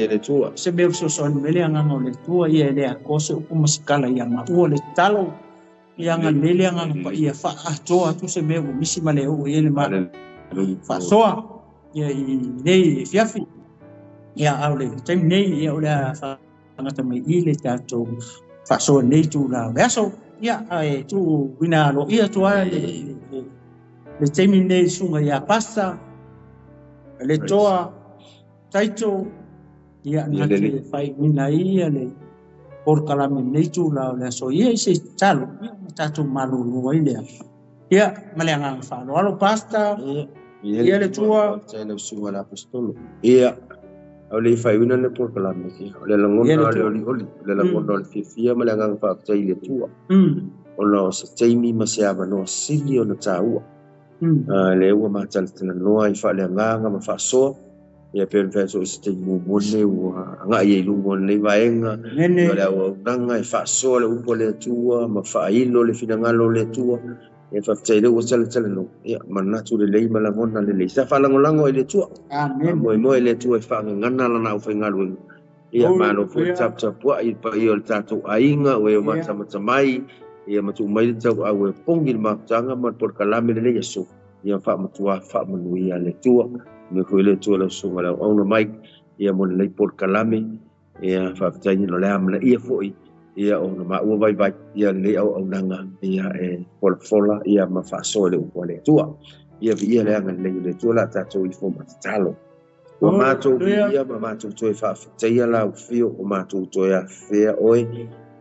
le tua se mea sosoani mele anganga o le tua ia ele a kose upu masikala ia maua le talo ia anga lele anga pa ia whaatoa atu se mea misi ma le o ele ma whaasoa ia i nei fiafi ia au le taimi nei ia ole a whaangata mai i le tātou whaasoa nei tu la veaso ia ai tu wina alo ia tu aia le taimi nei sunga ia pasta le toa taito ia ngati fai mina ia le por kalame nei tu la le so ia se talo tatu malu ngoi le ia maleanga fa lo pasta ia le tua tena sunga la apostolo ia ole fai una le por kalame ki le langona le langona le fia maleanga fa tai le tua ona se taimi ma se ava no sili ona taua le ua matal tena noa I fa le nganga ma fa so ia pe fe so se taimi mo ne ua nga ia lungo le vaenga le ua nanga fa so le upo le tua ma fa ilo le finangalo le tua e fa tele ua tele no ia manatu le lei mala mona le sa fa lango le tua mo le tua fa ngana la na fa ngalo ia mano fu tap wa I pa io tatu ainga o ma mai ia matu mai tau au pongi ma tanga ma por kalame le yeso ia fa matua fa manuia le tua me ko le tua le so mala ona mai ia mo le por kalame ia fa tani no le amla ia foi ia ona ma ua vai ia le au nanga ia por fola ia ma fa so le u le tua ia vi le anga le tua la tatu I fo ma talo o matou ia ma matou toi fa ia la fio o matou toi a fea oi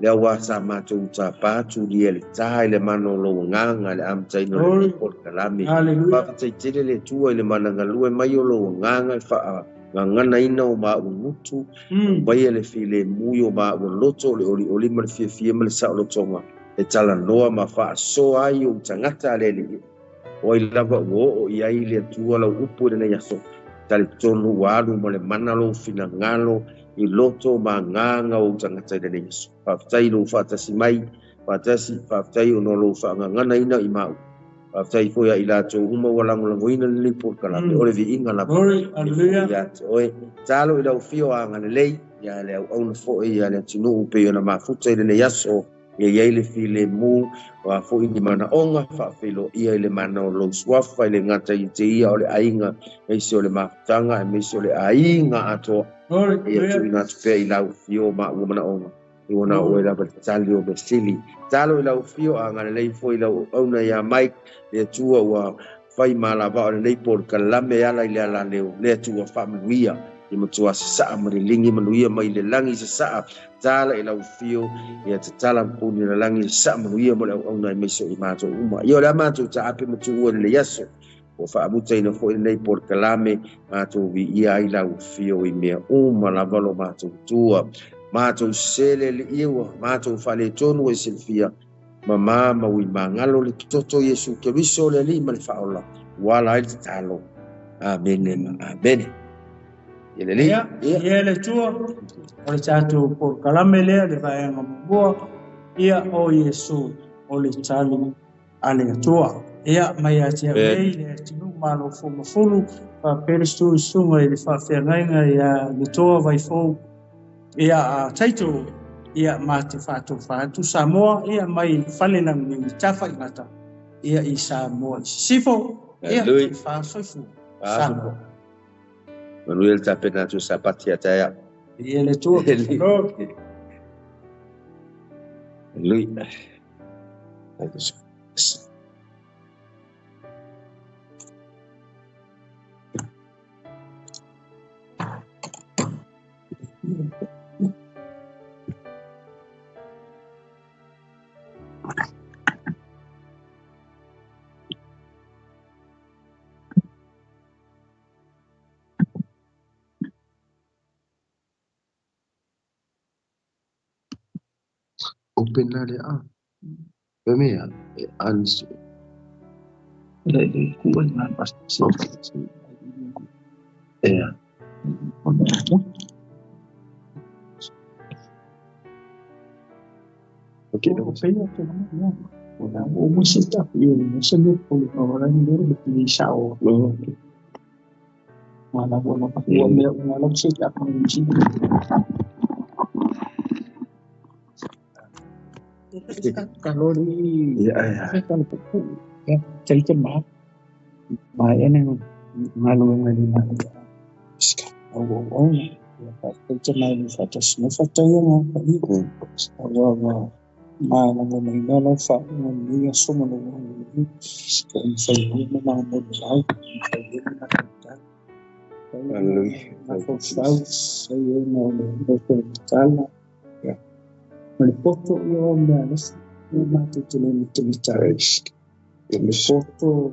le wa sa matou ta pa tu le tai le mano lo nganga le am tai no le por kalami fa tele le tua le mananga lue mai o lo nganga fa ngana ina o ma umutu vai le file muyo ma o loto le oli mal fie mal sa lo tonga e tala noa ma fa so ai o tangata le o I lava o I ai le tua la upu le ya so tali tonu walu mo le manalo fina ngalo I loto ma nganga o tangata le yesu faaftai lo faatasi mai faaftai ono lo faagagana ina I mau faaftai foi a I latou uma ua lagolagoina lelei polokalame o le viiga lava ia oe talo I laufio agalelei ia le auauna foʻi ia le atunuu pei ona mafuta I lelei aso ia iai le filemu wa foʻi ni manaʻoga faafeiloia I le manao lou suafa I le gata I te ia o le aiga meisi o le mafutaga e meisi o le aiga atoa ia tuuina atu pea I laufio maʻua manaʻoga I ona o lava tali o besili talo I laufio agalelei foi lauauna ia mai le atua ua fai malava o lelei polokalame ala I le ala leo le atua faamanuia I matua sasaʻa ma le ligi manuia mai le lagi sasaʻa tala I laufio ia tatala puni le lagi sasaʻa manuia mo le auauna e maisi o I matou uma ia o le a matou taape matuu le aso o faamuta ina foʻi lenei polokalame matou viia ai laufio I mea uma lava lo matou tua matou sele leʻia ua matou faaletonu e silfia mamā maui magalo le tototo Iesu Keriso le alii ma le faaola uala ai le tatalo amene ma amene ia le alii ia le tua o le tatou polokalame lea le vaega mamua ia o Iesu o le talu a le atua ia mai atia nei le atinu malofo mafulu faapelestu suga I le faafeagaiga ia le toa vaifou ia taito ia mate faatofa atu Samoa ia mai fale lagu tafa I gata ia I Samoa sifo ia faasoifu Samoa manuia le tapena atu sapati ataea ia le tua lui open na le a pemea ans le kuwa na basta okay no pena que no o musita yo no se le pone ahora ni lo que le chao Wala wala wala sila kung sino. Kalori. Kalau buku ya cerita mah yang ngaluin lagi mah. Oh ya cerita mah satu yang tadi. Oh ma nang may na fa nang niya sumunod ng kung sa iyo na mga modal sa iyo na nakita ako sa iyo na nakita ya malipoto yung malas yung matutuloy nito ni Charles yung foto